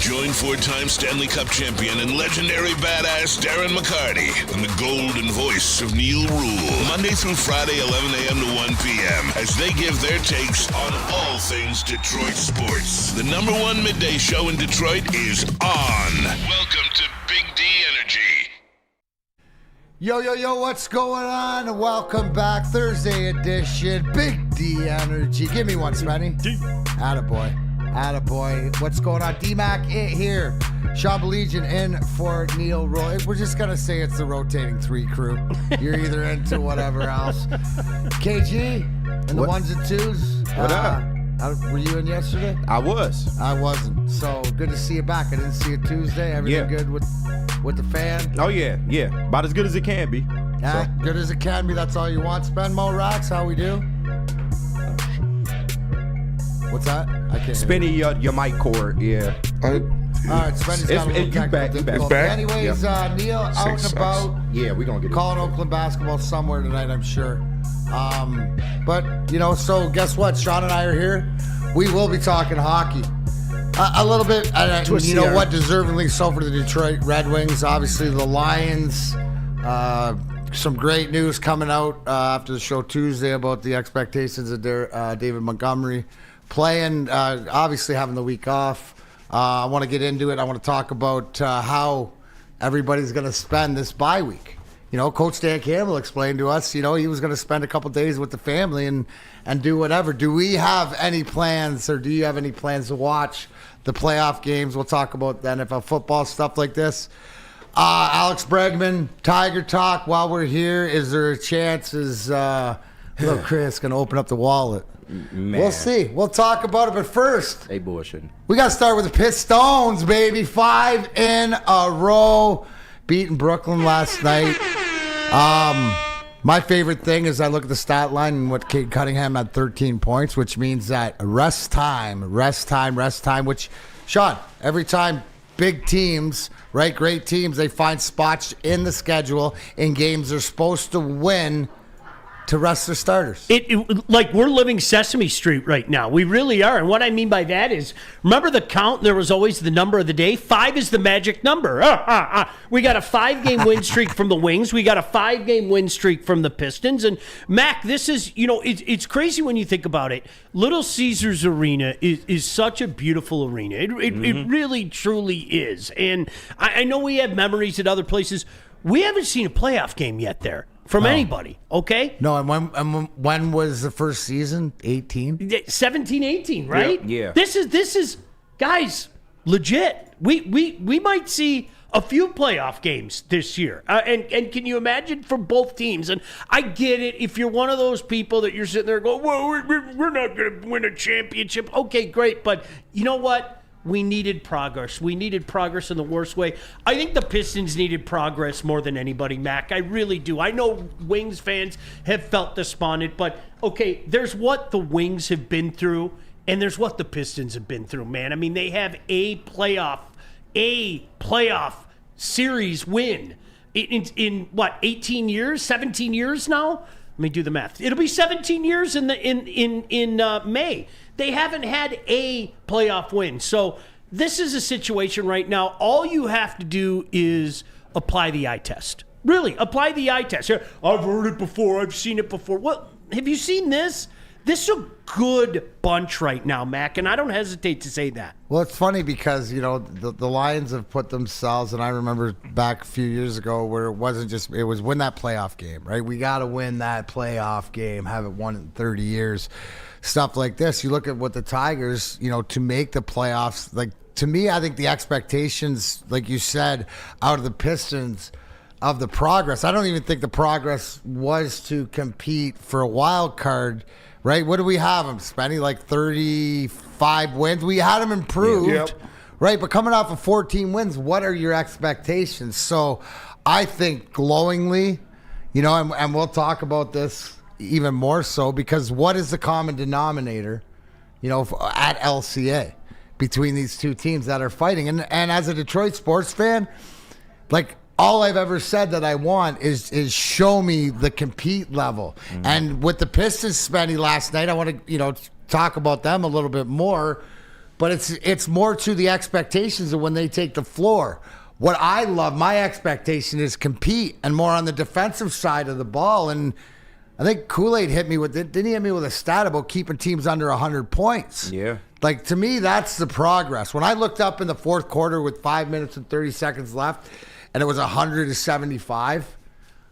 Join four-time Stanley Cup champion and legendary badass Darren McCarty and the golden voice of Neil Rule. Monday through Friday, 11 a.m. to 1 p.m. as they give their takes on all things Detroit sports. The number one midday show in Detroit is on. Welcome to Big D Energy. Yo, what's going on? Welcome back. Thursday edition. Big D Energy. Give me one, Spenny. Attaboy. What's going on? D-Mac here. Sean Baligian in for Neil Roy. We're just going to say it's the rotating three crew. You're either into whatever else. KG and the ones and twos. What up? Were you in yesterday? I was. I wasn't. So good to see you back. I didn't see you Tuesday. Everything good with the fan? Oh, yeah. About as good as it can be. Yeah, good as it can be. That's all you want. Spend Mo Rocks. How we do? What's that? I can't. Spinning your mic cord, yeah. All right, Spenny's got a little technical difficulty. Anyways, Neil out and about. Yeah, we're going to get calling Oakland basketball somewhere tonight, I'm sure. But, so guess what? Sean and I are here. We will be talking hockey. A little bit, you know what, deservingly so for the Detroit Red Wings. Obviously, the Lions. Some great news coming out after the show Tuesday about the expectations of David Montgomery playing, obviously having the week off. I want to get into it. I want to talk about how everybody's going to spend this bye week. Coach Dan Campbell explained to us, he was going to spend a couple days with the family and do whatever. Do we have any plans, or do you have any plans to watch the playoff games? We'll talk about the NFL football, stuff like this. Alex Bregman, Tiger Talk, while we're here, is there a chance little Chris going to open up the wallet? Man. We'll see. We'll talk about it, but first, they bullshitting. We got to start with the Pistons, baby. 5 in a row, beating Brooklyn last night. My favorite thing is I look at the stat line and what Cade Cunningham had 13 points, which means that rest time, which, Sean, every time big teams, right, great teams, they find spots in the schedule in games they're supposed to win to rest their starters. Like we're living Sesame Street right now. We really are. And what I mean by that is, remember the count? There was always the number of the day. 5 is the magic number. We got a 5-game win streak from the Wings. We got a 5-game win streak from the Pistons. And Mac, this is, it's crazy when you think about it. Little Caesars Arena is such a beautiful arena. It really, truly is. And I know we have memories at other places. We haven't seen a playoff game yet there. From anybody, okay? No, and when was the first season? 18? 17, 18, right? Yeah. This is guys, legit. We might see a few playoff games this year. And can you imagine for both teams? And I get it. If you're one of those people that you're sitting there going, well, we're not going to win a championship. Okay, great. But you know what? We needed progress. We needed progress in the worst way. I think the Pistons needed progress more than anybody, Mac. I really do. I know Wings fans have felt despondent, but, okay, there's what the Wings have been through, and there's what the Pistons have been through, man. I mean, they have a playoff series win in what, 18 years, 17 years now? Let me do the math. It'll be 17 years in May. They haven't had a playoff win. So this is a situation right now. All you have to do is apply the eye test. Really, apply the eye test. I've heard it before. I've seen it before. Well, have you seen this? This is a good bunch right now, Mac, and I don't hesitate to say that. Well, it's funny because, the Lions have put themselves, and I remember back a few years ago where it was win that playoff game, right? We got to win that playoff game, haven't won in 30 years, stuff like this. You look at what the Tigers, to make the playoffs, like, to me, I think the expectations, like you said, out of the Pistons of the progress, I don't even think the progress was to compete for a wild card. Right? What do we have him, Spenny? Like 35 wins? We had him improved, yep. Right? But coming off of 14 wins, what are your expectations? So I think glowingly, and we'll talk about this even more so, because what is the common denominator, at LCA between these two teams that are fighting? And as a Detroit sports fan, like, all I've ever said that I want is show me the compete level. Mm-hmm. And with the Pistons spending last night, I want to talk about them a little bit more. but it's more to the expectations of when they take the floor. What I love, my expectation is compete and more on the defensive side of the ball. And I think Kool-Aid didn't he hit me with a stat about keeping teams under 100 points? Yeah. Like, to me, that's the progress. When I looked up in the fourth quarter with 5 minutes and 30 seconds left, and it was 100-75,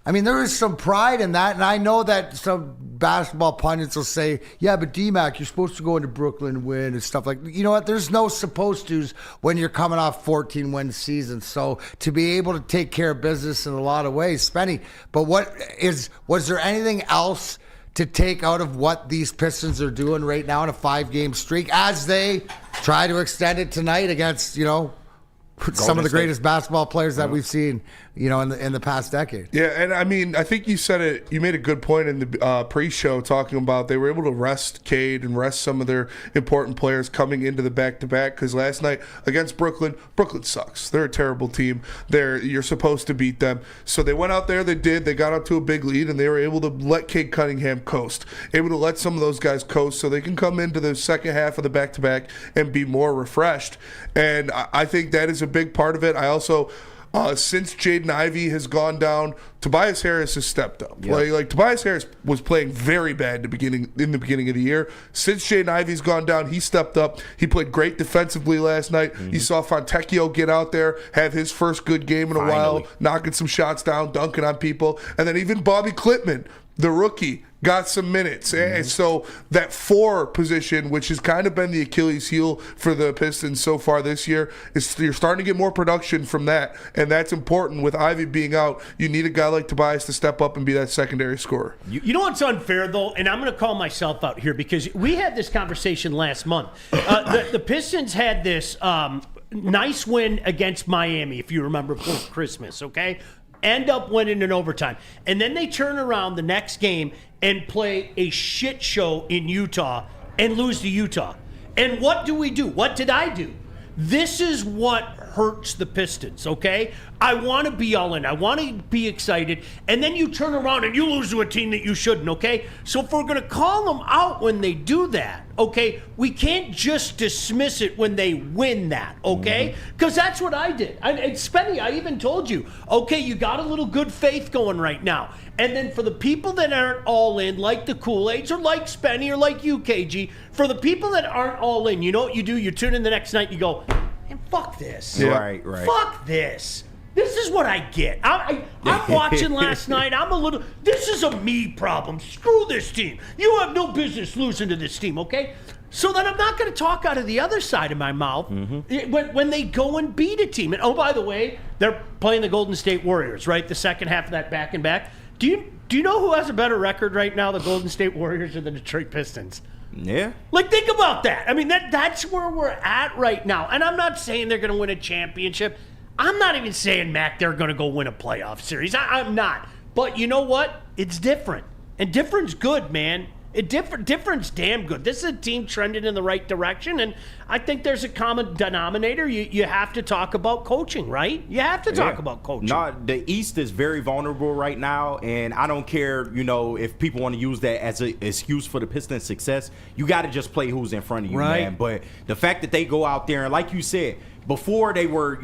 I mean, there is some pride in that, and I know that some basketball pundits will say, yeah, but D-Mac, you're supposed to go into Brooklyn and win and stuff like that. You know what? There's no supposed to's when you're coming off 14-win season. So to be able to take care of business in a lot of ways, Spenny. But was there anything else to take out of what these Pistons are doing right now in a 5-game streak as they try to extend it tonight against, some of the greatest basketball players that we've seen, in the past decade. Yeah, and I mean, I think you said it. You made a good point in the pre-show talking about they were able to rest Cade and rest some of their important players coming into the back-to-back. Because last night against Brooklyn sucks. They're a terrible team. You're supposed to beat them. So they went out there. They did. They got up to a big lead, and they were able to let Cade Cunningham coast. Able to let some of those guys coast, so they can come into the second half of the back-to-back and be more refreshed. And I think that is a big part of it. I also. Since Jaden Ivey has gone down, Tobias Harris has stepped up. Yep. Like Tobias Harris was playing very bad in the beginning of the year. Since Jaden Ivey's gone down, he stepped up. He played great defensively last night. You saw Fontecchio get out there, have his first good game in a while, knocking some shots down, dunking on people. And then even Bobby Klitman, the rookie, got some minutes. And so that 4 position, which has kind of been the Achilles heel for the Pistons so far this year, you're starting to get more production from that. And that's important. With Ivy being out, you need a guy like Tobias to step up and be that secondary scorer. You know what's unfair, though? And I'm going to call myself out here because we had this conversation last month. The Pistons had this nice win against Miami, if you remember, before Christmas, okay? End up winning in overtime. And then they turn around the next game and play a shit show in Utah and lose to Utah. And what do we do? What did I do? This is what hurts the Pistons, okay? I want to be all in. I want to be excited. And then you turn around and you lose to a team that you shouldn't, okay? So if we're going to call them out when they do that, okay, we can't just dismiss it when they win that, okay? Because that's what I did. And Spenny, I even told you, okay, you got a little good faith going right now. And then for the people that aren't all in, like the Kool-Aids or like Spenny or like you, KG, for the people that aren't all in, you know what you do? You tune in the next night and you go, man, fuck this. Yeah. Right. Fuck this. This is what I get. I'm watching last night. This is a me problem. Screw this team. You have no business losing to this team, okay? So then I'm not going to talk out of the other side of my mouth when they go and beat a team. And oh, by the way, they're playing the Golden State Warriors, right? The second half of that back-and-back. Do you know who has a better record right now, the Golden State Warriors or the Detroit Pistons? Yeah. Like, think about that. I mean, that's where we're at right now. And I'm not saying they're going to win a championship. I'm not even saying, Mac, they're going to go win a playoff series. I'm not. But you know what? It's different. And different's good, man. Different's damn good. This is a team trending in the right direction, and I think there's a common denominator. You have to talk about coaching, right? You have to talk about coaching. No, the East is very vulnerable right now, and I don't care, if people want to use that as an excuse for the Pistons' success. You got to just play who's in front of you, man. But the fact that they go out there, and like you said, before they were,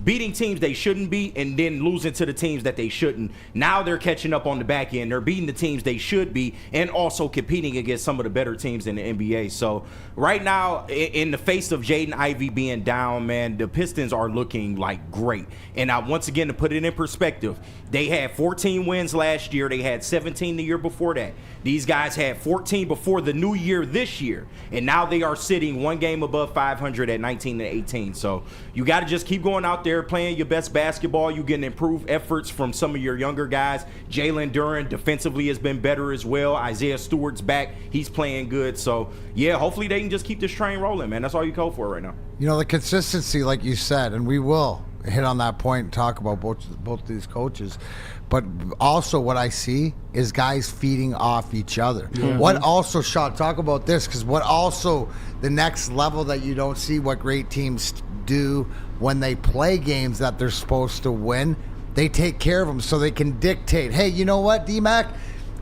beating teams they shouldn't beat and then losing to the teams that they shouldn't. Now they're catching up on the back end. They're beating the teams they should be and also competing against some of the better teams in the NBA. So right now, in the face of Jaden Ivey being down, man, the Pistons are looking like great. And once again, to put it in perspective, they had 14 wins last year. They had 17 the year before that. These guys had 14 before the new year this year. And now they are sitting one game above 500 at 19-18. So you got to just keep going out there playing your best basketball. You getting improved efforts from some of your younger guys. Jalen Duren defensively has been better as well. Isaiah Stewart's back. He's playing good. So, yeah, hopefully they can just keep this train rolling, man. That's all you call for right now. The consistency, like you said, and we will hit on that point and talk about both these coaches. But also what I see is guys feeding off each other. What also, Sean, talk about this, because what also the next level that you don't see what great teams do when they play games that they're supposed to win, they take care of them so they can dictate, hey, you know what, D-Mac?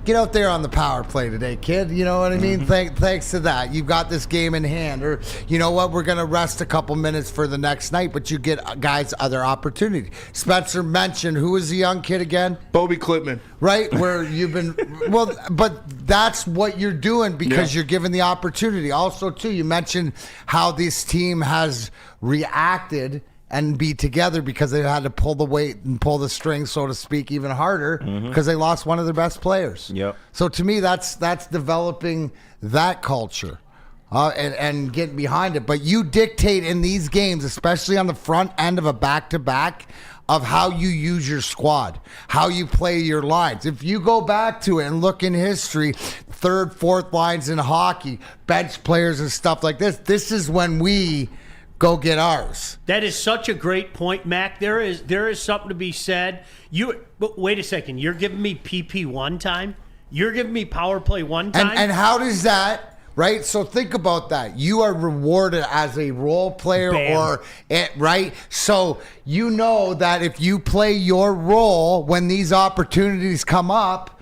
get out there on the power play today, kid. You know what I mean? Thanks to that, you've got this game in hand. Or you know what? We're going to rest a couple minutes for the next night, but you get guys other opportunity. Spencer mentioned, who was the young kid again? Bobby Klitman. Right? Where you've been, well, but that's what you're doing because you're given the opportunity. Also, too, you mentioned how this team has reacted and be together because they had to pull the weight and pull the string, so to speak, even harder because they lost one of their best players. Yep. So to me, that's developing that culture and getting behind it. But you dictate in these games, especially on the front end of a back-to-back, of how you use your squad, how you play your lines. If you go back to it and look in history, third, fourth lines in hockey, bench players and stuff like this is when we go get ours. That is such a great point, Mac. There is something to be said. But wait a second. You're giving me PP one time? You're giving me power play one time? And how does that, right? So think about that. You are rewarded as a role player right? So you know that if you play your role when these opportunities come up,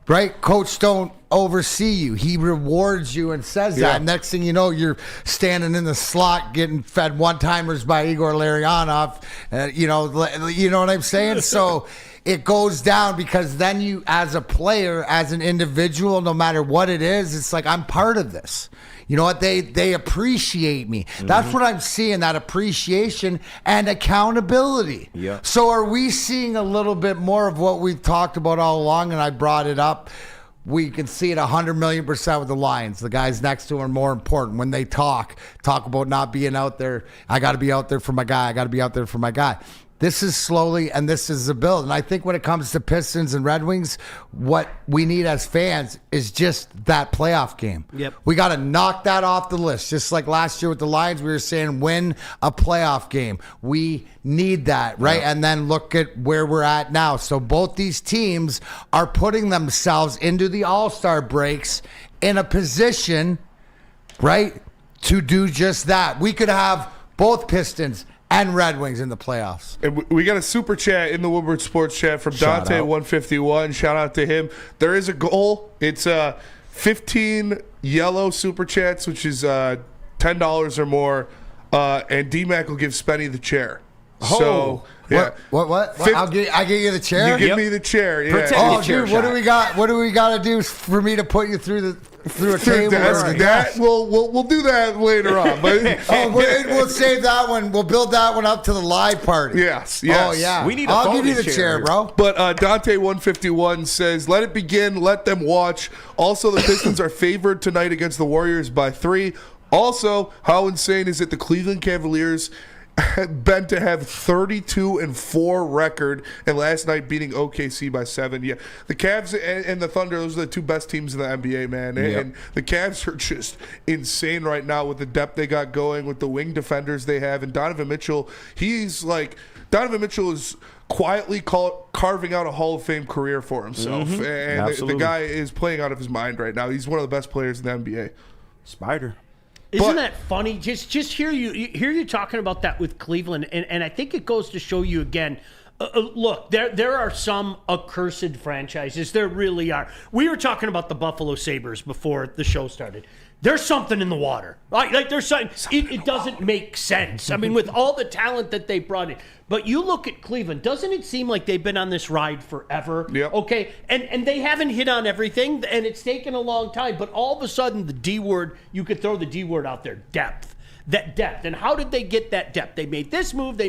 right? Coach don't oversee you. He rewards you and says that. Next thing you know, you're standing in the slot getting fed one-timers by Igor Larionov. You know what I'm saying? So it goes down because then you, as a player, as an individual, no matter what it is, it's like, I'm part of this. You know what? They appreciate me. That's what I'm seeing, that appreciation and accountability. Yeah. So are we seeing a little bit more of what we've talked about all along, and I brought it up? We can see it 100,000,000% with the Lions. The guys next to them are more important. When they talk about not being out there, I got to be out there for my guy. I got to be out there for my guy. This is slowly, and this is a build. And I think when it comes to Pistons and Red Wings, what we need as fans is just that playoff game. Yep. We got to knock that off the list. Just like last year with the Lions, we were saying win a playoff game. We need that, right? Yep. And then look at where we're at now. So both these teams are putting themselves into the All-Star breaks in a position, right, to do just that. We could have both Pistons and Red Wings in the playoffs. And we got a super chat in the Woodward Sports Chat from Dante151. Shout out to him. There is a goal. It's 15 yellow super chats, which is $10 or more. And D-Mac will give Spenny the chair. Oh. So, yeah. What? I get you the chair? You give me the chair. Yeah. Protect Oh, the chair dude, what shot. do we got? What do we got to do for me to put you through a table? We'll do that later on. But we'll save that one. We'll build that one up to the live party. Yes. Oh yeah. We need a I'll give you folding the chair, chair, bro. But Dante151 says, let it begin, let them watch. Also, the Pistons are favored tonight against the Warriors by 3. Also, how insane is it the Cleveland Cavaliers been to have 32-4 record, and last night beating OKC by 7. Yeah, the Cavs and the Thunder, those are the two best teams in the NBA, man. And the Cavs are just insane right now with the depth they got going, with the wing defenders they have, and Donovan Mitchell. Donovan Mitchell is quietly carving out a Hall of Fame career for himself, and the guy is playing out of his mind right now. He's one of the best players in the NBA. Spider. Isn't that funny? Just hear you talking about that with Cleveland, and I think it goes to show you again. Look, there are some accursed franchises. There really are. We were talking about the Buffalo Sabres before the show started. There's something in the water. Like there's something. It doesn't make sense. I mean, with all the talent that they brought in. But you look at Cleveland, doesn't it seem like they've been on this ride forever? Yep. Okay, and they haven't hit on everything, and it's taken a long time. But all of a sudden, the D word, you could throw the D word out there, depth. That depth. And how did they get that depth? They made this move, they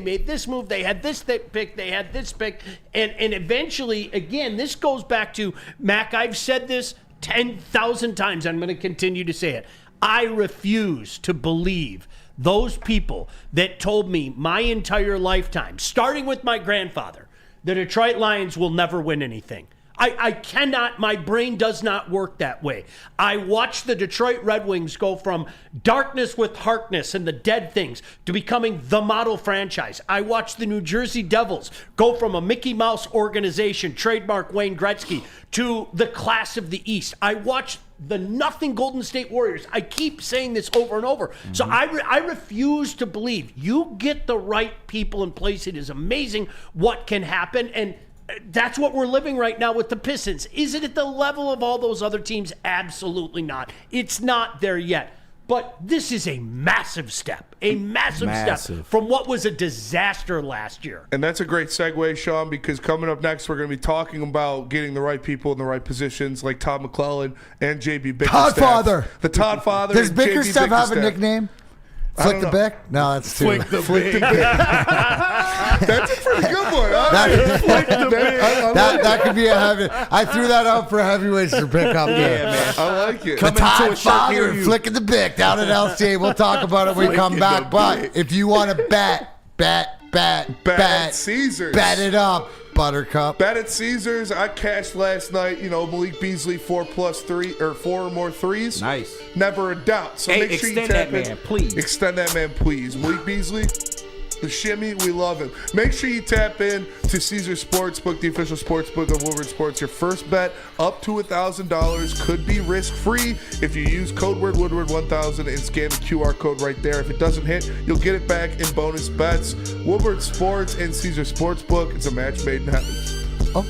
had this pick, they had this pick. And eventually, again, this goes back to, Mac, I've said this 10,000 times. I'm going to continue to say it. I refuse to believe those people that told me my entire lifetime, starting with my grandfather, the Detroit Lions will never win anything. I cannot, my brain does not work that way. I watched the Detroit Red Wings go from darkness with Harkness and the Dead Things to becoming the model franchise. I watched the New Jersey Devils go from a Mickey Mouse organization, trademark Wayne Gretzky, to the class of the East. I watched the nothing Golden State Warriors. I keep saying this over and over. Mm-hmm. So I refuse to believe. You get the right people in place. It is amazing what can happen. And That's what we're living right now with the Pistons. Is it at the level of all those other teams? Absolutely not. It's not there yet. But this is a massive step, step from what was a disaster last year. And that's a great segue, Sean, because coming up next, we're going to be talking about getting the right people in the right positions, like Todd McClellan and JB Bickerstaff. Toddfather. The Toddfather. Does Bickerstaff have a nickname? Flick the Bick? No, that's too. Flick the Bick. That's a pretty good one. That could be a heavy. I threw that out for heavyweights to pick up there. Yeah, man. I like it. The Toddfather flicking the Bick down at LCA. We'll talk about it when we come back. But if you want to bet Caesars. Bet it up, Buttercup. Bet at Caesars. I cashed last night. Malik Beasley 4 or more threes. Nice. Never a doubt. So make sure you extend tap that man, please. Extend that man, please. Malik Beasley. The shimmy, we love him. Make sure you tap in to Caesars Sportsbook, the official sportsbook of Woodward Sports. Your first bet up to $1,000 could be risk-free if you use code word Woodward1000 and scan the QR code right there. If it doesn't hit, you'll get it back in bonus bets. Woodward Sports and Caesars Sportsbook. It's a match made in heaven. Oh.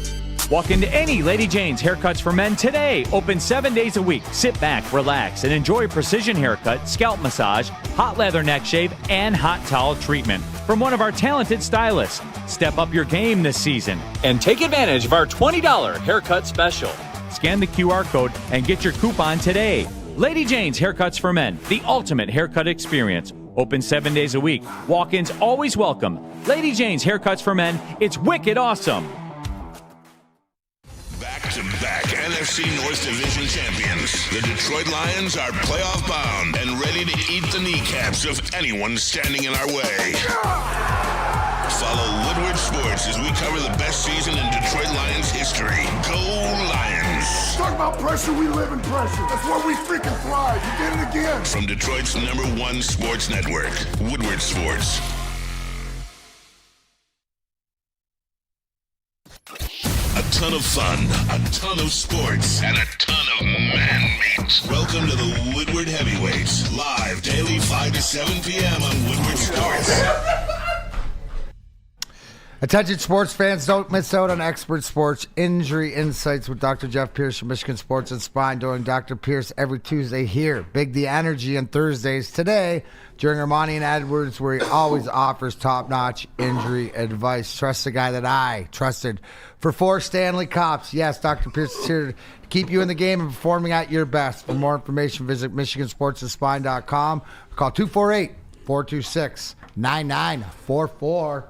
Walk into any Lady Jane's Haircuts for Men today. Open 7 days a week. Sit back, relax, and enjoy precision haircut, scalp massage, hot leather neck shave, and hot towel treatment from one of our talented stylists. Step up your game this season and take advantage of our $20 haircut special. Scan the QR code and get your coupon today. Lady Jane's Haircuts for Men, the ultimate haircut experience. Open 7 days a week. Walk-ins always welcome. Lady Jane's Haircuts for Men. It's wicked awesome. Back-to-back NFC North Division champions. The Detroit Lions are playoff bound and ready to eat the kneecaps of anyone standing in our way. Follow Woodward Sports as we cover the best season in Detroit Lions history. Go Lions! Talk about pressure, we live in pressure. That's where we freaking thrive. You did it again. From Detroit's #1 sports network, Woodward Sports. A ton of fun, a ton of sports, and a ton of man-meat. Welcome to the Woodward Heavyweights, live daily 5 to 7 p.m. on Woodward Sports. Attention sports fans, don't miss out on expert sports injury insights with Dr. Jeff Pierce from Michigan Sports and Spine, doing Dr. Pierce every Tuesday here. Big The Energy on Thursdays. Today, during Ermanni and Edwards, where he always offers top-notch injury advice. Trust the guy that I trusted for 4 Stanley Cups. Yes, Dr. Pierce is here to keep you in the game and performing at your best. For more information, visit MichiganSportsAndSpine.com. Call 248-426-9944.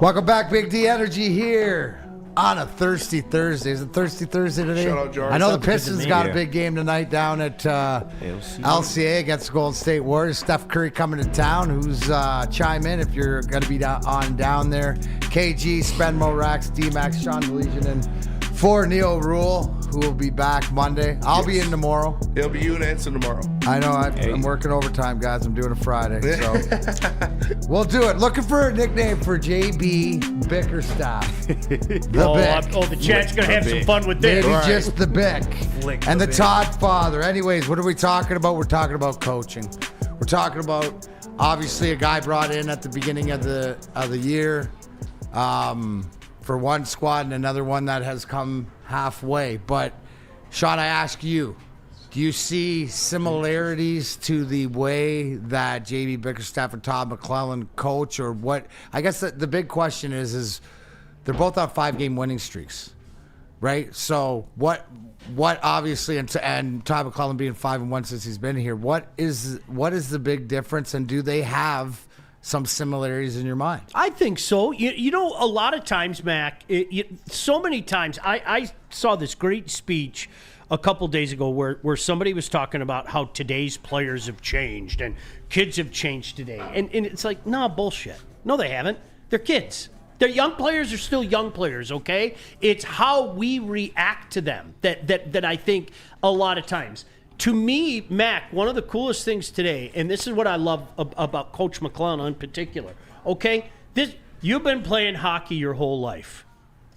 Welcome back, Big D Energy here on a Thirsty Thursday. Is it Thirsty Thursday today? Shout out, Jarvis. I know the Pistons got a big game tonight down at LCA against the Golden State Warriors. Steph Curry coming to town. Who's chime in if you're going to be down there. KG, Spenmo, Rax, D-Max, Sean Baligian, and for Neil Rule, who will be back Monday. I'll be in tomorrow. It'll be you and Anson tomorrow. I know. I'm working overtime, guys. I'm doing a Friday. So we'll do it. Looking for a nickname for JB Bickerstaff. The chat's going to have some fun with this. Maybe just the Bick. And the Toddfather. Anyways, what are we talking about? We're talking about coaching. We're talking about, obviously, a guy brought in at the beginning of the year for one squad and another one that has come halfway. But, Sean, I ask you, do you see similarities to the way that J.B. Bickerstaff and Todd McClellan coach, or what? I guess the big question is they're both on 5-game winning streaks, right? So what obviously, and Todd McClellan being 5-1 since he's been here, what is the big difference, and do they have some similarities in your mind? I think so. You know, a lot of times, Mac, so many times, I saw this great speech a couple days ago where somebody was talking about how today's players have changed and kids have changed today. And it's like, nah, bullshit. No, they haven't. They're kids. They're young players are still young players, okay? It's how we react to them that I think a lot of times. To me, Mac, one of the coolest things today, and this is what I love about Coach McClellan in particular, okay? You've been playing hockey your whole life.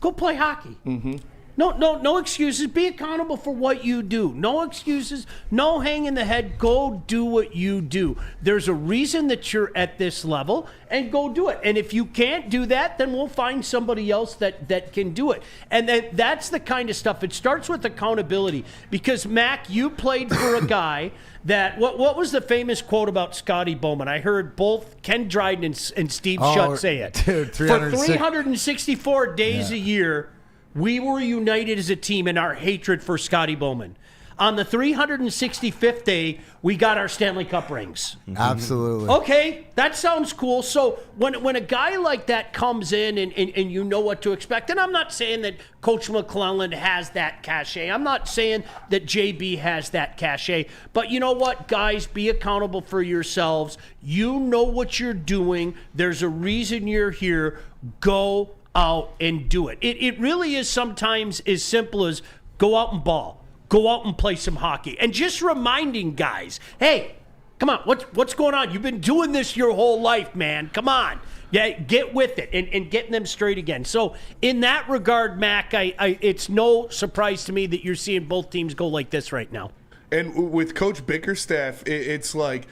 Go play hockey. Mm-hmm. No excuses. Be accountable for what you do. No excuses. No hanging the head. Go do what you do. There's a reason that you're at this level, and go do it. And if you can't do that, then we'll find somebody else that can do it. And that's the kind of stuff. It starts with accountability. Because, Mac, you played for a guy that, what was the famous quote about Scotty Bowman? I heard both Ken Dryden and Steve Schutt say it. Dude, for 364 days a year, we were united as a team in our hatred for Scotty Bowman. On the 365th day, we got our Stanley Cup rings. Absolutely. Okay, that sounds cool. So when a guy like that comes in and you know what to expect, and I'm not saying that Coach McClellan has that cachet. I'm not saying that JB has that cachet. But you know what, guys? Be accountable for yourselves. You know what you're doing. There's a reason you're here. Go out and do it. It really is sometimes as simple as go out and ball. Go out and play some hockey. And just reminding guys, hey, come on, what's going on? You've been doing this your whole life, man. Come on. Yeah, get with it and getting them straight again. So in that regard, Mac, it's no surprise to me that you're seeing both teams go like this right now. And with Coach Bickerstaff, it's like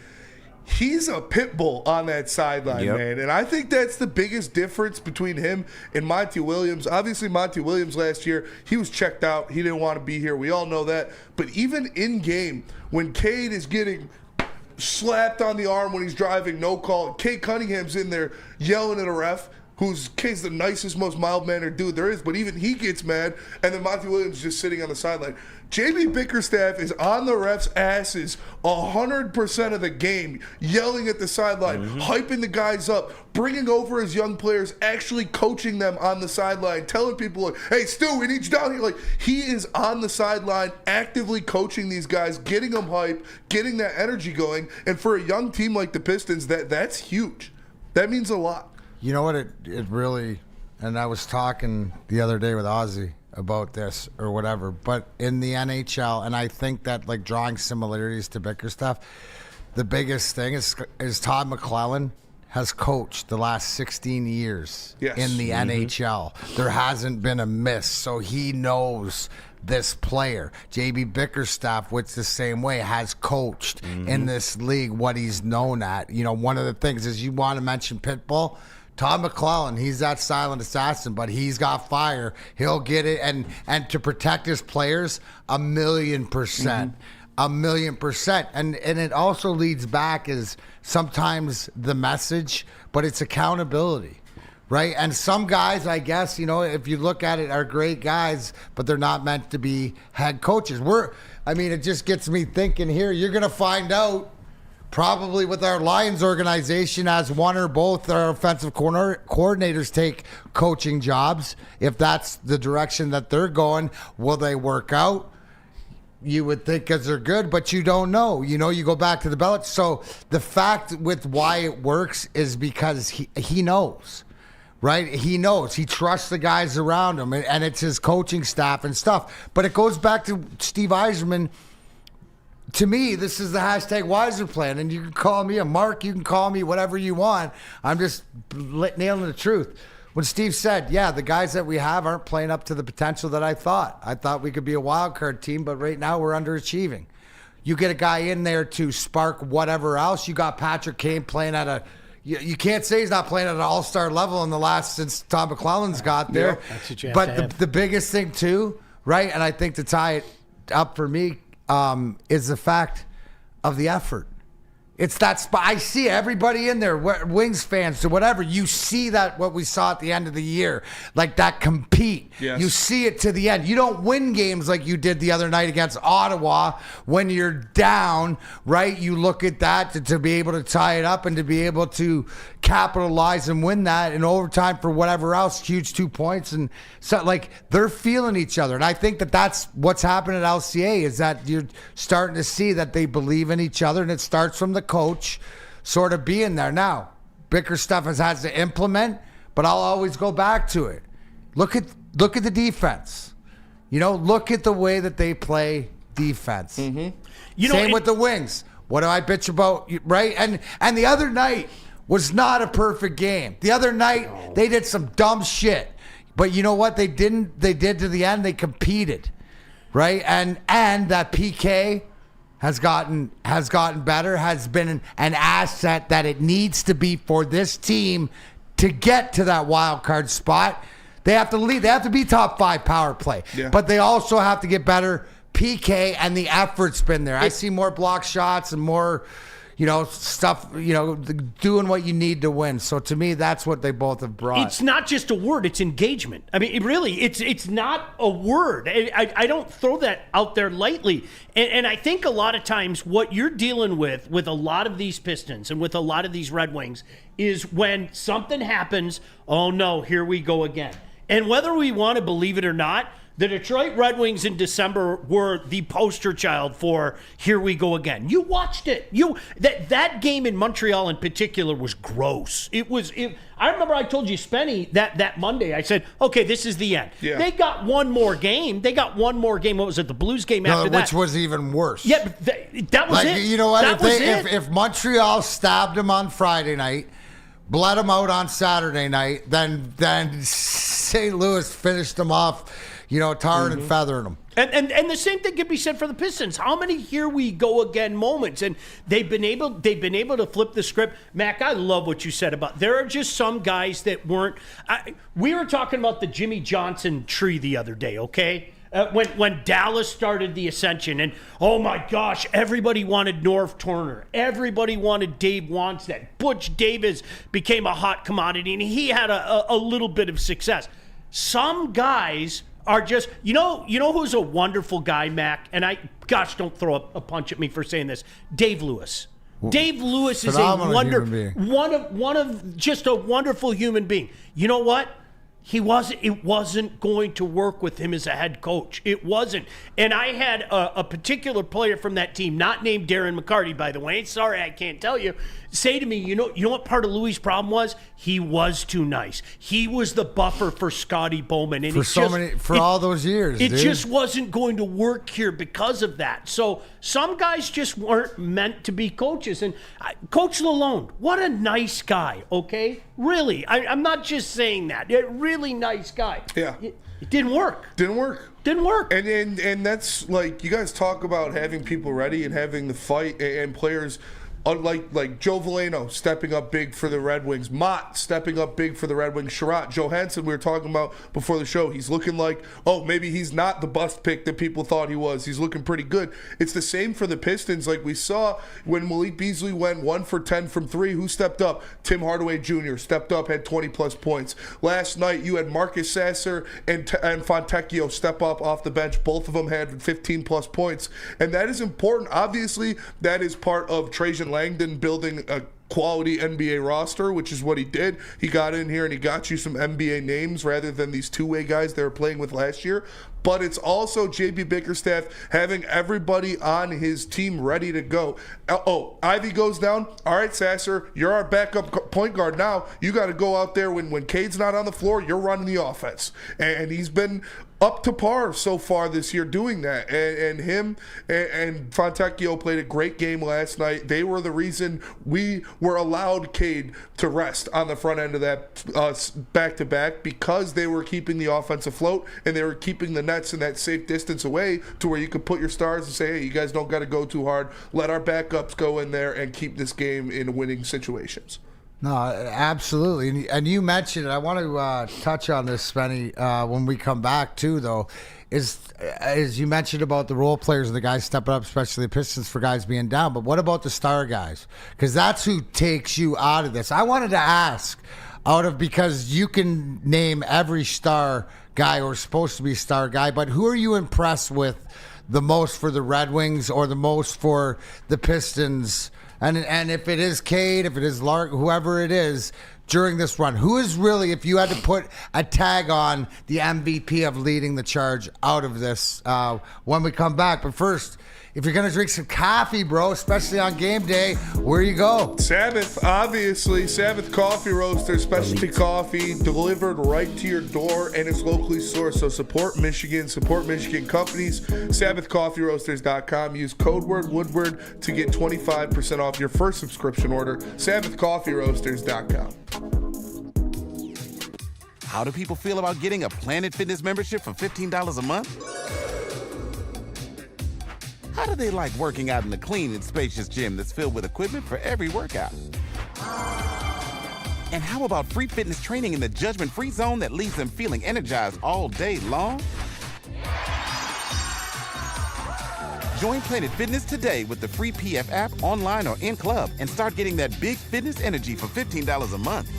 he's a pit bull on that sideline, man. And I think that's the biggest difference between him and Monty Williams. Obviously, Monty Williams last year, he was checked out. He didn't want to be here. We all know that. But even in game, when Cade is getting slapped on the arm when he's driving, no call, Cade Cunningham's in there yelling at a ref, who's Cade's the nicest, most mild-mannered dude there is, but even he gets mad, and then Monty Williams just sitting on the sideline. JB Bickerstaff is on the refs' asses 100% of the game, yelling at the sideline, hyping the guys up, bringing over his young players, actually coaching them on the sideline, telling people, like, hey, Stu, we need you down here. Like, he is on the sideline actively coaching these guys, getting them hype, getting that energy going. And for a young team like the Pistons, that's huge. That means a lot. You know what? It really, and I was talking the other day with Ozzy about this or whatever, but in the NHL, and I think that, like, drawing similarities to Bickerstaff, the biggest thing is Todd McClellan has coached the last 16 years in the NHL. There hasn't been a miss, so he knows this player. JB Bickerstaff, which the same way, has coached in this league what he's known at. You know, one of the things is, you want to mention Pitbull. Todd McClellan, he's that silent assassin, but he's got fire. He'll get it, and to protect his players, 1,000,000%. 1,000,000%. And it also leads back is sometimes the message, but it's accountability, right? And some guys, I guess, you know, if you look at it, are great guys, but they're not meant to be head coaches. It just gets me thinking here. You're going to find out probably with our Lions organization, as one or both our offensive coordinators take coaching jobs. If that's the direction that they're going, will they work out? You would think, because they're good, but you don't know. You know, you go back to the Belichick. So the fact with why it works is because he knows, right? He knows. He trusts the guys around him, and it's his coaching staff and stuff. But it goes back to Steve Yzerman. To me, this is the hashtag Wiser plan, and you can call me a mark, you can call me whatever you want. I'm just nailing the truth. When Steve said, yeah, the guys that we have aren't playing up to the potential that I thought. I thought we could be a wild card team, but right now we're underachieving. You get a guy in there to spark whatever else. You got Patrick Kane playing at you can't say he's not playing at an all-star level in the last since Todd McClellan's got there. That's what you have but to have. The biggest thing too, right, and I think to tie it up for me, is the fact of the effort. It's that spot. I see everybody in there, Wings fans to whatever. You see that what we saw at the end of the year, like that compete. Yes. You see it to the end. You don't win games like you did the other night against Ottawa when you're down, right? You look at that to be able to tie it up and to be able to capitalize and win that in overtime for whatever else, huge 2 points. And so, like, they're feeling each other. And I think that that's what's happened at LCA, is that you're starting to see that they believe in each other, and it starts from the coach sort of being there. Now, Bickerstaff has to implement, but I'll always go back to it. Look at the defense. You know, look at the way that they play defense. Same with the Wings. What do I bitch about, right? And the other night was not a perfect game. The other night, they did some dumb shit. But you know what they didn't? They did to the end. They competed, right? And that PK has gotten better, has been an asset that it needs to be for this team to get to that wild card spot. They have to lead. They have to be top 5 power play, but they also have to get better PK, and the effort's been there. I see more block shots and more, stuff, doing what you need to win. So to me, that's what they both have brought. It's not just a word, it's engagement. I mean, it's not a word. I don't throw that out there lightly. And I think a lot of times what you're dealing with a lot of these Pistons and with a lot of these Red Wings is when something happens, oh no, here we go again. And whether we want to believe it or not, the Detroit Red Wings in December were the poster child for here we go again. You watched it. That game in Montreal in particular was gross. I remember I told you, Spenny, that Monday, I said, okay, this is the end. Yeah. They got one more game. What was it, the Blues game after that? Which was even worse. Yeah, but that was it. You know what? That if Montreal stabbed him on Friday night, bled him out on Saturday night, then St. Louis finished him off, tarring and feathering them. And the same thing can be said for the Pistons. How many here we go again moments? And they've been able to flip the script. Mac, I love what you said about there are just some guys that weren't. We were talking about the Jimmy Johnson tree the other day, okay? When Dallas started the ascension, and oh my gosh, everybody wanted Norv Turner. Everybody wanted Dave Wannstedt. Butch Davis became a hot commodity, and he had a little bit of success. Some guys are just, you know who's a wonderful guy, Mac? And don't throw a punch at me for saying this. Dave Lewis. Dave Lewis is one of just a wonderful human being. You know what? It wasn't going to work with him as a head coach. It wasn't. And I had a particular player from that team, not named Darren McCarty, by the way. Sorry, I can't tell you. Say to me, you know what part of Louis' problem was? He was too nice. He was the buffer for Scotty Bowman. And all those years. It just wasn't going to work here because of that. So some guys just weren't meant to be coaches. And Coach Lalonde, what a nice guy, okay? Really. I'm not just saying that. A really nice guy. Yeah. It didn't work. Didn't work. And that's like, you guys talk about having people ready and having the fight and players. Like Joe Veleno stepping up big for the Red Wings, Mott stepping up big for the Red Wings, Sherratt Johansson, we were talking about before the show, he's looking like, maybe he's not the bust pick that people thought he was. He's looking pretty good. It's the same for the Pistons. Like we saw when Malik Beasley went 1 for 10 from 3, who stepped up? Tim Hardaway Jr. stepped up, had 20-plus points. Last night, you had Marcus Sasser and Fontecchio step up off the bench. Both of them had 15-plus points. And that is important. Obviously, that is part of Trajan Langdon building a quality NBA roster, which is what he did. He got in here and he got you some NBA names rather than these two-way guys they were playing with last year. But it's also JB Bickerstaff having everybody on his team ready to go. Ivy goes down. All right, Sasser, you're our backup point guard now. You got to go out there when Cade's not on the floor. You're running the offense. And he's been up to par so far this year doing that. And him and Fontecchio played a great game last night. They were the reason we were allowed Cade to rest on the front end of that back-to-back, because they were keeping the offense afloat and they were keeping the nets in that safe distance away to where you could put your stars and say, hey, you guys don't got to go too hard. Let our backups go in there and keep this game in winning situations. No, absolutely. And you mentioned it. I want to touch on this, Spenny, when we come back, too, though, is you mentioned about the role players and the guys stepping up, especially the Pistons, for guys being down. But what about the star guys? Because that's who takes you out of this. I wanted to ask, because you can name every star guy or supposed to be star guy, but who are you impressed with the most for the Red Wings or the most for the Pistons? And if it is Cade, if it is Lark, whoever it is during this run, who is really, if you had to put a tag on the MVP of leading the charge out of this when we come back? But first, if you're going to drink some coffee, bro, especially on game day, where you go? Sabbath, obviously. Sabbath Coffee Roasters, specialty coffee delivered right to your door, and it's locally sourced. So support Michigan companies. SabbathCoffeeRoasters.com. Use code word Woodward to get 25% off your first subscription order. SabbathCoffeeRoasters.com. How do people feel about getting a Planet Fitness membership for $15 a month? How do they like working out in a clean and spacious gym that's filled with equipment for every workout? And how about free fitness training in the judgment-free zone that leaves them feeling energized all day long? Join Planet Fitness today with the free PF app, online or in club, and start getting that big fitness energy for $15 a month.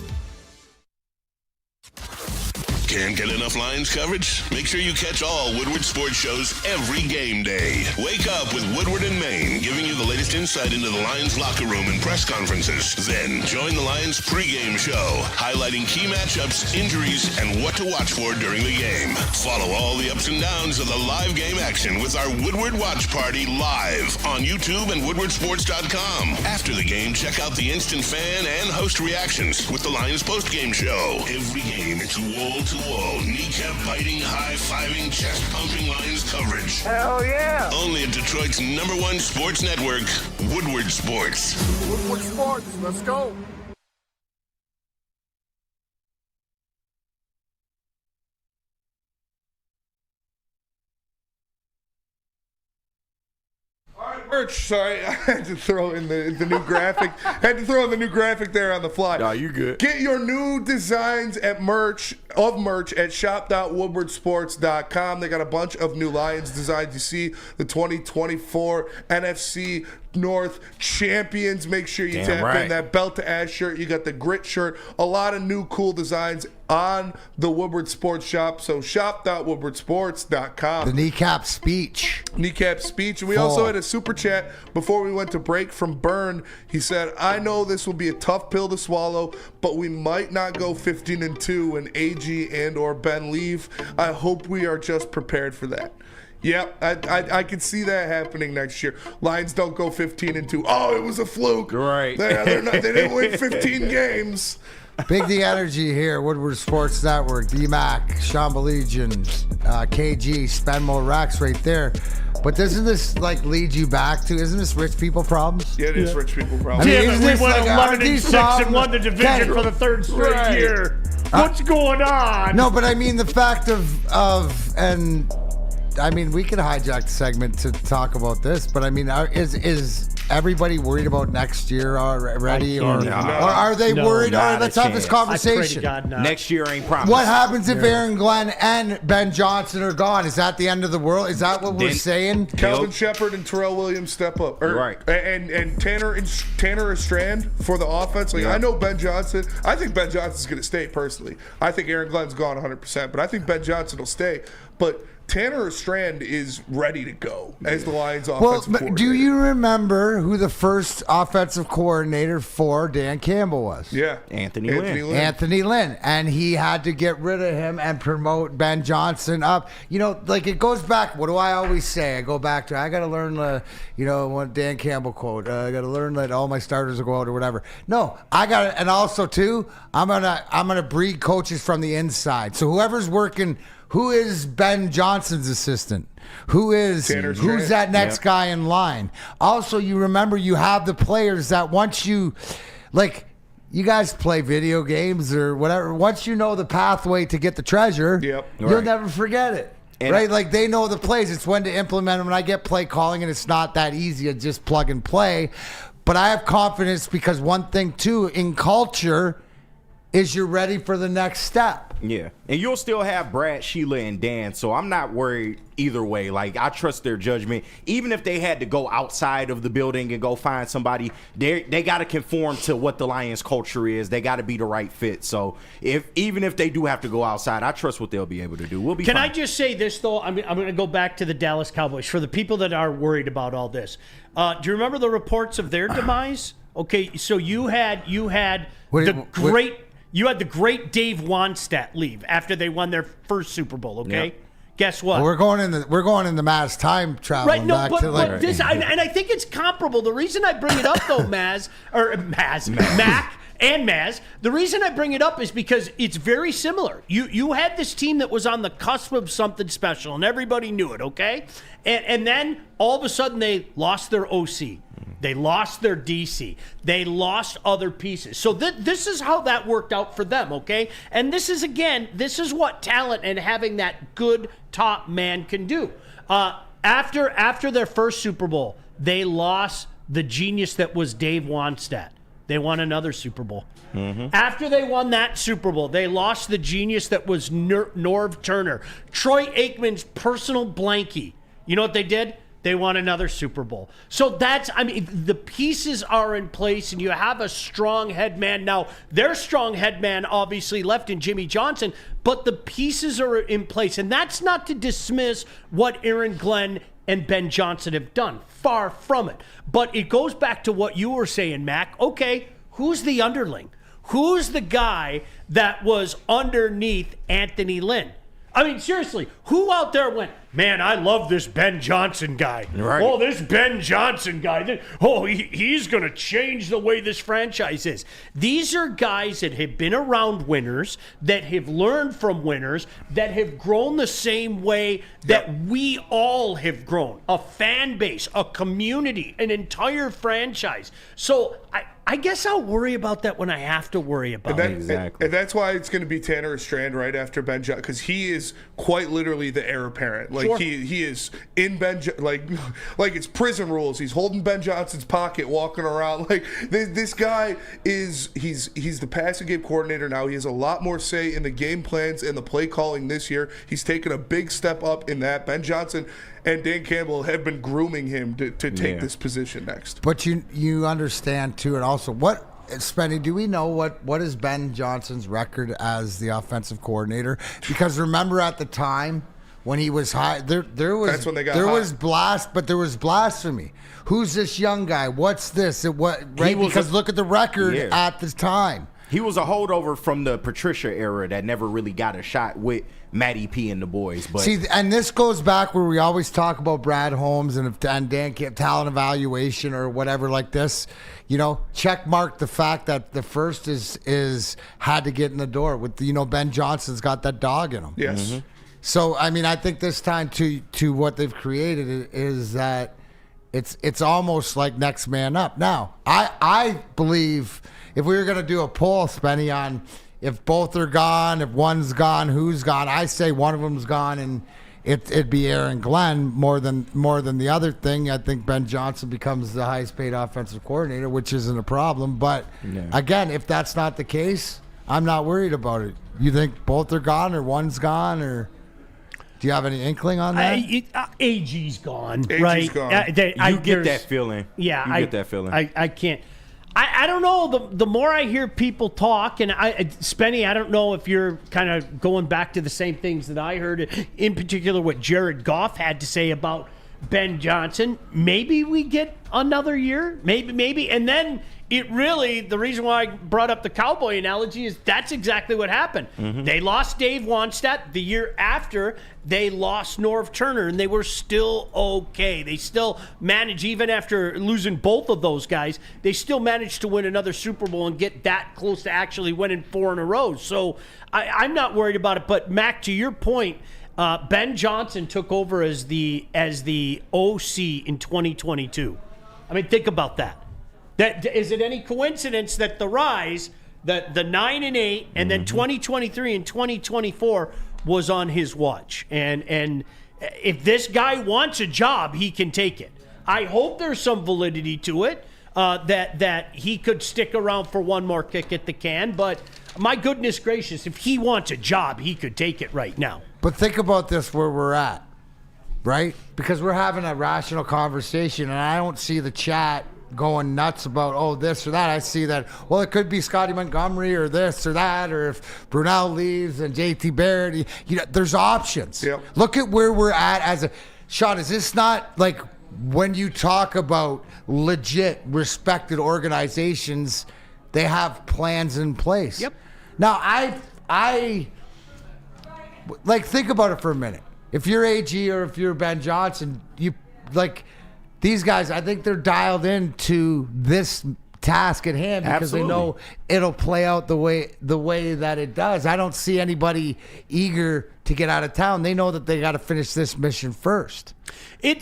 Can't get enough Lions coverage? Make sure you catch all Woodward sports shows every game day. Wake up with Woodward and Maine, giving you the latest insight into the Lions locker room and press conferences. Then join the Lions pregame show, highlighting key matchups, injuries, and what to watch for during the game. Follow all the ups and downs of the live game action with our Woodward Watch Party live on YouTube and woodwardsports.com. After the game, check out the instant fan and host reactions with the Lions postgame show. Every game, it's wall-to-wall, kneecap-biting, high-fiving, chest-pumping Lions coverage. Hell yeah! Only at Detroit's #1 sports network, Woodward Sports. Woodward Sports, let's go. Merch, sorry, I had to throw in the new graphic. Had to throw in the new graphic there on the fly. No, you good. Get your new designs at merch at shop.woodwardsports.com. They got a bunch of new Lions designs. You see the 2024 NFC North champions. Make sure you tap in that belt to ass shirt. You got the grit shirt. A lot of new cool designs on the Woodward Sports shop. So shop.woodwardsports.com. The kneecap speech. Kneecap speech. And we also had a super chat before we went to break from Byrne. He said, I know this will be a tough pill to swallow, but we might not go 15-2 when AG and or Ben leave. I hope we are just prepared for that. Yep, I could see that happening next year. Lions don't go 15-2. Oh, it was a fluke. Right. They didn't win 15 games. Big the energy here, Woodward Sports Network, D-Mac, Sean Baligian, KG, Spenmo, Rex right there. But doesn't this lead you back to, isn't this rich people problems? Yeah, it is rich people problems. Damn it, we went 11-6 and won the division for the third straight year. What's going on? No, but I mean the fact and I mean, we could hijack the segment to talk about this, but I mean, is everybody worried about next year already, or are they worried? All right, let's have this conversation. Next year ain't promised. What happens if Aaron Glenn and Ben Johnson are gone? Is that the end of the world? Is that what we're saying? Calvin Shepard and Terrell Williams step up, right? And Tanner Strand for the offense. I know Ben Johnson. I think Ben Johnson's going to stay personally. I think Aaron Glenn's gone 100%, but I think Ben Johnson will stay. But Tanner Strand is ready to go as the Lions offensive coordinator. Do you remember who the first offensive coordinator for Dan Campbell was? Yeah. Anthony Lynn. Anthony Lynn. And he had to get rid of him and promote Ben Johnson up. It goes back. What do I always say? I go back to, I got to learn one Dan Campbell quote. I got to learn that all my starters will go out or whatever. No, I got to, and also too, I'm gonna breed coaches from the inside. So whoever's working. Who is Ben Johnson's assistant? Who's that next guy in line? Also, you remember you have the players that once you, you guys play video games or whatever. Once you know the pathway to get the treasure, you'll never forget it. Right? They know the plays. It's when to implement them. When I get play calling, and it's not that easy to just plug and play. But I have confidence because one thing, too, in culture is you're ready for the next step. Yeah. And you'll still have Brad, Sheila, and Dan, so I'm not worried either way. I trust their judgment. Even if they had to go outside of the building and go find somebody, they got to conform to what the Lions culture is. They got to be the right fit. So even if they do have to go outside, I trust what they'll be able to do. We'll be fine. Can I just say this, though? I'm going to go back to the Dallas Cowboys. For the people that are worried about all this, do you remember the reports of their demise? Okay, so you had the great Dave Wannstedt leave after they won their first Super Bowl. Okay, guess what? We're going in the Maz time travel. Right? No, but this, and I think it's comparable. The reason I bring it up, though, Mac and Maz, the reason I bring it up is because it's very similar. You had this team that was on the cusp of something special, and everybody knew it. Okay, and then all of a sudden they lost their OC. They lost their DC. They lost other pieces. So this is how that worked out for them, okay? And this is what talent and having that good top man can do. After their first Super Bowl, they lost the genius that was Dave Wannstedt. They won another Super Bowl. Mm-hmm. After they won that Super Bowl, they lost the genius that was Norv Turner. Troy Aikman's personal blankie. You know what they did? They won another Super Bowl. So the pieces are in place, and you have a strong head man. Now, their strong head man obviously left in Jimmy Johnson, but the pieces are in place. And that's not to dismiss what Aaron Glenn and Ben Johnson have done. Far from it. But it goes back to what you were saying, Mac. Okay, who's the underling? Who's the guy that was underneath Anthony Lynn? I mean, seriously, who out there went, man, I love this Ben Johnson guy. Right. Oh, this Ben Johnson guy. Oh, he's going to change the way this franchise is. These are guys that have been around winners, that have learned from winners, that have grown the same way that we all have grown. A fan base, a community, an entire franchise. So I guess I'll worry about that when I have to worry about it. Exactly. And that's why it's going to be Tanner Strand right after Ben Johnson, because he is quite literally the heir apparent. Like, sure. he is in like it's prison rules. He's holding Ben Johnson's pocket, walking around. Like, this guy he's the passing game coordinator now. He has a lot more say in the game plans and the play calling this year. He's taken a big step up in that. Ben Johnson and Dan Campbell have been grooming him to take this position next. But you understand, too, and also, Spenny, do we know what is Ben Johnson's record as the offensive coordinator? Because remember at the time when he was high, there was that's when they got there high. There was blasphemy. Who's this young guy? What's this? Because look at the record at the time. He was a holdover from the Patricia era that never really got a shot with Matty P and the boys. But see, and this goes back where we always talk about Brad Holmes and Dan talent evaluation or whatever like this. You know, check mark the fact that the first is had to get in the door with Ben Johnson's got that dog in him. Yes. Mm-hmm. So I mean, I think this time to what they've created is that it's almost like next man up. Now, I believe if we were going to do a poll, Spenny, on if both are gone, if one's gone, who's gone, I say one of them's gone, and it'd be Aaron Glenn more than the other thing. I think Ben Johnson becomes the highest paid offensive coordinator, which isn't a problem. But again, if that's not the case, I'm not worried about it. You think both are gone or one's gone, or do you have any inkling on that? AG's gone, AG's right? Gone. You get that feeling. Yeah, you get that feeling. I can't. I don't know. The more I hear people talk, and Spenny, I don't know if you're kind of going back to the same things that I heard, in particular what Jared Goff had to say about Ben Johnson. Maybe we get another year, maybe, and then the reason why I brought up the Cowboy analogy is that's exactly what happened. Mm-hmm. They lost Dave Wannstedt. The year after, they lost Norv Turner, and they were still okay. They still managed, even after losing both of those guys, they still managed to win another Super Bowl and get that close to actually winning 4 in a row. So I'm not worried about it. But, Mac, to your point, Ben Johnson took over as the OC in 2022. I mean, think about that. Is it any coincidence that the rise, the 9-8, and then 2023 and 2024 was on his watch? And if this guy wants a job, he can take it. I hope there's some validity to it, that he could stick around for one more kick at the can. But my goodness gracious, if he wants a job, he could take it right now. But think about this, where we're at, right? Because we're having a rational conversation, and I don't see the chat going nuts about, this or that. I see that, it could be Scotty Montgomery or this or that, or if Brunel leaves and JT Barrett, there's options. Yep. Look at where we're at Sean, is this not like when you talk about legit respected organizations, they have plans in place? Yep. Now, I think about it for a minute. If you're AG or if you're Ben Johnson, these guys, I think they're dialed into this task at hand because they know it'll play out the way that it does. I don't see anybody eager to get out of town. They know that they got to finish this mission first. And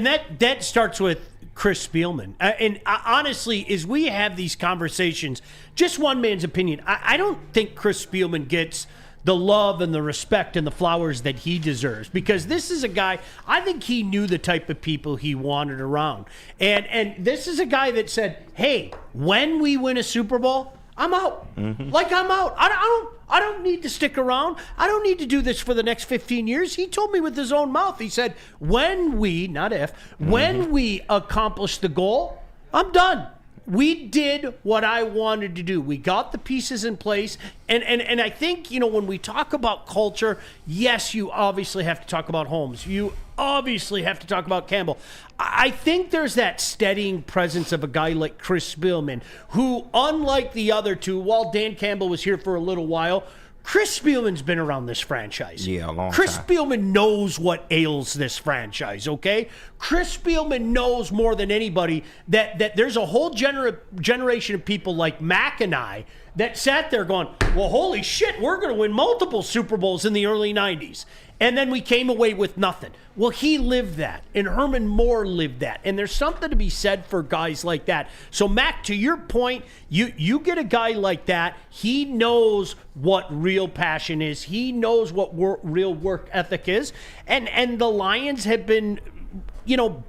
that starts with Chris Spielman. And honestly, as we have these conversations, just one man's opinion, I don't think Chris Spielman gets the love and the respect and the flowers that he deserves, because this is a guy, I think he knew the type of people he wanted around. And this is a guy that said, hey, when we win a Super Bowl, I'm out. Like, I'm out. I don't need to stick around. I don't need to do this for the next 15 years. He told me with his own mouth. He said, when we, not if, when we accomplish the goal, I'm done. We did what I wanted to do. We got the pieces in place. And I think, when we talk about culture, yes, you obviously have to talk about Holmes. You obviously have to talk about Campbell. I think there's that steadying presence of a guy like Chris Spielman, who, unlike the other two, while Dan Campbell was here for a little while, Chris Spielman's been around this franchise. Yeah, a long Chris time. Spielman knows what ails this franchise, okay? Chris Spielman knows more than anybody that there's a whole generation of people like Mac and I that sat there going, well, holy shit, we're going to win multiple Super Bowls in the early 90s. And then we came away with nothing. Well, he lived that, and Herman Moore lived that. And there's something to be said for guys like that. So, Mac, to your point, you get a guy like that, he knows what real passion is. He knows what real work ethic is. And the Lions have been,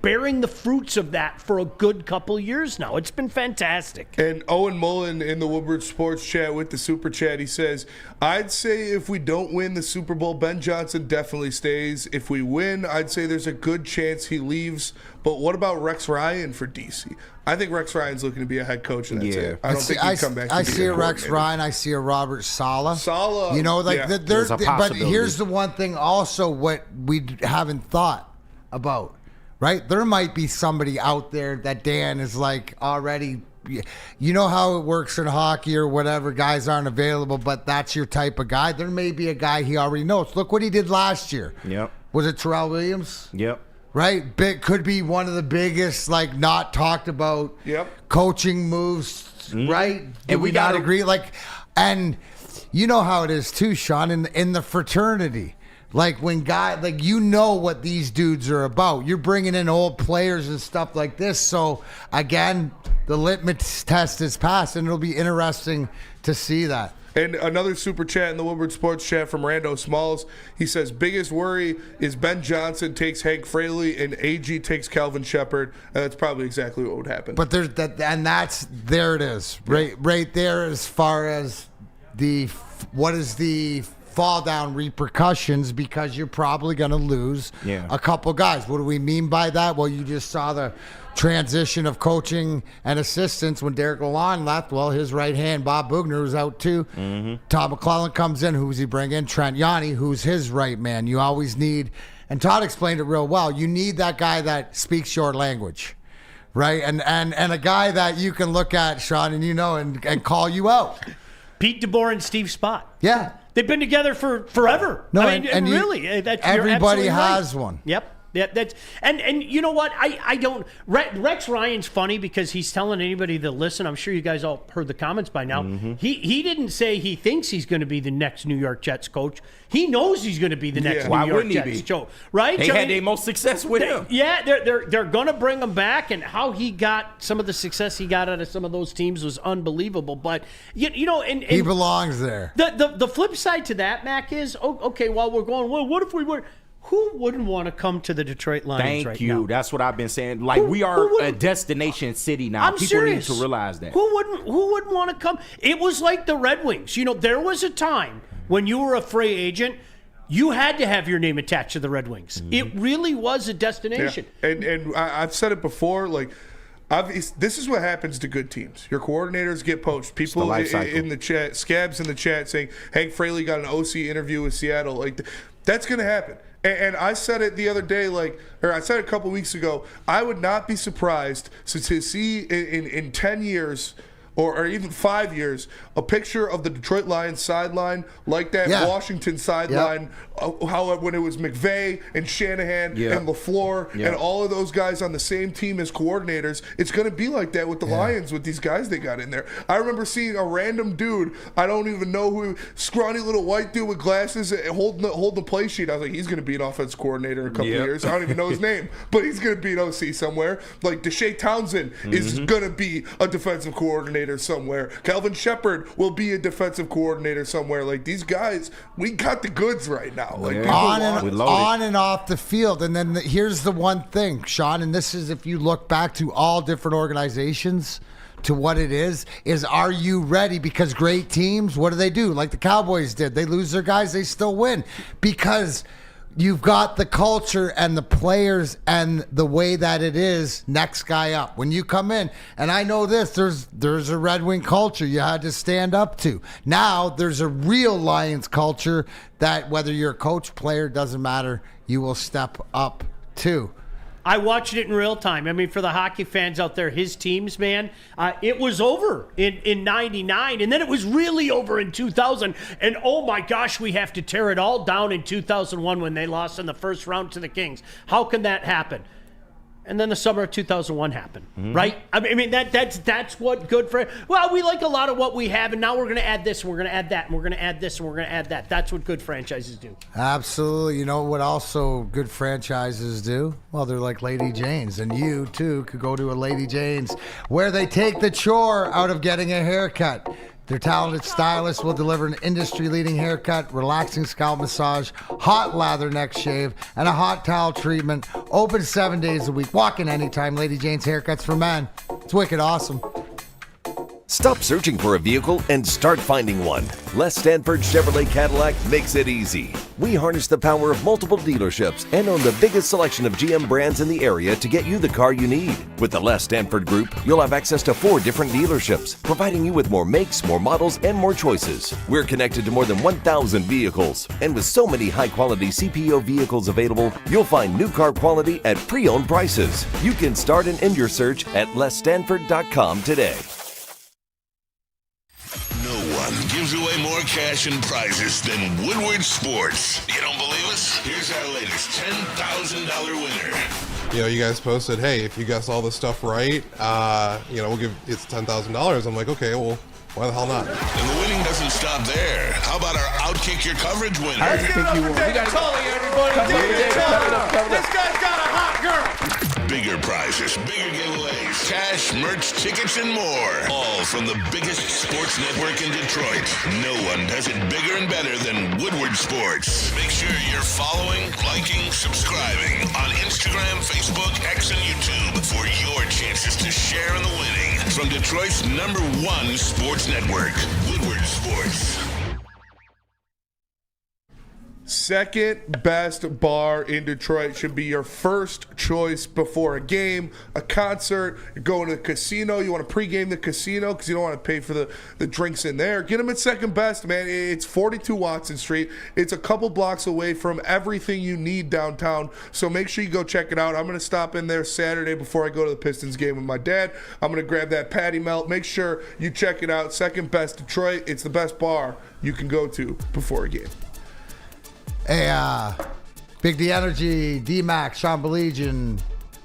bearing the fruits of that for a good couple years now. It's been fantastic. And Owen Mullen in the Woodward Sports Chat with the Super Chat, he says, I'd say if we don't win the Super Bowl, Ben Johnson definitely stays. If we win, I'd say there's a good chance he leaves. But what about Rex Ryan for DC? I think Rex Ryan's looking to be a head coach, and that's it. I don't think he'd come back. I see a Rex Ryan. I see a Robert Saleh. Yeah. But here's the one thing also what we haven't thought about. Right? There might be somebody out there that Dan is like already, you know how it works in hockey or whatever, guys aren't available, but that's your type of guy. There may be a guy he already knows. Look what he did last year. Yep. Was it Terrell Williams? Yep. Right? Could be one of the biggest, not talked about coaching moves, right? And we not agree? And you know how it is too, Sean, in the fraternity. When you know what these dudes are about. You're bringing in old players and stuff like this. So, again, the litmus test is passed, and it'll be interesting to see that. And another super chat in the Woodward Sports Chat from Rando Smalls. He says, biggest worry is Ben Johnson takes Hank Fraley and AG takes Calvin Shepard. That's probably exactly what would happen. But there it is. Right there as far as what is the fall down repercussions, because you're probably going to lose a couple guys. What do we mean by that? Well, you just saw the transition of coaching and assistants when Derek Lalonde left. Well, his right hand, Bob Bugner, was out too. Todd McClellan comes in. Who's he bring in? Trent Yanni, who's his right man. You always need, and Todd explained it real well, you need that guy that speaks your language. Right? And a guy that you can look at, Sean, and call you out. Pete DeBoer and Steve Spott. Yeah. They've been together for forever. No, really, that's everybody has right. one. Yep. Yeah, that's and you know what? I don't. Rex Ryan's funny because he's telling anybody to listen. I'm sure you guys all heard the comments by now. He didn't say he thinks he's going to be the next New York Jets coach. He knows he's going to be the next New York Jets coach. Right? They had their most success with him. Yeah, they're going to bring him back, and how he got some of the success he got out of some of those teams was unbelievable. But and he belongs there. The flip side to that, Mac, is okay. While we're going, well, what if we were? Who wouldn't want to come to the Detroit Lions Thank you. now? That's what I've been saying. We are a destination city now. I'm People serious. need to realize that. Who wouldn't want to come? It was like the Red Wings. There was a time when you were a free agent, you had to have your name attached to the Red Wings. It really was a destination. Yeah. And I've said it before, this is what happens to good teams. Your coordinators get poached. People in the chat, scabs in the chat saying, Hank Fraley got an OC interview with Seattle. That's going to happen. And I said it the other day, I said it a couple weeks ago, I would not be surprised to see in 10 years or even 5 years, a picture of the Detroit Lions sideline like that Washington sideline, how when it was McVay and Shanahan and LaFleur and all of those guys on the same team as coordinators, it's going to be like that with the Lions with these guys they got in there. I remember seeing a random dude, I don't even know who, scrawny little white dude with glasses holding the play sheet. I was like, he's going to be an offense coordinator in a couple of years. I don't even know his name, but he's going to be an OC somewhere. Like Deshae Townsend is going to be a defensive coordinator somewhere. Calvin Shepard will be a defensive coordinator somewhere. Like these guys, we got the goods right now. Like on and off the field. And then here's the one thing, Sean, and this is if you look back to all different organizations, to what it is are you ready? Because great teams, what do? Like the Cowboys did. They lose their guys, they still win. Because you've got the culture and the players and the way that it is next guy up. When you come in, and I know this, there's a Red Wing culture you had to stand up to. Now there's a real Lions culture that whether you're a coach, player, doesn't matter, you will step up to. I watched it in real time. I mean, for the hockey fans out there, his teams, man, it was over in 99, and then it was really over in 2000. And, oh, my gosh, we have to tear it all down in 2001 when they lost in the first round to the Kings. How can that happen? And then the summer of 2001 happened, right? I mean that's what good for. Well, we like a lot of what we have, and now we're going to add this, and we're going to add that, and we're going to add this, and we're going to add that. That's what good franchises do. Absolutely. You know what also good franchises do? Well, they're like Lady Jane's, and you, too, could go to a Lady Jane's where they take the chore out of getting a haircut. Their talented stylist will deliver an industry-leading haircut, relaxing scalp massage, hot lather neck shave, and a hot towel treatment. Open 7 days a week. Walk in anytime. Lady Jane's Haircuts for Men. It's wicked awesome. Stop searching for a vehicle and start finding one. Les Stanford Chevrolet Cadillac makes it easy. We harness the power of multiple dealerships and own the biggest selection of GM brands in the area to get you the car you need. With the Les Stanford Group, you'll have access to 4 different dealerships, providing you with more makes, more models, and more choices. We're connected to more than 1,000 vehicles, and with so many high-quality CPO vehicles available, you'll find new car quality at pre-owned prices. You can start and end your search at lesstanford.com today. No one gives away more cash and prizes than Woodward Sports. You don't believe us? Here's our latest $10,000 winner. You know, you guys posted, hey, if you guess all this stuff right, we'll give it's $10,000. I'm like, okay, well, why the hell not? And the winning doesn't stop there. How about our Outkick Your Coverage winner? I think you won. David Tully, everybody. David Tully. This guy's got a hot girl. Bigger prizes, bigger giveaways, cash, merch, tickets, and more. All from the biggest sports network in Detroit. No one does it bigger and better than Woodward Sports. Make sure you're following, liking, subscribing on Instagram, Facebook, X, and YouTube for your chances to share in the winning. From Detroit's #1 sports network, Woodward Sports. Second best bar in Detroit should be your first choice before a game, a concert. You're going to the casino. You want to pregame the casino because you don't want to pay for the drinks in there. Get them at second best, man. It's 42 Watson Street. It's a couple blocks away from everything you need downtown. So make sure you go check it out. I'm going to stop in there Saturday before I go to the Pistons game with my dad. I'm going to grab that patty melt. Make sure you check it out. Second best Detroit. It's the best bar you can go to before a game. Hey, Big D Energy, D-Max, Sean Baligian,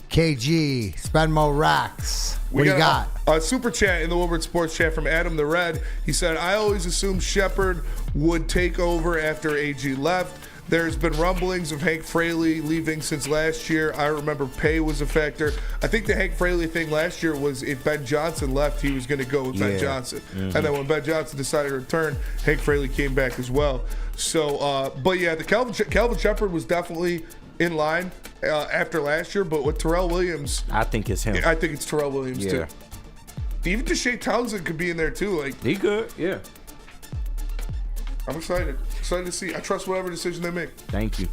KG, Spenmo Racks. What do you got? A super chat in the Woodward Sports chat from Adam the Red. He said, I always assumed Shepard would take over after AG left. There's been rumblings of Hank Fraley leaving since last year. I remember pay was a factor. I think the Hank Fraley thing last year was if Ben Johnson left, he was going to go with Ben Johnson. Mm-hmm. And then when Ben Johnson decided to return, Hank Fraley came back as well. So, but yeah, the Calvin Shepard was definitely in line after last year. But with Terrell Williams, I think it's him. I think it's Terrell Williams too. Even Deshae Townsend could be in there too. Like he could, yeah. I'm excited. Excited to see. I trust whatever decision they make. Thank you.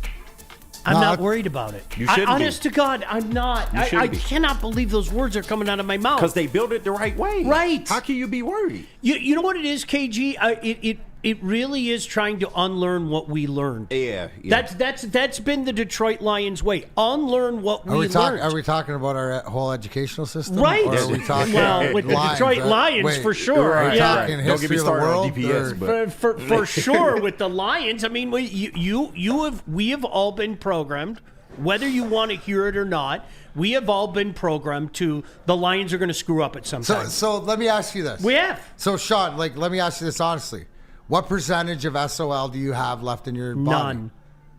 I'm not worried about it. You shouldn't honest to God, I'm not. I cannot believe those words are coming out of my mouth. Because they built it the right way. Right. How can you be worried? You know what it is, KG? it really is trying to unlearn what we learned. Yeah. That's been the Detroit Lions way. Unlearn what we learned. Are we talking about our whole educational system? Right. Or are we talking with the Detroit Lions, for sure. Are we Yeah. talking history of the world? For sure, with the Lions. I mean, we have all been programmed, whether you want to hear it or not. We have all been programmed to the Lions are going to screw up at some time. So let me ask you this. We have. So Sean, let me ask you this honestly. What percentage of SOL do you have left in your body? None.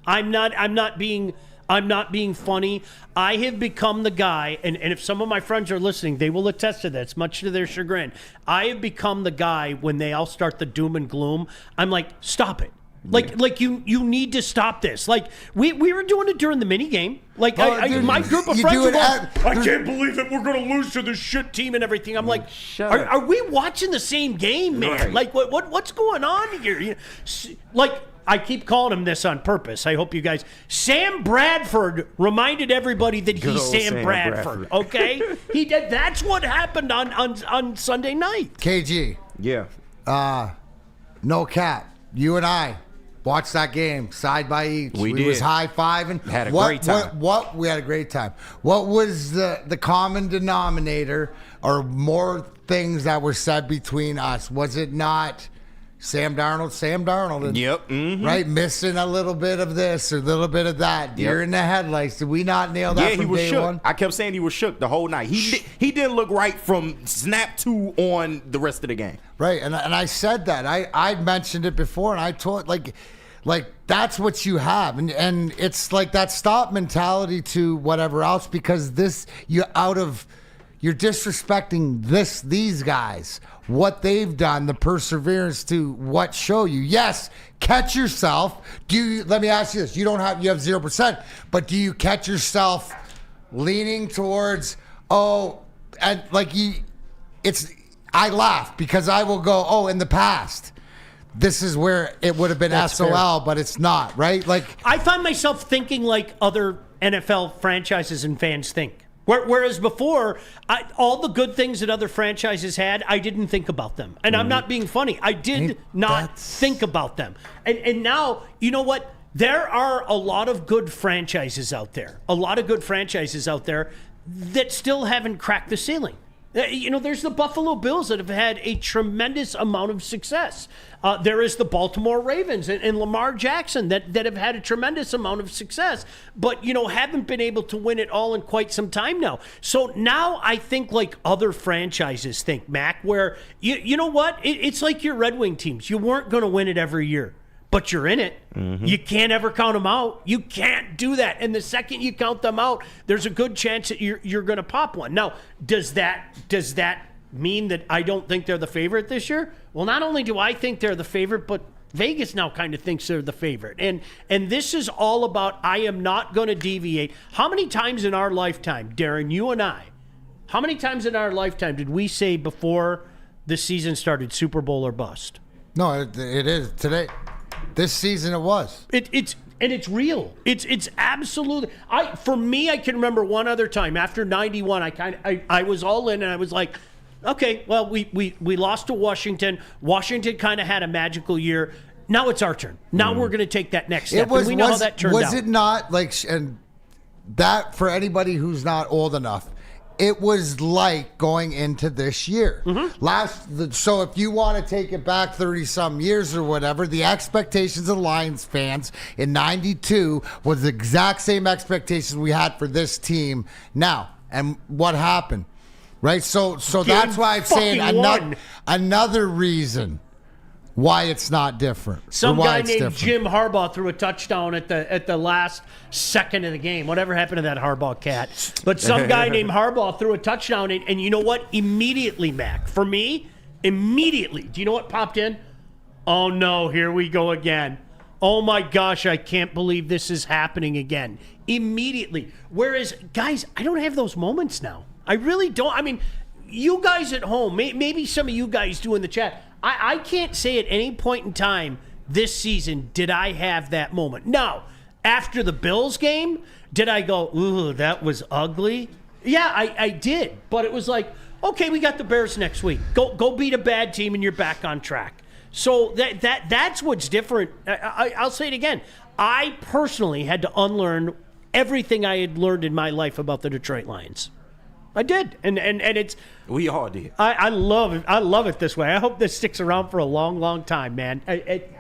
I'm not being funny. I have become the guy, and if some of my friends are listening, they will attest to this, much to their chagrin. I have become the guy when they all start the doom and gloom. I'm like, stop it. Like you need to stop this. Like we were doing it during the mini game. Like my group of friends were going, I can't believe it. We're going to lose to this shit team and everything. I'm like, are we watching the same game, man? Right. Like what's going on here? You know, like I keep calling him this on purpose. I hope you guys. Sam Bradford reminded everybody that he's Sam Bradford. Okay, he did. That's what happened on Sunday night. KG. Yeah. No cap. You and I watched that game side by each. We did. Was high-fiving. Had a great time. We had a great time. What was the common denominator or more things that were said between us? Was it not Sam Darnold? And, yep. Mm-hmm. Right? Missing a little bit of this or a little bit of that. Deer in the headlights. Did we not nail that from he was day shook. one? I kept saying he was shook the whole night. He didn't look right from snap 2 on the rest of the game. Right, and I said that. I mentioned it before, and I told like that's what you have, and it's like that stop mentality to whatever else because you're disrespecting these guys, what they've done, the perseverance to what show you. Yes, catch yourself. Let me ask you this: you have 0%, but do you catch yourself leaning towards I laugh because I will go, in the past, this is where it would have been SOL, fair. But it's not, right? Like I find myself thinking like other NFL franchises and fans think. Whereas before, all the good things that other franchises had, I didn't think about them. And I'm not being funny. I did not think about them. And now, you know what? There are a lot of good franchises out there. That still haven't cracked the ceiling. You know, there's the Buffalo Bills that have had a tremendous amount of success. There is the Baltimore Ravens and Lamar Jackson that have had a tremendous amount of success, but, you know, haven't been able to win it all in quite some time now. So now I think like other franchises think, Mac, where, you know what? It's like your Red Wing teams. You weren't going to win it every year. But you're in it. Mm-hmm. You can't ever count them out. You can't do that. And the second you count them out, there's a good chance that you're going to pop one. Now, does that mean that I don't think they're the favorite this year? Well, not only do I think they're the favorite, but Vegas now kind of thinks they're the favorite. And this is all about I am not going to deviate. How many times in our lifetime, Darren, you and I, how many times in our lifetime did we say before the season started Super Bowl or bust? No, it is today. This season it was. It's real. It's absolutely. For me, I can remember one other time after '91. I was all in and I was like, okay, well we lost to Washington. Washington kind of had a magical year. Now it's our turn. Now we're going to take that next step. And we know how that turned out. Was it not like and that for anybody who's not old enough? It was like going into this year. Mm-hmm. So if you want to take it back 30-some years or whatever, the expectations of Lions fans in 92 was the exact same expectations we had for this team now. And what happened? Right? So that's why I'm saying another reason why it's not different. Some guy named Jim Harbaugh threw a touchdown at the last second of the game. Whatever happened to that Harbaugh cat? But some guy named Harbaugh threw a touchdown, and you know what? Immediately, Mac, for me, do you know what popped in? Oh, no, here we go again. Oh, my gosh, I can't believe this is happening again. Immediately. Whereas, guys, I don't have those moments now. I really don't. I mean, you guys at home, maybe some of you guys do in the chat, I can't say at any point in time this season did I have that moment. Now, after the Bills game, did I go, ooh, that was ugly? Yeah, I did. But it was like, okay, we got the Bears next week. Go beat a bad team and you're back on track. So that's what's different. I'll say it again. I personally had to unlearn everything I had learned in my life about the Detroit Lions. I did, and it's we all did. I love it. I love it this way. I hope this sticks around for a long, long time, man.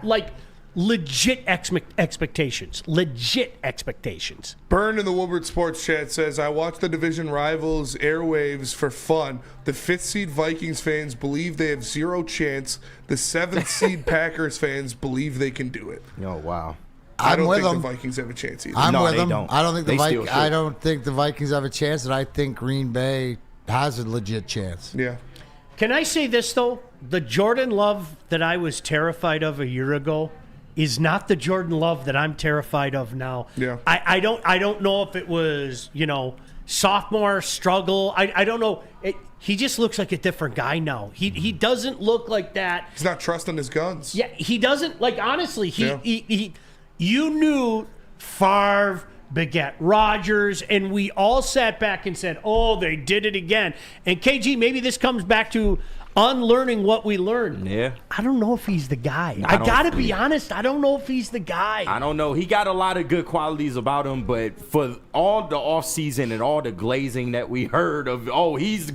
Like legit expectations. Legit expectations. Burn in the Woodward Sports Chat says, I watch the division rivals airwaves for fun. The 5th seed Vikings fans believe they have zero chance. The 7th seed Packers fans believe they can do it. Oh, wow. I don't with think them. the Vikings have a chance either. I'm No, with they them. don't. I don't think They still should. I don't think the Vikings have a chance, and I think Green Bay has a legit chance. Yeah. Can I say this though? The Jordan Love that I was terrified of a year ago is not the Jordan Love that I'm terrified of now. Yeah. I don't know if it was, sophomore struggle. I don't know. He just looks like a different guy now. He doesn't look like that. He's not trusting his guns. Yeah, he doesn't. Like, honestly, he you knew Favre begat Rodgers, and we all sat back and said, oh, they did it again. And KG, maybe this comes back to unlearning what we learned. Yeah. I don't know if he's the guy. I got to be honest. I don't know if he's the guy. I don't know. He got a lot of good qualities about him, but for all the offseason and all the glazing that we heard of, he's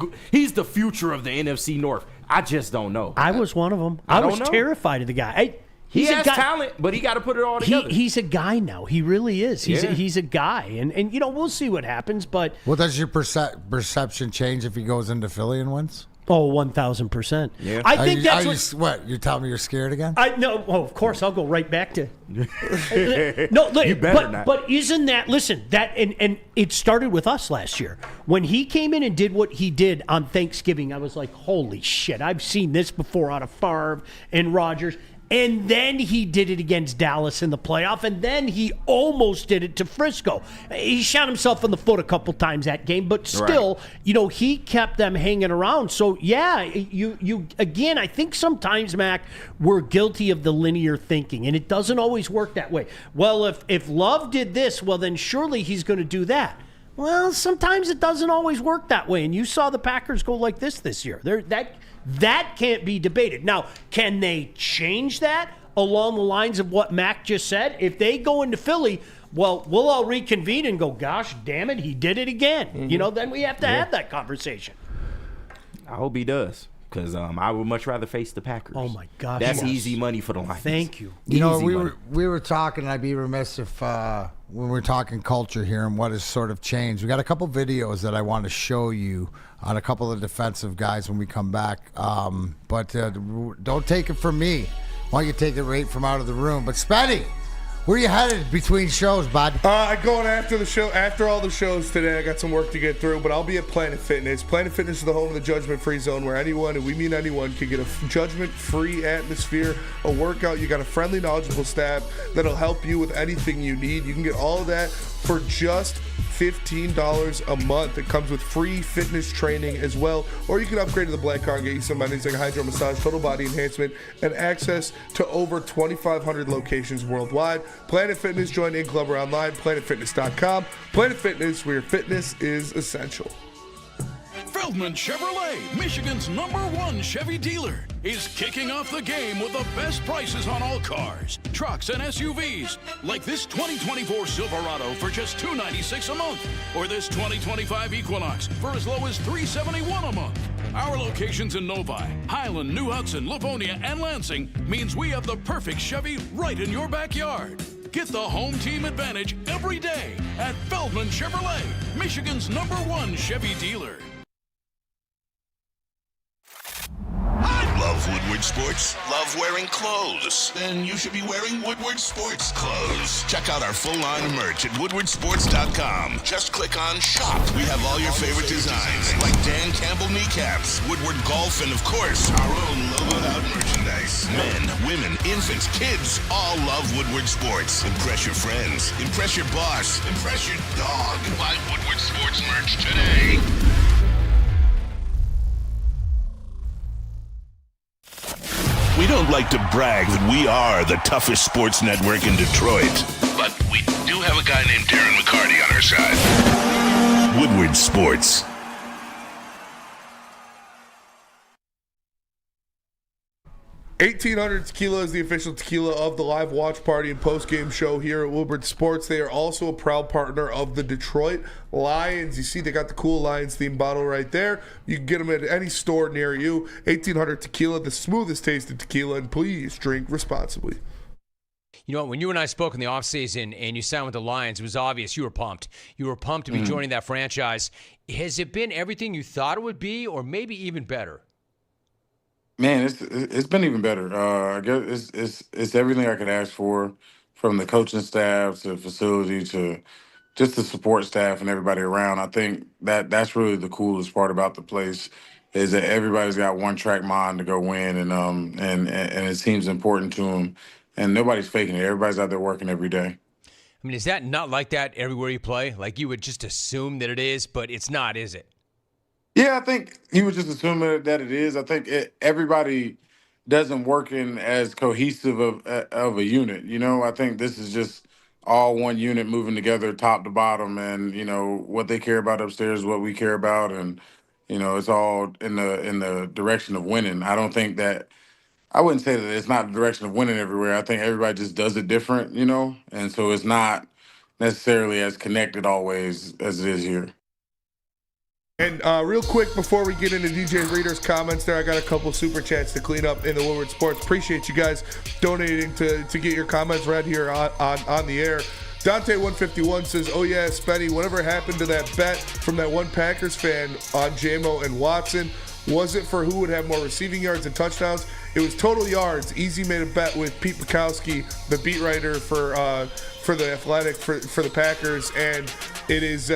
the future of the NFC North. I just don't know. I was one of them. I was terrified of the guy. He has talent, but he got to put it all together. He's a guy now. He really is. He's a guy. And we'll see what happens. But Well, does your perception change if he goes into Philly and wins? Oh, 1,000%. Yeah. I think that's what you're telling me. You're scared again? No. Oh, of course, I'll go right back to. No, you better not. But isn't that? Listen, that and it started with us last year when he came in and did what he did on Thanksgiving. I was like, holy shit! I've seen this before out of Favre and Rodgers. And then he did it against Dallas in the playoff, and then he almost did it to Frisco. He shot himself in the foot a couple times that game, but still, he kept them hanging around. So, yeah, you again, I think sometimes, Mac, we're guilty of the linear thinking, and it doesn't always work that way. Well, if Love did this, well, then surely he's going to do that. Well, sometimes it doesn't always work that way, and you saw the Packers go like this year. That can't be debated. Now, can they change that along the lines of what Mac just said? If they go into Philly, well, we'll all reconvene and go, gosh, damn it, he did it again. Mm-hmm. Then we have to have that conversation. I hope he does. Because I would much rather face the Packers. Oh, my gosh. That's easy money for the Lions. Thank you. We were talking, and I'd be remiss if when we're talking culture here and what has sort of changed. We got a couple videos that I want to show you on a couple of defensive guys when we come back. But don't take it from me. Why don't you take it right from out of the room? But Spenny, where you headed between shows, bud? I'm going after the show. After all the shows today, I got some work to get through, but I'll be at Planet Fitness. Planet Fitness is the home of the judgment-free zone, where anyone, and we mean anyone, can get a judgment-free atmosphere, a workout. You got a friendly, knowledgeable staff that'll help you with anything you need. You can get all of that for just $15 a month. It comes with free fitness training as well, or you can upgrade to the Black Card and get you some amenities like hydro massage, total body enhancement, and access to over 2,500 locations worldwide. Planet Fitness, join in club or online, planetfitness.com. Planet Fitness, where fitness is essential. Feldman Chevrolet, Michigan's #1 Chevy dealer, is kicking off the game with the best prices on all cars, trucks, and SUVs, like this 2024 Silverado for just $296 a month, or this 2025 Equinox for as low as $371 a month. Our locations in Novi, Highland, New Hudson, Livonia, and Lansing means we have the perfect Chevy right in your backyard. Get the home team advantage every day at Feldman Chevrolet, Michigan's #1 Chevy dealer. Love Woodward Sports? Love wearing clothes? Then you should be wearing Woodward Sports clothes. Check out our full line of merch at woodwardsports.com. Just click on shop. We have all your favorite designs, like Dan Campbell kneecaps, Woodward golf, and of course, our own logoed out merchandise. Men, women, infants, kids all love Woodward Sports. Impress your friends. Impress your boss. Impress your dog. Buy Woodward Sports merch today. We don't like to brag that we are the toughest sports network in Detroit, but we do have a guy named Darren McCarty on our side. Woodward Sports. 1800 Tequila is the official tequila of the live watch party and post-game show here at Woodward Sports. They are also a proud partner of the Detroit Lions. You see, they got the cool Lions-themed bottle right there. You can get them at any store near you. 1800 Tequila, the smoothest tasted tequila, and please drink responsibly. You know what? When you and I spoke in the offseason and you signed with the Lions, it was obvious you were pumped. You were pumped to be joining that franchise. Has it been everything you thought it would be, or maybe even better? Man, it's been even better. I guess it's everything I could ask for, from the coaching staff to the facility to just the support staff and everybody around. I think that's really the coolest part about the place, is that everybody's got one track mind to go win, and it seems important to them, and nobody's faking it. Everybody's out there working every day. I mean, is that not like that everywhere you play? Like, you would just assume that it is, but it's not, is it? Yeah, I think you would just assume that it is. I think everybody doesn't work in as cohesive of a unit. You know, I think this is just all one unit moving together, top to bottom, and you know what they care about upstairs is what we care about, and you know it's all in the direction of winning. I wouldn't say that it's not the direction of winning everywhere. I think everybody just does it different, you know, and so it's not necessarily as connected always as it is here. And real quick, before we get into DJ Reader's comments there, I got a couple super chats to clean up in the Woodward Sports. Appreciate you guys donating to get your comments read here on the air. Dante151 says, oh yeah, Spenny, whatever happened to that bet from that one Packers fan on JMO and Watson? Was it for who would have more receiving yards and touchdowns? It was total yards. Easy made a bet with Pete Bukowski, the beat writer for the Athletic for the Packers, and it is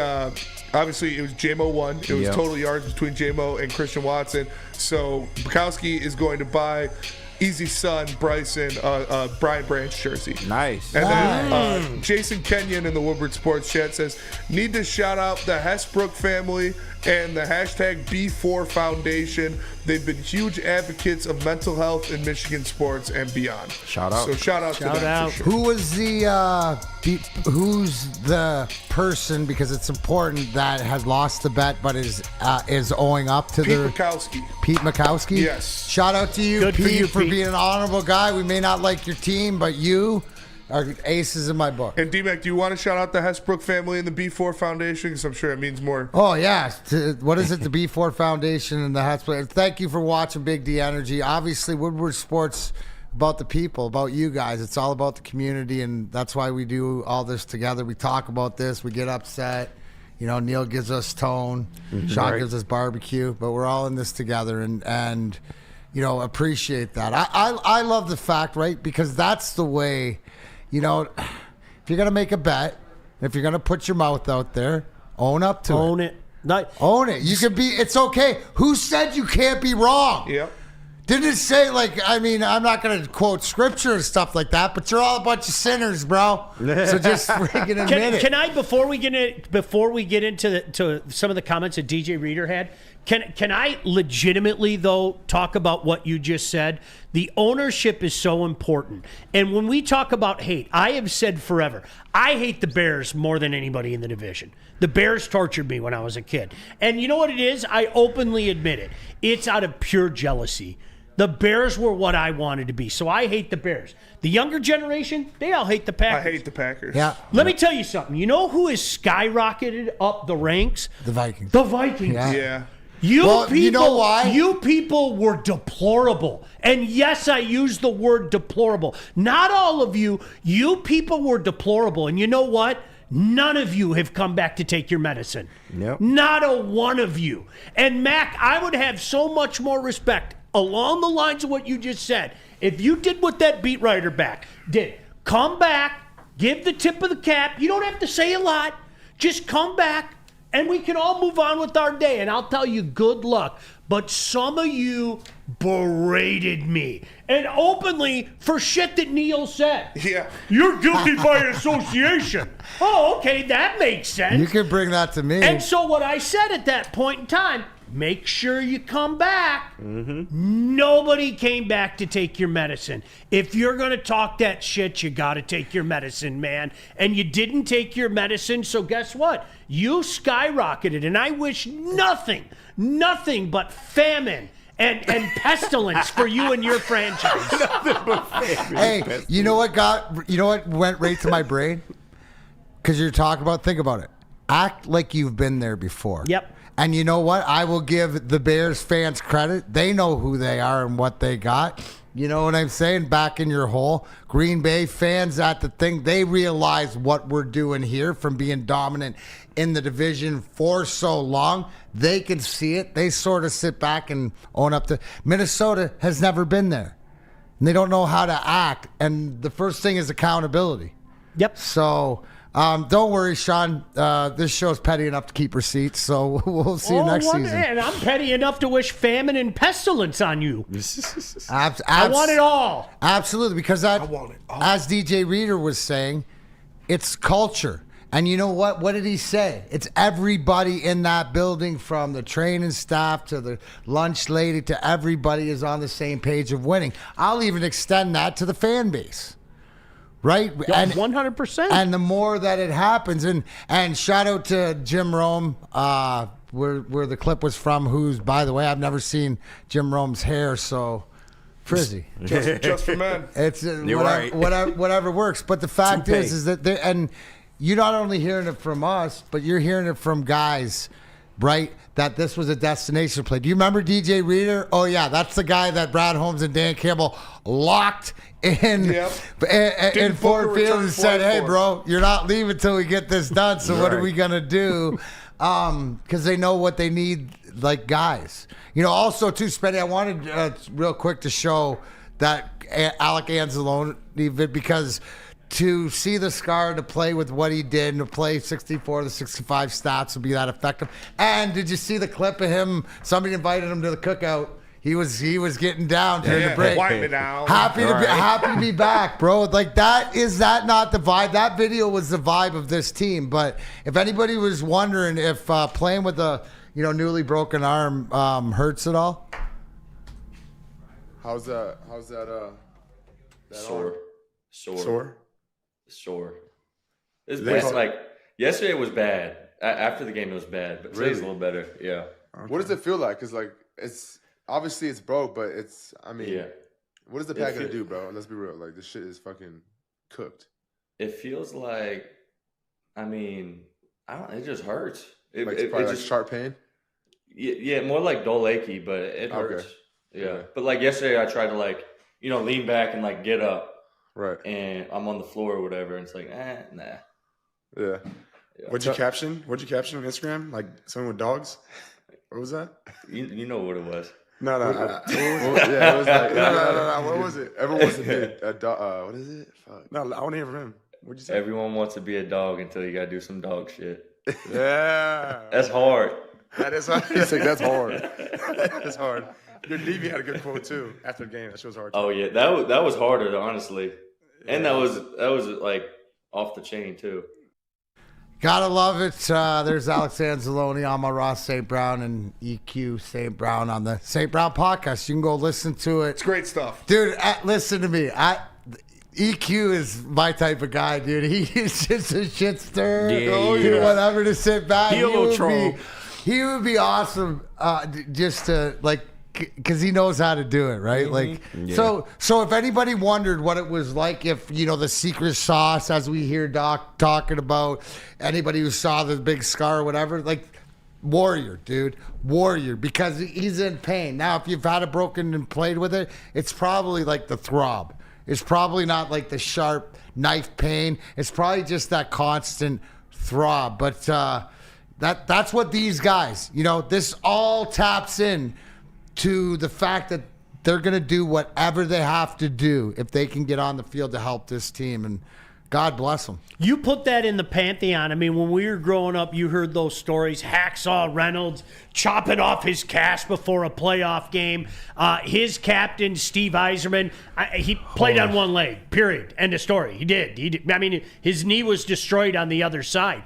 obviously it was JMO won. It was total yards between JMO and Christian Watson. So Bukowski is going to buy Easy's son Bryson Brian Branch jersey. Nice. And then Jason Kenyon in the Woodward Sports chat says, need to shout out the Hessbrook family and the hashtag B4 Foundation. They've been huge advocates of mental health in Michigan sports and beyond. Shout out. So shout out to them. For sure. Who was who's the person, because it's important, that had lost the bet but is owing up to Pete Bukowski. Pete Bukowski? Yes. Shout out to you, Good Pete, for Pete. being an honorable guy. We may not like your team, but you are aces in my book. And D-Mac, do you want to shout out the Hessbrook family and the B4 Foundation? Because I'm sure it means more. Oh, yeah. What is it? The B4 Foundation and the Hessbrook. Thank you for watching Big D Energy. Obviously, Woodward Sports, about the people, about you guys. It's all about the community, and that's why we do all this together. We talk about this. We get upset. You know, Neil gives us tone. Sean gives us barbecue. But we're all in this together, and you know, appreciate that. I love the fact, right? Because that's the way, you know, if you're going to make a bet, if you're going to put your mouth out there, own up to it. Own it. Own it. You can be, it's okay. Who said you can't be wrong? Yep. Didn't it say, like, I mean, I'm not going to quote scripture and stuff like that, but you're all a bunch of sinners, bro. So just freaking admit it. Can I, before we get into to some of the comments that DJ Reader had, can I legitimately, though, talk about what you just said? The ownership is so important. And when we talk about hate, I have said forever, I hate the Bears more than anybody in the division. The Bears tortured me when I was a kid. And you know what it is? I openly admit it. It's out of pure jealousy. The Bears were what I wanted to be, so I hate the Bears. The younger generation, they all hate the Packers. I hate the Packers. Yeah. Let me tell you something. You know who has skyrocketed up the ranks? The Vikings. The Vikings. Yeah. You know why? You people were deplorable. And yes, I use the word deplorable. Not all of you. You people were deplorable. And you know what? None of you have come back to take your medicine. Yep. Not a one of you. And Mac, I would have so much more respect along the lines of what you just said. If you did what that beat writer back did, come back, give the tip of the cap. You don't have to say a lot. Just come back, and we can all move on with our day. And I'll tell you, good luck. But some of you berated me, and openly, for shit that Neil said. Yeah. You're guilty by association. Oh, okay, that makes sense. You can bring that to me. And so what I said at that point in time, make sure you come back. Nobody came back to take your medicine. If you're going to talk that shit, you got to take your medicine, man. And you didn't take your medicine, so guess what? You skyrocketed, and I wish nothing but famine and pestilence for you and your franchise. Hey, you know what went right to my brain? Because you're talking about, think about it. Act like you've been there before. Yep. And you know what? I will give the Bears fans credit. They know who they are and what they got. You know what I'm saying? Back in your hole. Green Bay fans at the thing, they realize what we're doing here from being dominant in the division for so long. They can see it. They sort of sit back and own up to Minnesota has never been there. And they don't know how to act. And the first thing is accountability. Yep. So don't worry, Sean. This show's petty enough to keep receipts, so we'll see you next season. And I'm petty enough to wish famine and pestilence on you. I want it all. Absolutely, because I want it all. As DJ Reader was saying, it's culture. And you know what? What did he say? It's everybody in that building, from the training staff to the lunch lady to everybody is on the same page of winning. I'll even extend that to the fan base. Right? Yeah, and 100%. And the more that it happens, and shout out to Jim Rome, where the clip was from, who's, by the way, I've never seen Jim Rome's hair so frizzy. Just for men. It's You're right. whatever works. But the fact is that and you're not only hearing it from us, but you're hearing it from guys, right? That this was a destination play. Do you remember DJ Reader? Oh yeah, that's the guy that Brad Holmes and Dan Campbell locked in Ford Field and said, "Hey, bro, you're not leaving until we get this done. So what are we gonna do?" Because they know what they need, like guys. You know, also too, Spenny, I wanted real quick to show that Alec Anzalone, because to see the scar, to play with what he did, and to play 64 to 65 stats would be that effective. And did you see the clip of him? Somebody invited him to the cookout. He was getting down during the break. Wipe me down. Happy to be back, bro. Like is that not the vibe? That video was the vibe of this team. But if anybody was wondering if playing with a newly broken arm hurts at all, how's that? Sore. It's like yesterday was bad. After the game, it was bad, but today's a little better. Yeah. Okay. What does it feel like? Cause like it's obviously it's broke, but what is the pack gonna do, bro? Let's be real. Like this shit is fucking cooked. It feels like, it just hurts. It's probably like sharp pain. Yeah, more like dull achy, but it hurts. Okay. Yeah, but like yesterday, I tried to lean back and get up. Right. And I'm on the floor or whatever, and it's like, nah. Yeah. What'd you caption on Instagram? Like someone with dogs? What was that? You know what it was. No. Yeah, it was like, no. What was it? Everyone wants to be a dog. What is it? Fuck. No, I want to hear from him. What'd you say? Everyone wants to be a dog until you got to do some dog shit. Yeah. That's hard. That is hard. He's like, that's hard. That's hard. Your DB had a good quote, too, after the game. That shit was hard. Oh, yeah. That was harder, honestly. And that was like off the chain too. Gotta love it. There's Alex Anzalone, Amon-Ra, St. Brown, and EQ St. Brown on the St. Brown podcast. You can go listen to it. It's great stuff, dude. Listen to me. EQ is my type of guy, dude. He's just a shit stir. Yeah. Whatever to sit back. He would be awesome. Just to because he knows how to do it, right? Mm-hmm. So if anybody wondered what it was like, if the secret sauce, as we hear Doc talking about, anybody who saw the big scar or whatever, warrior, dude, warrior, because he's in pain. Now, if you've had it broken and played with it, it's probably like the throb. It's probably not like the sharp knife pain. It's probably just that constant throb. But that's what these guys, this all taps in to the fact that they're going to do whatever they have to do if they can get on the field to help this team. And God bless them. You put that in the pantheon. When we were growing up, you heard those stories. Hacksaw Reynolds chopping off his cast before a playoff game. His captain, Steve Yzerman, he played on one leg, period. End of story. He did. His knee was destroyed on the other side.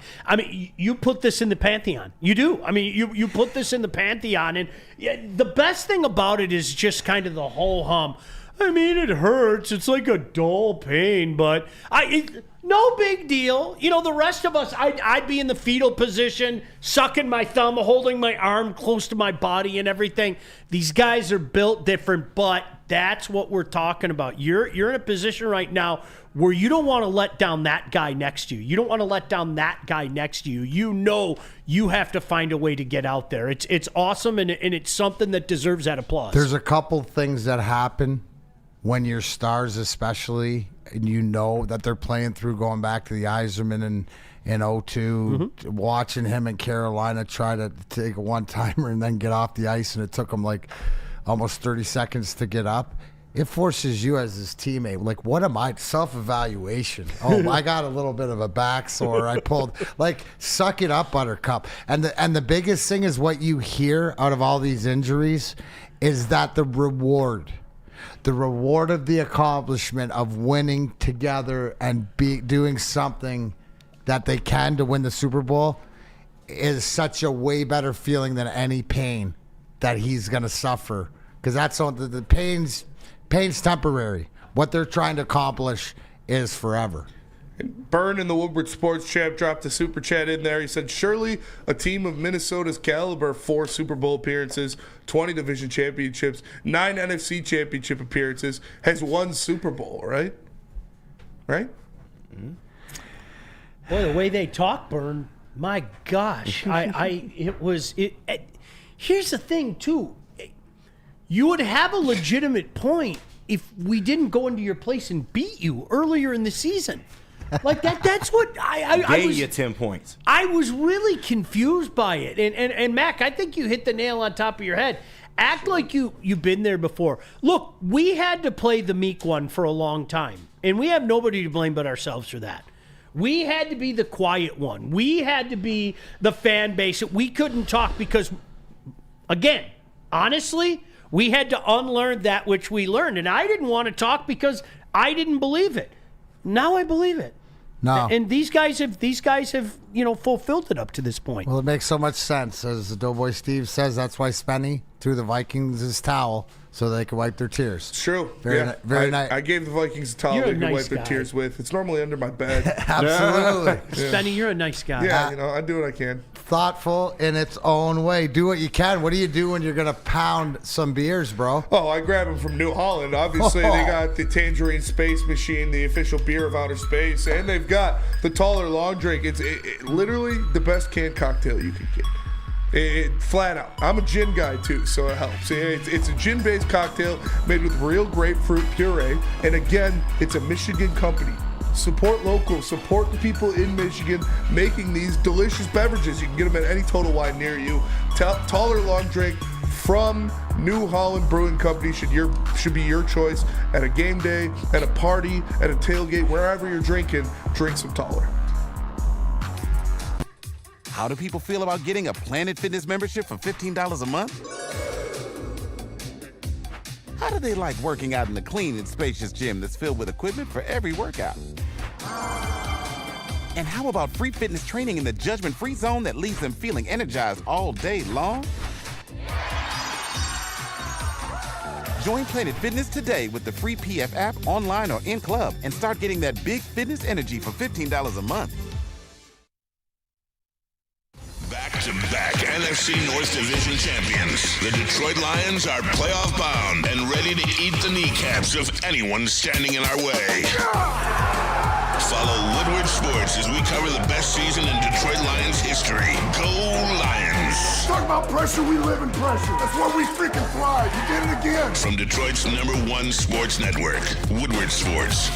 You put this in the pantheon. You do. You put this in the pantheon. And the best thing about it is just kind of the whole hum. I mean, it hurts. It's like a dull pain, but no big deal. You know, the rest of us, I'd be in the fetal position, sucking my thumb, holding my arm close to my body and everything. These guys are built different, but that's what we're talking about. You're in a position right now where you don't want to let down that guy next to you. You don't want to let down that guy next to you. You know you have to find a way to get out there. It's awesome, and it's something that deserves that applause. There's a couple things that happen when your stars especially, and you know that they're playing through, going back to the Yzerman and 0-2, watching him in Carolina try to take a one-timer and then get off the ice, and it took him like almost 30 seconds to get up. It forces you as his teammate, like, what am I? Self-evaluation. Oh, I got a little bit of a back sore. I pulled, like, suck it up, Buttercup. And the biggest thing is what you hear out of all these injuries is that the reward of the accomplishment of winning together and doing something that they can to win the Super Bowl is such a way better feeling than any pain that he's going to suffer. Because that's all the pain's temporary. What they're trying to accomplish is forever. Burn in the Woodward Sports Chat dropped a super chat in there. He said, surely a team of Minnesota's caliber, 4 Super Bowl appearances, 20 division championships, 9 NFC championship appearances, has won Super Bowl, right? Right? Mm-hmm. Boy, the way they talk, Burn, my gosh. Here's the thing, too. You would have a legitimate point if we didn't go into your place and beat you earlier in the season. Like that's what I gave you 10 points. I was really confused by it. And Mac, I think you hit the nail on top of your head. Act like you've been there before. Look, we had to play the meek one for a long time. And we have nobody to blame but ourselves for that. We had to be the quiet one. We had to be the fan base. We couldn't talk because, again, honestly, we had to unlearn that which we learned. And I didn't want to talk because I didn't believe it. Now I believe it. No. And these guys have fulfilled it up to this point. Well, it makes so much sense. As the Doughboy Steve says, that's why Spenny threw the Vikings his towel so they could wipe their tears. It's true. Very nice. I gave the Vikings a towel they could wipe their tears with. It's normally under my bed. Absolutely. Spenny, you're a nice guy. Yeah, I do what I can. Thoughtful in its own way. Do what you can. What do you do when you're going to pound some beers, bro? Oh, I grab them from New Holland. Obviously, they got the Tangerine Space Machine, the official beer of outer space, and they've got the taller long drink. It's literally the best canned cocktail you can get. Flat out. I'm a gin guy too, so it helps. It's a gin-based cocktail made with real grapefruit puree, and again, it's a Michigan company. Support local. Support the people in Michigan making these delicious beverages. You can get them at any Total Wine near you. Taller long drink from New Holland Brewing Company should be your choice at a game day, at a party, at a tailgate, wherever you're drinking. Drink some Taller. How do people feel about getting a Planet Fitness membership for $15 a month? How do they like working out in a clean and spacious gym that's filled with equipment for every workout? And how about free fitness training in the judgment-free zone that leaves them feeling energized all day long? Join Planet Fitness today with the free PF app, online or in club, and start getting that big fitness energy for $15 a month. Back-to-back NFC North Division champions. The Detroit Lions are playoff bound and ready to eat the kneecaps of anyone standing in our way. Follow Woodward Sports as we cover the best season in Detroit Lions history. Go Lions! Talk about pressure, we live in pressure. That's where we freaking thrive. You did it again. From Detroit's #1 sports network, Woodward Sports.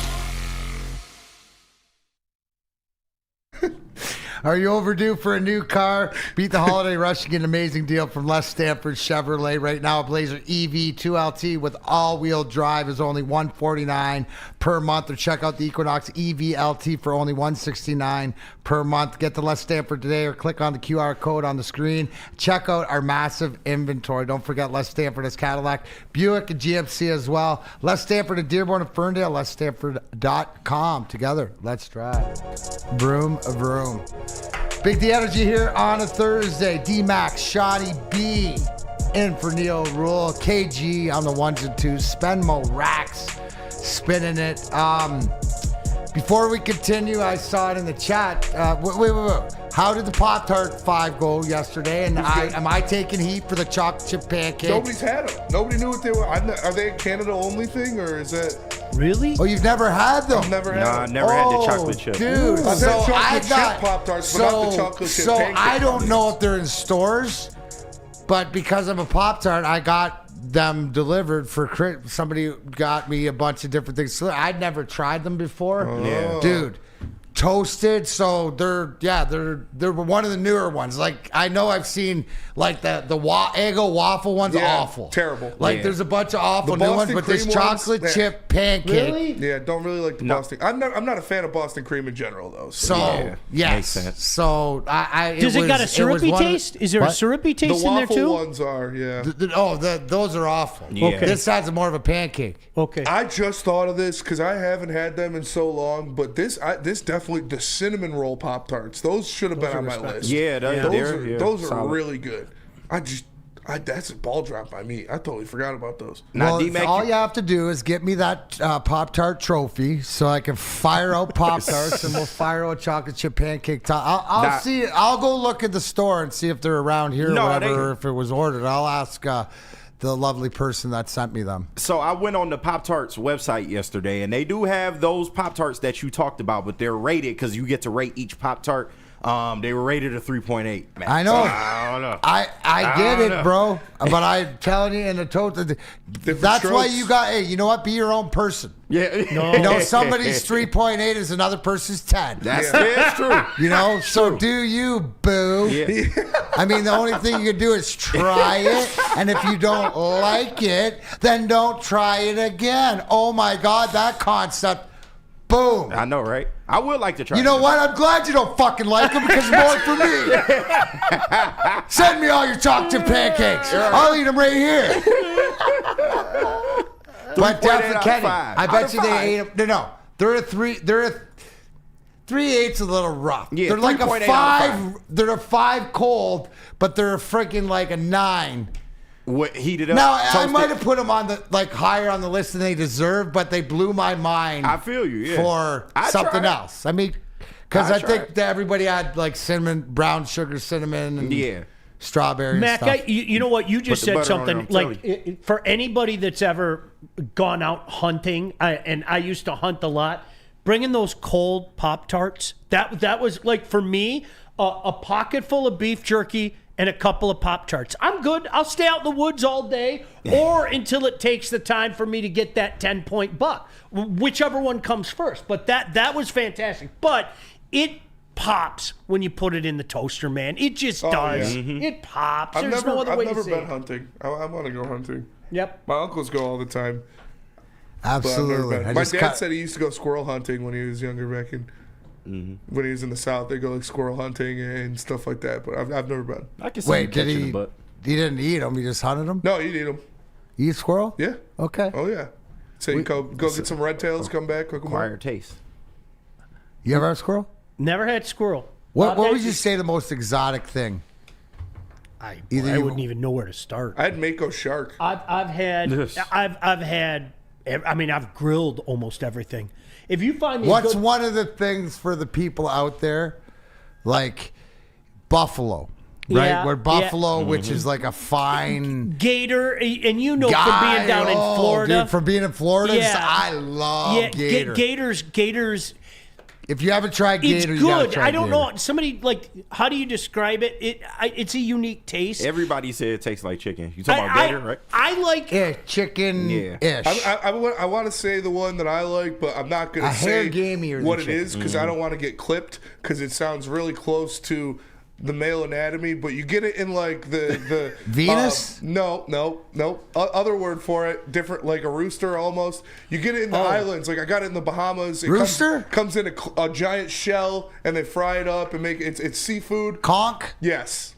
Are you overdue for a new car? Beat the holiday rush and get an amazing deal from Les Stanford Chevrolet. Right now, a Blazer EV 2LT with all-wheel drive is only $149 per month. Or check out the Equinox EV LT for only $169 per month. Get to Les Stanford today or click on the QR code on the screen. Check out our massive inventory. Don't forget Les Stanford has Cadillac, Buick, and GMC as well. Les Stanford at Dearborn and Ferndale, lesstanford.com. Together, let's drive. Vroom, vroom. Big D Energy here on a Thursday. D-Max, Shoddy B, in for Neil Rule. KG on the ones and twos. Spenmo Racks spinning it. Before we continue, I saw it in the chat. Wait. How did the Pop-Tart 5 go yesterday? And am I taking heat for the chocolate chip pancakes? Nobody's had them. Nobody knew what they were. Are they a Canada only thing, or is that? Really? Oh, you've never had them? I've never had them. I never had the chocolate chip. Dude, I've so had chocolate I got chip Pop-Tarts, but not the chocolate chip pancakes. I don't know if they're in stores, but because I'm a Pop-Tart, I got them delivered for somebody got me a bunch of different things. So I'd never tried them before. Yeah. Dude. Toasted, so they're one of the newer ones. Like I know I've seen like the Eggo waffle ones, awful, terrible. Like there's a bunch of awful The new ones, Boston but this cream chocolate ones, chip pancake. Really? Yeah, don't really like the Boston. I'm not a fan of Boston cream in general though. So yes, makes sense. So I Does it got a syrupy taste? Is there a syrupy taste The in there too? waffle ones are, yeah. Those are awful. Yeah. Okay. This has more of a pancake. Okay. I just thought of this because I haven't had them in so long, but this definitely, the cinnamon roll Pop-Tarts, those should have been on my list. Yeah, those are solid. really good. That's a ball drop by me. I totally forgot about those. Now, Well, all you have to do is get me that Pop-Tart trophy so I can fire out Pop-Tarts and we'll fire out chocolate chip pancake top. I'll see. I'll go look at the store and see if they're around here or whatever, or if it was ordered. I'll ask the lovely person that sent me them. So I went on the Pop-Tarts website yesterday, and they do have those Pop-Tarts that you talked about, but they're rated because you get to rate each Pop-Tart. They were rated a 3.8. I know. I don't know. I get it, bro. But I'm telling you, in the total, that's why you got. Hey, you know what? Be your own person. Yeah. You know, somebody's 3.8 is another person's 10. That's true. You know, so do you, boo. Yeah. I mean, the only thing you can do is try it. And if you don't like it, then don't try it again. Oh, my God, that concept. Boom. I know, right? I would like to try. You know what? I'm glad you don't fucking like them because more for me. Send me all your chocolate chip pancakes. I'll eat them right here. But definitely, Kenny, I bet you they ate them. No. They're a 3. They're a 3/8's a little rough. Yeah, they're like a 5. They're a 5 cold, but they're a freaking like a 9. What heated up? Now I might have put them on the higher on the list than they deserve, but they blew my mind. I feel you. Yeah. For something else. I mean, because I think that everybody had like cinnamon, brown sugar, cinnamon, and strawberry. Mac, and stuff. you know what? You just said something like for anybody that's ever gone out hunting, and I used to hunt a lot. Bringing those cold Pop-Tarts, that was like for me a pocket full of beef jerky and a couple of Pop-Tarts. I'm good. I'll stay out in the woods all day or until it takes the time for me to get that 10-point buck, whichever one comes first. But that was fantastic. But it pops when you put it in the toaster, man. It just does. Yeah. Mm-hmm. It pops. I've There's never, no other I've way never to say been it. hunting. I want to go hunting. Yep. My uncles go all the time. Absolutely. My dad said he used to go squirrel hunting when he was younger back in. When he was in the South, they go like squirrel hunting and stuff like that. But I've never been. I can see Wait, did he? He didn't eat them. He just hunted them. No, he'd eat them. You eat squirrel? Yeah. Okay. Oh yeah. So you go get some red tails, come back, cook them up. Acquired taste. You ever had squirrel? Never had squirrel. What would you say the most exotic thing? I wouldn't even know where to start. I had mako shark. I've had. I mean, I've grilled almost everything. If you find me, what's one of the things for the people out there, like buffalo, right? Yeah, Where buffalo, yeah. which is like a fine gator, and you know from being down in Florida, dude, from being in Florida, yeah. I love gator. Gators. If you haven't tried gator, it's you gotta good. try I don't gator. know. Somebody how do you describe it? It's a unique taste. Everybody said it tastes like chicken. You talking about gator, right? I like chicken-ish. I want to say the one that I like, but I'm not going to say what it is because I don't want to get clipped because it sounds really close to the male anatomy, but you get it in like the Venus? No. Other word for it, different, like a rooster almost. You get it in the islands. Like I got it in the Bahamas. It Rooster comes in a giant shell, and they fry it up and make it. It's seafood. Conch? Yes.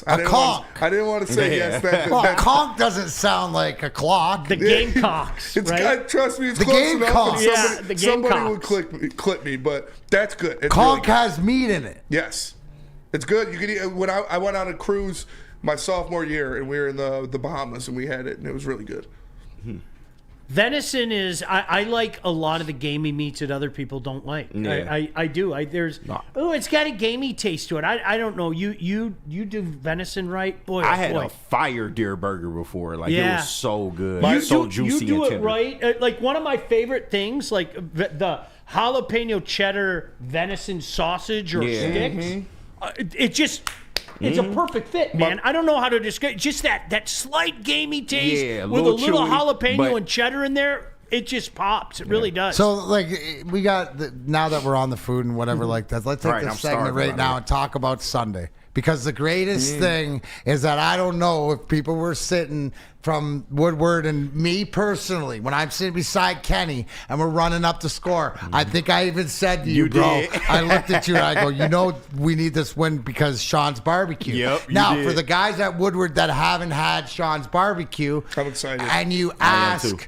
A conch. I didn't want to say yes. Well, conch doesn't sound like a clock. The gamecocks, right? Trust me, it's the close enough. Gamecocks. Somebody would clip me, but that's good. It's conch really has meat in it. Yes. It's good. You can eat. When I went on a cruise my sophomore year, and we were in the Bahamas, and we had it, and it was really good. Venison is I like a lot of the gamey meats that other people don't like. Yeah. I do. It's got a gamey taste to it. I don't know. You do venison right, boy. I had a fire deer burger before. Like it was so good, juicy. You do and it right. Like one of my favorite things, like the jalapeno cheddar venison sausage or sticks. It just. It's a perfect fit, man. I don't know how to describe just that slight gamey taste with a little jalapeno and cheddar in there. It just pops. It really does. So, like, we got now that we're on the food and whatever like that. Let's take this segment right now and talk about Sunday, because the greatest thing is that I don't know if people were sitting from Woodward and me personally when I'm sitting beside Kenny and we're running up the score. I think I even said to you, bro. I looked at you and I go, we need this win because Sean's barbecue. Yep. Now, for the guys at Woodward that haven't had Sean's barbecue, I'm excited. And you ask,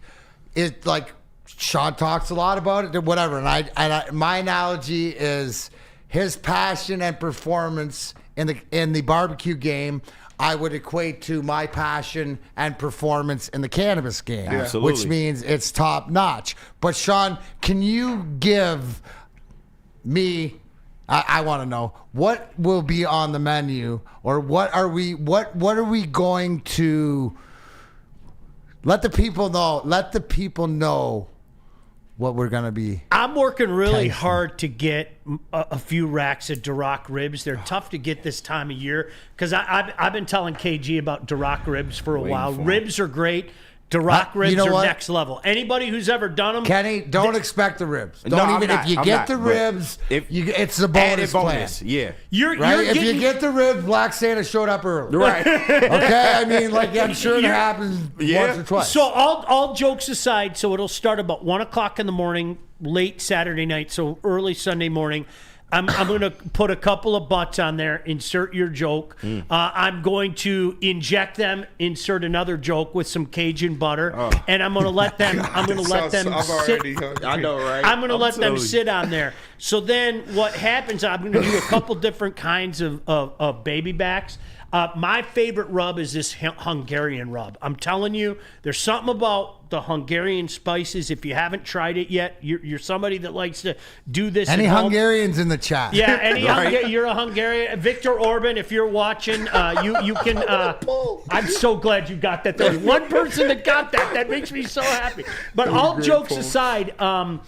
it's like Sean talks a lot about it, whatever. And my analogy is his passion and performance in the barbecue game. I would equate to my passion and performance in the cannabis game, which means it's top notch. But Sean, can you give me? I want to know what will be on the menu, or what are we going to let the people know? Let the people know what we're going to be. I'm working really hard to get a few racks of Duroc ribs. They're tough to get this time of year because I've been telling KG about Duroc ribs for a while. Ribs are great. Duroc ribs are next level. Anybody who's ever done them, Kenny, don't expect the ribs. If you get the ribs, it's a bonus plan. Yeah, if you get the ribs, Black Santa showed up early. Right. Okay, I mean, like I'm sure it happens once or twice. So all jokes aside, so it'll start about 1:00 in the morning, late Saturday night, so early Sunday morning. I'm going to put a couple of butts on there, insert your joke. I'm going to inject them, insert another joke with some Cajun butter, and I'm going to let them. I'm going to let them sit. I know, right? I'm going to let them sit on there. So then, what happens? I'm going to do a couple different kinds of baby backs. My favorite rub is this Hungarian rub. I'm telling you, there's something about the Hungarian spices. If you haven't tried it yet, you're somebody that likes to do this. Any Hungarians in the chat? Yeah, you're a Hungarian. Victor Orban, if you're watching, you can. I'm so glad you got that. There's one person that got that. That makes me so happy. But all jokes aside, I'm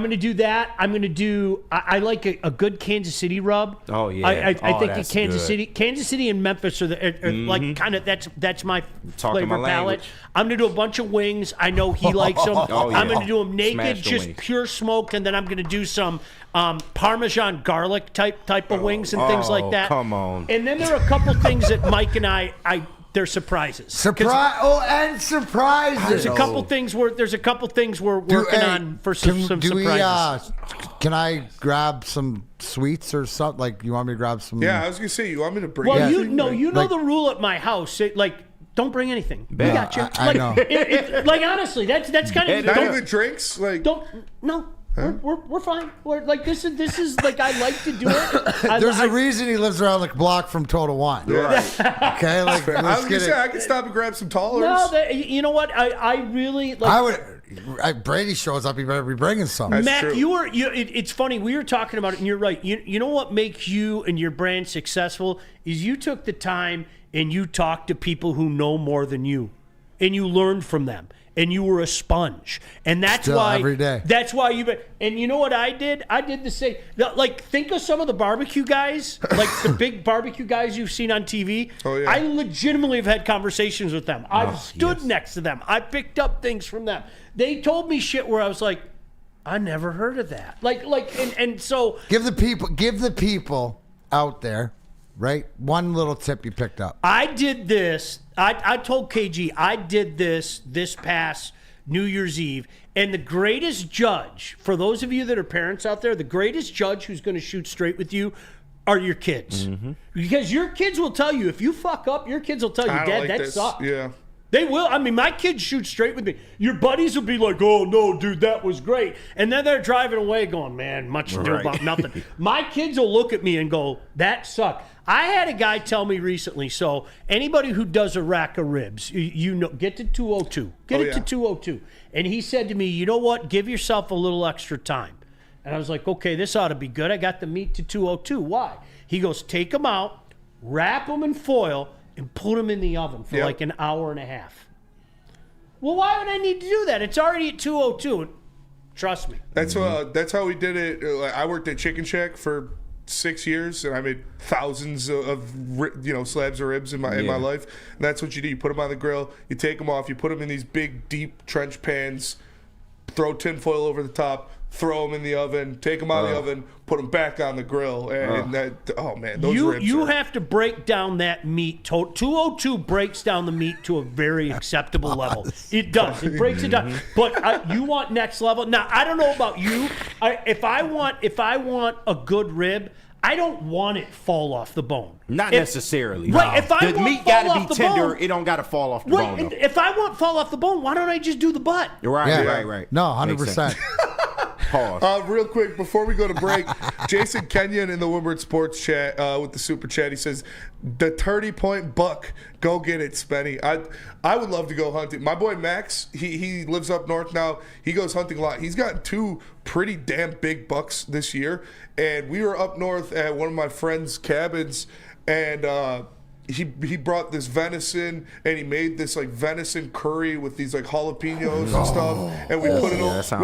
going to do that. I'm going to do. I like a good Kansas City rub. Oh yeah. I think the Kansas City and Memphis are like kind of that's my flavor palette. I'm going to do a bunch of wings. I know he likes them. I'm going to do them naked, just wings. Pure smoked, and then I'm going to do some Parmesan garlic type of wings and things like that. Come on. And then there are a couple things that Mike and I they're surprises. And surprises. There's a couple things we're working on for some surprises. Can I grab some sweets or something? Like, you want me to grab some? Yeah, I was gonna say, you want me to bring? Well, you know the rule at my house. Don't bring anything. We got you. I know. Honestly, that's kind of not even drinks. No. We're fine. This is like I like to do it. There's a reason he lives around the block from Total Wine. Right. Okay, I was gonna say I can stop and grab some Tallers. No, you know what? I really like. I would. Brady shows up. He better be bringing something. Matt, it's funny. We were talking about it, and you're right. You know what makes you and your brand successful is you took the time and you talked to people who know more than you, and you learned from them. And you were a sponge, and that's why every day. That's why you've been. And you know what I did? I did the same. Like, think of some of the barbecue guys, like the big barbecue guys you've seen on TV. Oh yeah. I legitimately have had conversations with them. I've stood next to them. I picked up things from them. They told me shit where I was like, I never heard of that. And so give the people out there, right? One little tip you picked up. I did this. I told KG I did this past New Year's Eve, and the greatest judge, for those of you that are parents out there, the greatest judge who's going to shoot straight with you are your kids. Because your kids will tell you, if you fuck up, your kids will tell you, Dad, that sucked. Yeah. They will. I mean, my kids shoot straight with me. Your buddies will be like, oh, no, dude, that was great. And then they're driving away going, man, much ado about nothing. My kids will look at me and go, that sucked. I had a guy tell me recently, so anybody who does a rack of ribs, you know, get to 202. Get it to 202. And he said to me, you know what? Give yourself a little extra time. And I was like, okay, this ought to be good. I got the meat to 202. Why? He goes, take them out, wrap them in foil, and put them in the oven for like an hour and a half. Well, why would I need to do that? It's already at 202. Trust me. That's how we did it. I worked at Chicken Shack for 6 years, and I made thousands of slabs of ribs in my life. And that's what you do. You put them on the grill. You take them off. You put them in these big, deep trench pans. Throw tin foil over the top. Throw them in the oven, take them out of the oven, put them back on the grill, and those ribs. You have to break down that meat. 202 breaks down the meat to a very acceptable level. It does. It breaks it down. But you want next level. Now I don't know about you. If I want a good rib, I don't want it fall off the bone. Not necessarily. Right. No. If I the want meat got to be tender, it don't got to fall off the bone. And if I want fall off the bone, why don't I just do the butt? Right. No, 100%. Pause. Real quick, before we go to break, Jason Kenyon in the Woodward Sports Chat with the Super Chat, he says, the 30-point buck, go get it, Spenny. I would love to go hunting. My boy Max, he lives up north now. He goes hunting a lot. He's gotten 2 pretty damn big bucks this year, and we were up north at one of my friend's cabins, and he brought this venison, and he made this like venison curry with these like jalapenos and stuff, and we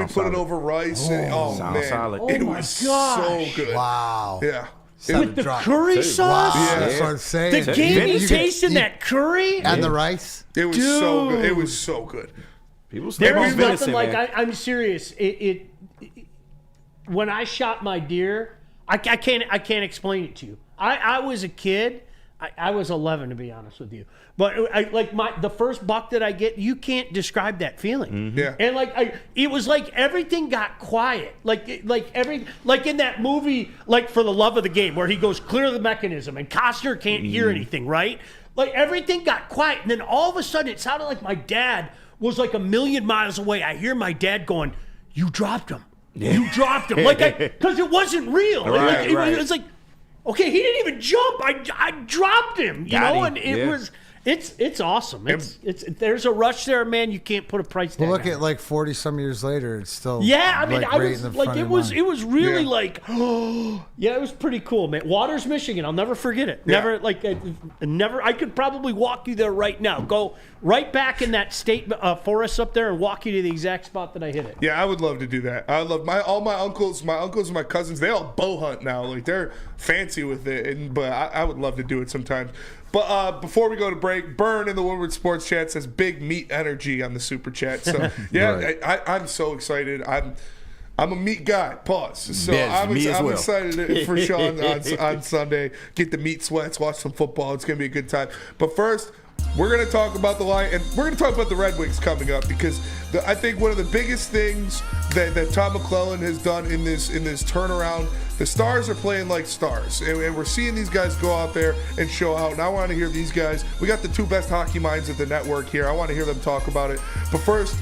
put it over rice. And, man, solid. It was so good. Wow. Yeah. With the curry sauce? Wow. That's what I'm saying. The gamey taste in that curry? And the rice? It was so good. It was so good. There is nothing like, I'm serious. When I shot my deer, I can't explain it to you. I was a kid. I was 11, to be honest with you. But the first buck that I get, you can't describe that feeling. Mm-hmm. Yeah. And it was like everything got quiet. Like in that movie, like For the Love of the Game, where he goes clear the mechanism and Costner can't hear anything, right? Like everything got quiet, and then all of a sudden it sounded like my dad was like a million miles away. I hear my dad going, "You dropped him. Yeah. You dropped him." Because it wasn't real. Right, it was like, okay, he didn't even jump. I dropped him, and it was. It's awesome. It's there's a rush there, man. You can't put a price tag. Well, look on at like 40 some years later, it's still I mean, I right was in the like, front it of was your mind. it was really like, it was pretty cool, man. Waters, Michigan. I'll never forget it. Yeah. Never. I could probably walk you there right now. Go right back in that state forest up there and walk you to the exact spot that I hit it. Yeah, I would love to do that. I love all my uncles and my cousins. They all bow hunt now. Like they're fancy with it, but I would love to do it sometimes. But before we go to break, Burn in the Woodward Sports Chat says big meat energy on the Super Chat. So yeah, right. I'm so excited. I'm a meat guy. Pause. So I'm excited for Sean on Sunday. Get the meat sweats, watch some football. It's gonna be a good time. But first, we're going to talk about the Lions, and we're going to talk about the Red Wings coming up, because I think one of the biggest things that Tom McClellan has done in this turnaround, the stars are playing like stars, and we're seeing these guys go out there and show out. And I want to hear these guys. We got the 2 best hockey minds at the network here. I want to hear them talk about it. But first,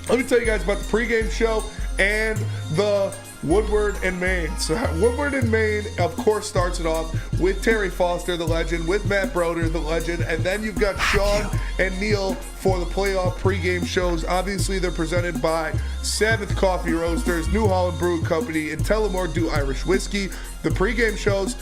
let me tell you guys about the pregame show and the Woodward and Maine. So Woodward and Maine, of course, starts it off with Terry Foster, the legend, with Matt Broder, the legend, and then you've got Sean and Neil for the playoff pregame shows. Obviously, they're presented by Sabbath Coffee Roasters, New Holland Brewing Company, and Tullamore Dew Irish Whiskey. The pregame shows,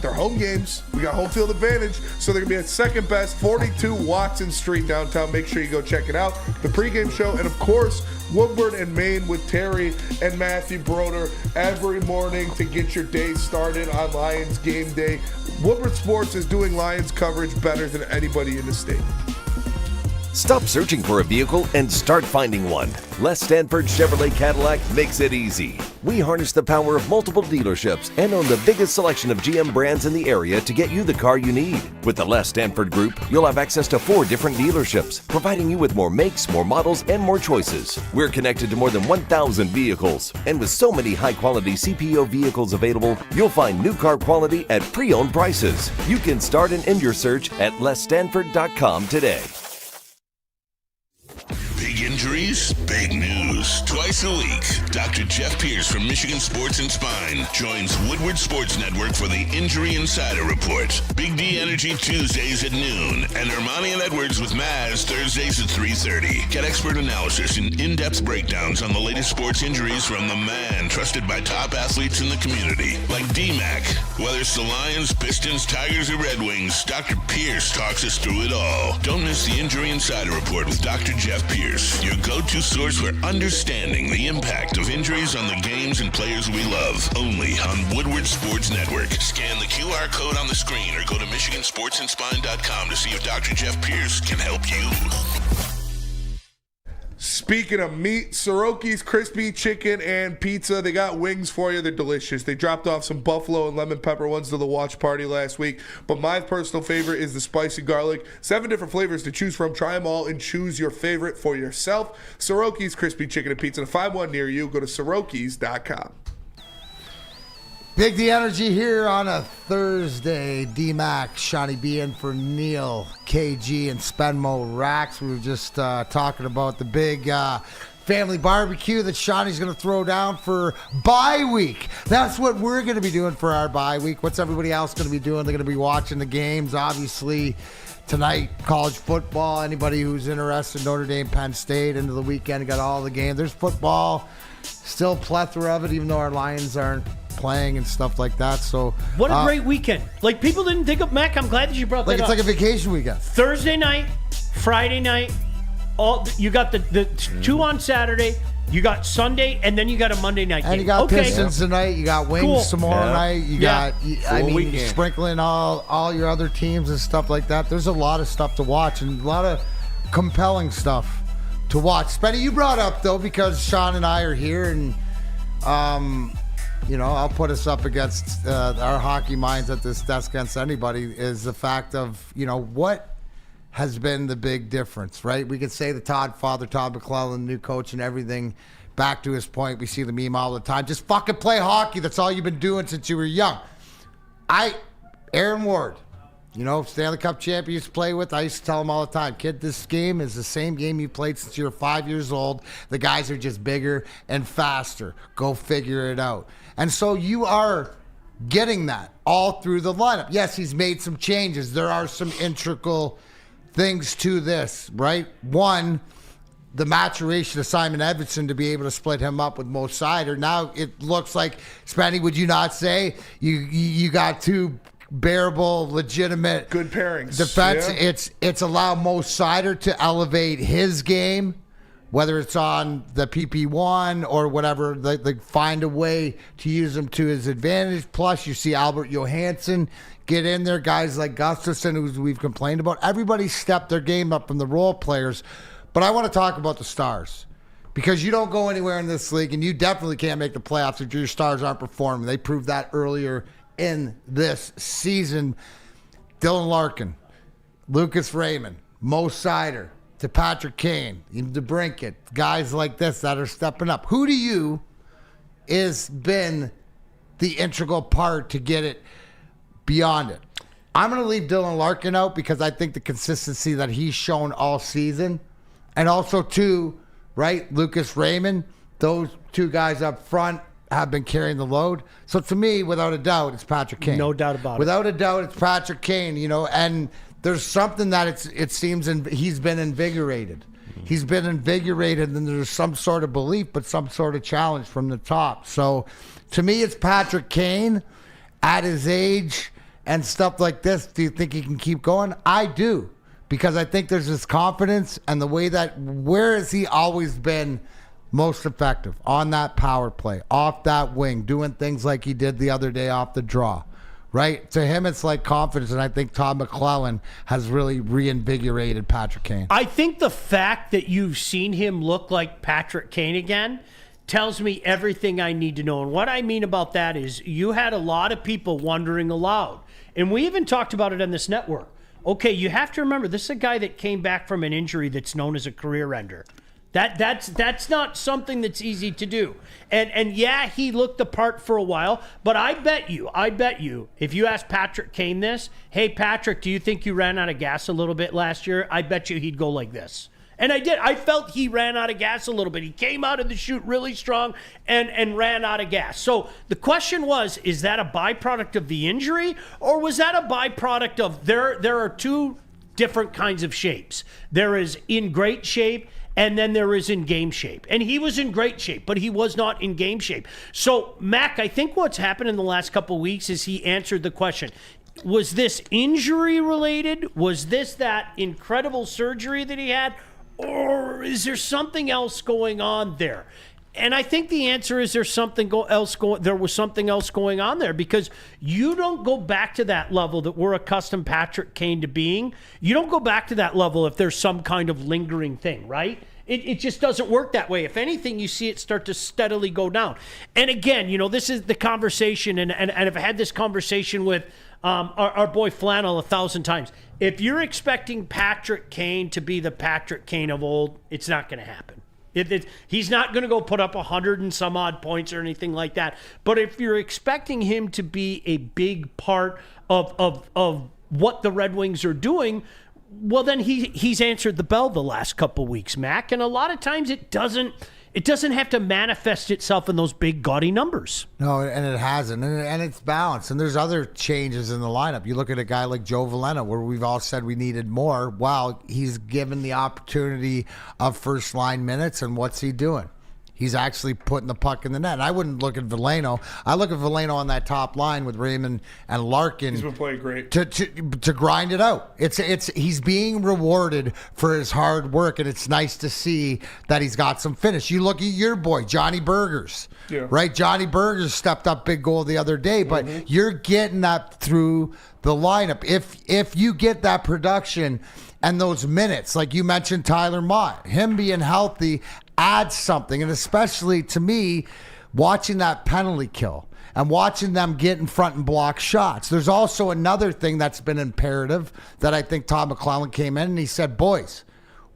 they're home games. We got home field advantage, so they're going to be at second best, 42 Watson Street downtown. Make sure you go check it out. The pregame show, and of course, Woodward and Maine with Terry and Matthew Broder every morning to get your day started on Lions game day. Woodward Sports is doing Lions coverage better than anybody in the state. Stop searching for a vehicle and start finding one. Les Stanford Chevrolet Cadillac makes it easy. We harness the power of multiple dealerships and own the biggest selection of GM brands in the area to get you the car you need. With the Les Stanford Group, you'll have access to 4 different dealerships, providing you with more makes, more models, and more choices. We're connected to more than 1,000 vehicles, and with so many high-quality CPO vehicles available, you'll find new car quality at pre-owned prices. You can start and end your search at lesstanford.com today. injuries? Big news. Twice a week, Dr. Jeff Pierce from Michigan Sports and Spine joins Woodward Sports Network for the Injury Insider Report. Big D Energy Tuesdays at noon, and Ermanni and Edwards with Maz Thursdays at 3:30. Get expert analysis and in-depth breakdowns on the latest sports injuries from the man trusted by top athletes in the community, like D-Mac. Whether it's the Lions, Pistons, Tigers, or Red Wings, Dr. Pierce talks us through it all. Don't miss the Injury Insider Report with Dr. Jeff Pierce, your go-to source for understanding the impact of injuries on the games and players we love. Only on Woodward Sports Network. Scan the QR code on the screen or go to MichiganSportsandSpine.com to see if Dr. Jeff Pierce can help you. Speaking of meat, Soroki's crispy chicken and pizza, they got wings for you. They're delicious. They dropped off some buffalo and lemon pepper ones to the watch party last week, but my personal favorite is the spicy garlic. 7 different flavors to choose from. Try them all and choose your favorite for yourself. Soroki's crispy chicken and pizza. To find one near you, go to Sorokis.com. Big D Energy here on a Thursday. D-Mac, Shawnee B in for Neil, KG, and Spenmo Rax. We were just talking about the big family barbecue that Shawnee's going to throw down for bye week. That's what we're going to be doing for our bye week. What's everybody else going to be doing? They're going to be watching the games, obviously. Tonight, college football. Anybody who's interested in Notre Dame, Penn State, into the weekend, got all the games. There's football, still a plethora of it, even though our Lions aren't playing and stuff like that. So what a great weekend. Like, people didn't think of Mac. I'm glad that you brought that up. It's like a vacation weekend. Thursday night, Friday night, you got the 2 on Saturday, you got Sunday, and then you got a Monday night game. And you got Pistons tonight, you got Wings tomorrow night, you got sprinkling all your other teams and stuff like that. There's a lot of stuff to watch and a lot of compelling stuff to watch. Spenny, you brought up, though, because Sean and I are here, and I'll put us up against our hockey minds at this desk against anybody, is the fact of, what has been the big difference, right? We could say the Todd McClellan, new coach and everything. Back to his point, we see the meme all the time. Just fucking play hockey. That's all you've been doing since you were young. Aaron Ward, Stanley Cup champion used to play with. I used to tell him all the time, kid, this game is the same game you played since you were 5 years old. The guys are just bigger and faster. Go figure it out. And so you are getting that all through the lineup. Yes, he's made some changes. There are some integral things to this, right? One, the maturation of Simon Edvinsson to be able to split him up with Mo Sider. Now it looks like, Spenny, would you not say you got two bearable, legitimate, good pairings defense? Yeah. It's allowed Mo Sider to elevate his game, whether it's on the PP1 or whatever. They find a way to use him to his advantage. Plus, you see Albert Johansson get in there, guys like Gustafsson, who we've complained about. Everybody stepped their game up from the role players. But I want to talk about the stars, because you don't go anywhere in this league, and you definitely can't make the playoffs if your stars aren't performing. They proved that earlier in this season. Dylan Larkin, Lucas Raymond, Mo Sider, to Patrick Kane, DeBrincat, guys like this that are stepping up. Who to you has been the integral part to get it beyond it? I'm going to leave Dylan Larkin out because I think the consistency that he's shown all season, and also too, right, Lucas Raymond, those two guys up front have been carrying the load. So to me, without a doubt, it's Patrick Kane. No doubt about it. Without a doubt, it's Patrick Kane, and there's something that it seems he's been invigorated. He's been invigorated, and there's some sort of belief, but some sort of challenge from the top. So to me, it's Patrick Kane at his age and stuff like this. Do you think he can keep going? I do, because I think there's this confidence and the way that, where has he always been most effective? On that power play, off that wing, doing things like he did the other day off the draw. Right? To him, it's like confidence, and I think Todd McClellan has really reinvigorated Patrick Kane. I think the fact that you've seen him look like Patrick Kane again tells me everything I need to know. And what I mean about that is you had a lot of people wondering aloud, and we even talked about it on this network. Okay, you have to remember, this is a guy that came back from an injury that's known as a career ender. That's not something that's easy to do. And yeah, he looked the part for a while, but I bet you, if you ask Patrick Kane this, hey, Patrick, do you think you ran out of gas a little bit last year? I bet you he'd go like this. And I did. I felt he ran out of gas a little bit. He came out of the chute really strong and ran out of gas. So the question was, is that a byproduct of the injury, or was that a byproduct of there are two different kinds of shapes. There is in great shape, and then there is in game shape. And he was in great shape, but he was not in game shape. So, Mac, I think what's happened in the last couple of weeks is he answered the question. Was this injury related? Was this that incredible surgery that he had? Or is there something else going on there? And I think the answer is there was something else going on there, because you don't go back to that level that we're accustomed Patrick Kane to being. You don't go back to that level if there's some kind of lingering thing, right? It just doesn't work that way. If anything, you see it start to steadily go down. And again, this is the conversation, and I've had this conversation with our boy Flannel 1,000 times. If you're expecting Patrick Kane to be the Patrick Kane of old, it's not going to happen. He's not going to go put up 100 and some odd points or anything like that. But if you're expecting him to be a big part of what the Red Wings are doing, well, then he's answered the bell the last couple weeks, Mac. And a lot of times it doesn't have to manifest itself in those big gaudy numbers. No, and it hasn't. And it's balanced. And there's other changes in the lineup. You look at a guy like Joe Velena, where we've all said we needed more. Wow, he's given the opportunity of first-line minutes, and what's he doing? He's actually putting the puck in the net. And I wouldn't look at Veleno. I look at Veleno on that top line with Raymond and Larkin. He's been playing great. To grind it out. He's being rewarded for his hard work, and it's nice to see that he's got some finish. You look at your boy, Johnny Burgers. Yeah. Right? Johnny Burgers stepped up big goal the other day, but you're getting that through the lineup. If you get that production and those minutes, like you mentioned Tyler Mott, him being healthy adds something. And especially to me, watching that penalty kill and watching them get in front and block shots. There's also another thing that's been imperative that I think Todd McClellan came in and he said, boys,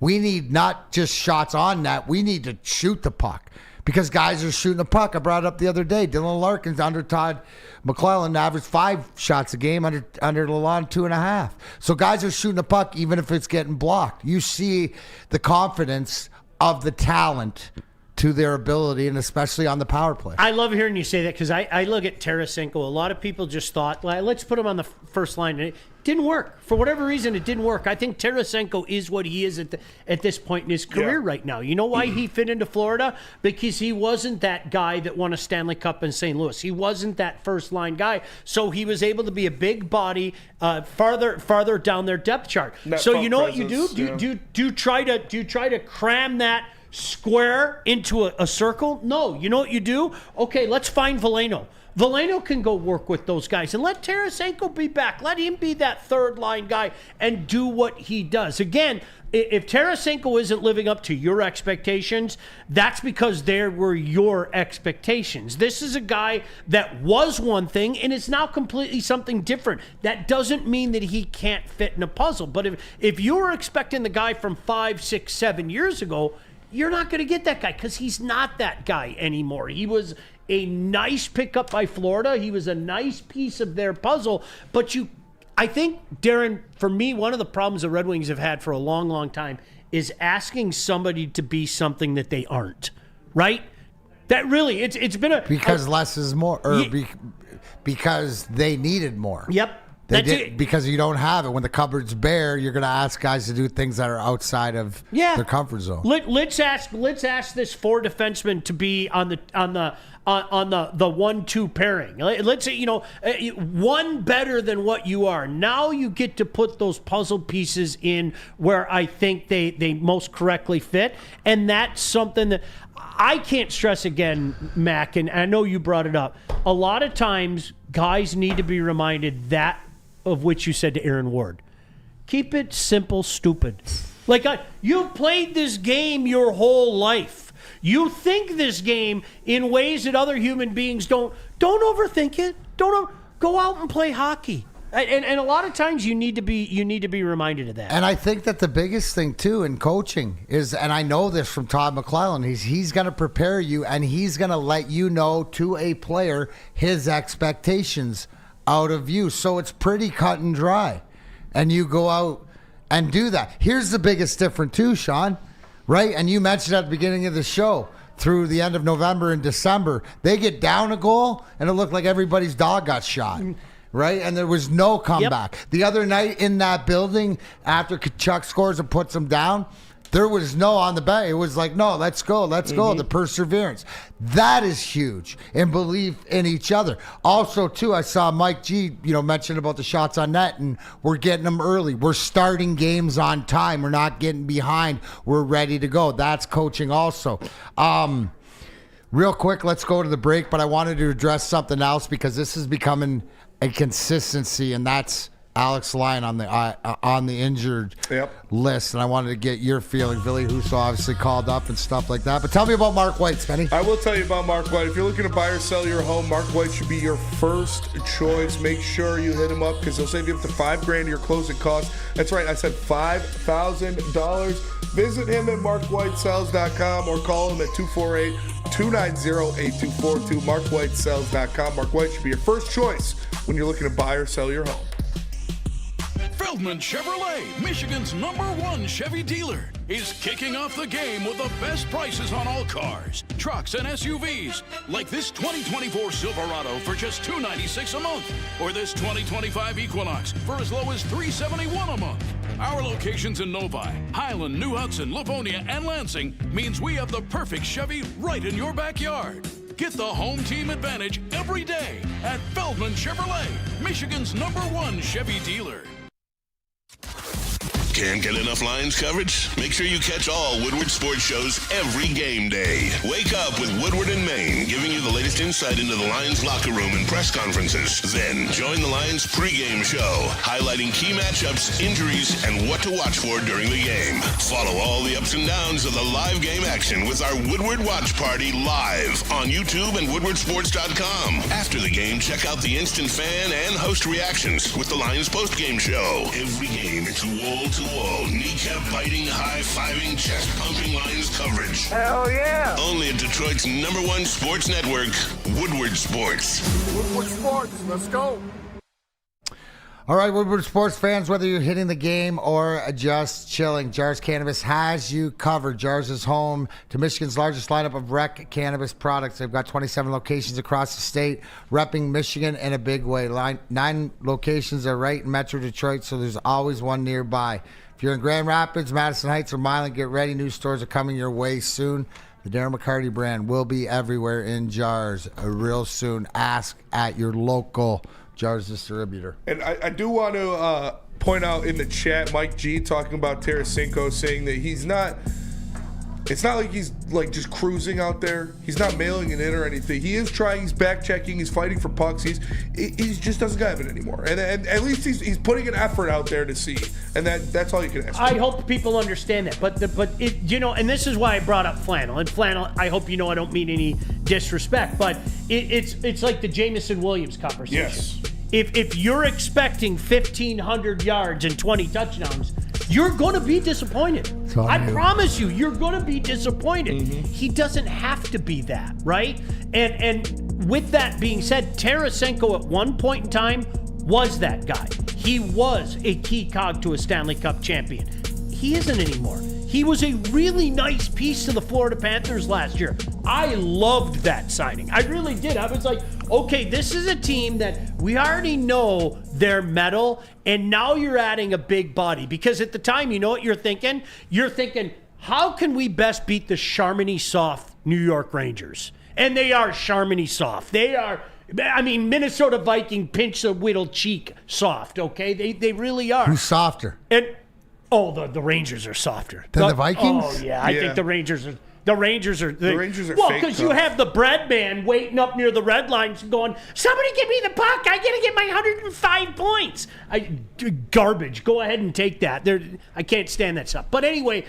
we need not just shots on net, we need to shoot the puck. Because guys are shooting the puck. I brought it up the other day. Dylan Larkin's under Todd McClellan averaged 5 shots a game, under Lalonde 2.5. So guys are shooting the puck even if it's getting blocked. You see the confidence of the talent to their ability, and especially on the power play. I love hearing you say that, because I look at Tarasenko. A lot of people just thought, let's put him on the first line. And it didn't work. For whatever reason, it didn't work. I think Tarasenko is what he is at this point in his career right now. You know why he fit into Florida? Because he wasn't that guy that won a Stanley Cup in St. Louis. He wasn't that first line guy. So he was able to be a big body farther down their depth chart. So you know what you do? Do you try to cram that square into a circle? No. You know what you do? Okay, let's find Veleno. Veleno can go work with those guys, and let Tarasenko be back. Let him be that third line guy and do what he does. Again, if Tarasenko isn't living up to your expectations, that's because there were your expectations. This is a guy that was one thing and is now completely something different. That doesn't mean that he can't fit in a puzzle. But if you were expecting the guy from 5, 6, 7 years ago, you're not going to get that guy, because he's not that guy anymore. He was a nice pickup by Florida. He was a nice piece of their puzzle. But I think, Darren, for me, one of the problems the Red Wings have had for a long, long time is asking somebody to be something that they aren't, right? That really, it's been a... Because less is more, or because they needed more. Yep. Because you don't have it. When the cupboard's bare, you're going to ask guys to do things that are outside of their comfort zone. Let's ask this 4 defenseman to be on the 1-2 pairing. Let's say, one better than what you are. Now you get to put those puzzle pieces in where I think they most correctly fit, and that's something that I can't stress again, Mac, and I know you brought it up. A lot of times guys need to be reminded that of which you said to Aaron Ward. Keep it simple, stupid. You've played this game your whole life. You think this game in ways that other human beings don't. Don't overthink it. Don't go out and play hockey. And a lot of times you need to be reminded of that. And I think that the biggest thing too in coaching is, and I know this from Todd McClellan, he's going to prepare you, and he's going to let you know to a player his expectations out of you. So it's pretty cut and dry. And you go out and do that. Here's the biggest difference too, Sean. right? And you mentioned at the beginning of the show, through the end of November and December, they get down a goal, and it looked like everybody's dog got shot. Right? And there was no comeback. Yep. The other night in that building, after Kachuk scores and puts them down, there was no on the bench. It was like, no, let's go. The perseverance. That is huge. And belief in each other. Also, too, I saw Mike G, mention about the shots on net, and we're getting them early. We're starting games on time. We're not getting behind. We're ready to go. That's coaching also. Real quick, let's go to the break, but I wanted to address something else because this is becoming a consistency, and that's Alex Lyon on the injured list, and I wanted to get your feeling. Billy Husso obviously called up and stuff like that. But tell me about Mark White, Spenny. I will tell you about Mark White. If you're looking to buy or sell your home, Mark White should be your first choice. Make sure you hit him up because he'll save you up to $5,000 of your closing costs. That's right, I said $5,000. Visit him at markwhitesells.com or call him at 248-290-8242. markwhitesells.com. Mark White should be your first choice when you're looking to buy or sell your home. Feldman Chevrolet, Michigan's #1 Chevy dealer, is kicking off the game with the best prices on all cars, trucks, and SUVs, like this 2024 Silverado for just $296 a month, or this 2025 Equinox for as low as $371 a month. Our locations in Novi, Highland, New Hudson, Livonia, and Lansing means we have the perfect Chevy right in your backyard. Get the home team advantage every day at Feldman Chevrolet, Michigan's #1 Chevy dealer. Can't get enough Lions coverage? Make sure you catch all Woodward sports shows every game day. Wake up with Woodward and Maine, giving you the latest insight into the Lions locker room and press conferences. Then join the Lions pregame show, highlighting key matchups, injuries, and what to watch for during the game. Follow all the ups and downs of the live game action with our Woodward Watch Party live on YouTube and woodwardsports.com. After the game, check out the instant fan and host reactions with the Lions postgame show. Every game, it's wall-to-wall, kneecap-biting, high-fiving, chest-pumping Lions coverage. Hell yeah! Only at Detroit's #1 sports network, Woodward Sports. Woodward Sports, let's go. All right, Woodward sports fans, whether you're hitting the game or just chilling, Jars Cannabis has you covered. Jars is home to Michigan's largest lineup of rec cannabis products. They've got 27 locations across the state, repping Michigan in a big way. 9 locations are right in Metro Detroit, so there's always one nearby. If you're in Grand Rapids, Madison Heights, or Milan, get ready. New stores are coming your way soon. The Darren McCarty brand will be everywhere in Jars real soon. Ask at your local Jars distributor. And I do want to point out in the chat, Mike G talking about Tarasenko, saying that he's not. It's not like he's like just cruising out there. He's not mailing it in or anything. He is trying. He's back checking. He's fighting for pucks. He just doesn't have it anymore. And at least he's putting an effort out there to see. And that's all you can ask. I hope people understand that. But it, and this is why I brought up Flannel. And Flannel, I hope you know I don't mean any disrespect, but it's like the Jamison Williams conversation. Yes. If you're expecting 1,500 yards and 20 touchdowns, you're going to be disappointed. I promise you're going to be disappointed. Mm-hmm. He doesn't have to be that, right? And with that being said, Tarasenko at one point in time was that guy. He was a key cog to a Stanley Cup champion. He isn't anymore. He was a really nice piece to the Florida Panthers last year. I loved that signing. I really did. I was like, okay, this is a team that we already know their mettle, and now you're adding a big body. Because at the time, you know what you're thinking? You're thinking, how can we best beat the Charmony soft New York Rangers? And they are Charmony soft. They are, Minnesota Viking pinch a whittle cheek soft, okay? They really are. Who's softer? And the Rangers are softer than the Vikings. Oh yeah, I think the Rangers are. The Rangers are well, because you have the bread man waiting up near the red lines going, somebody give me the puck. I got to get my 105 points. Garbage. Go ahead and take that. I can't stand that stuff. But anyway,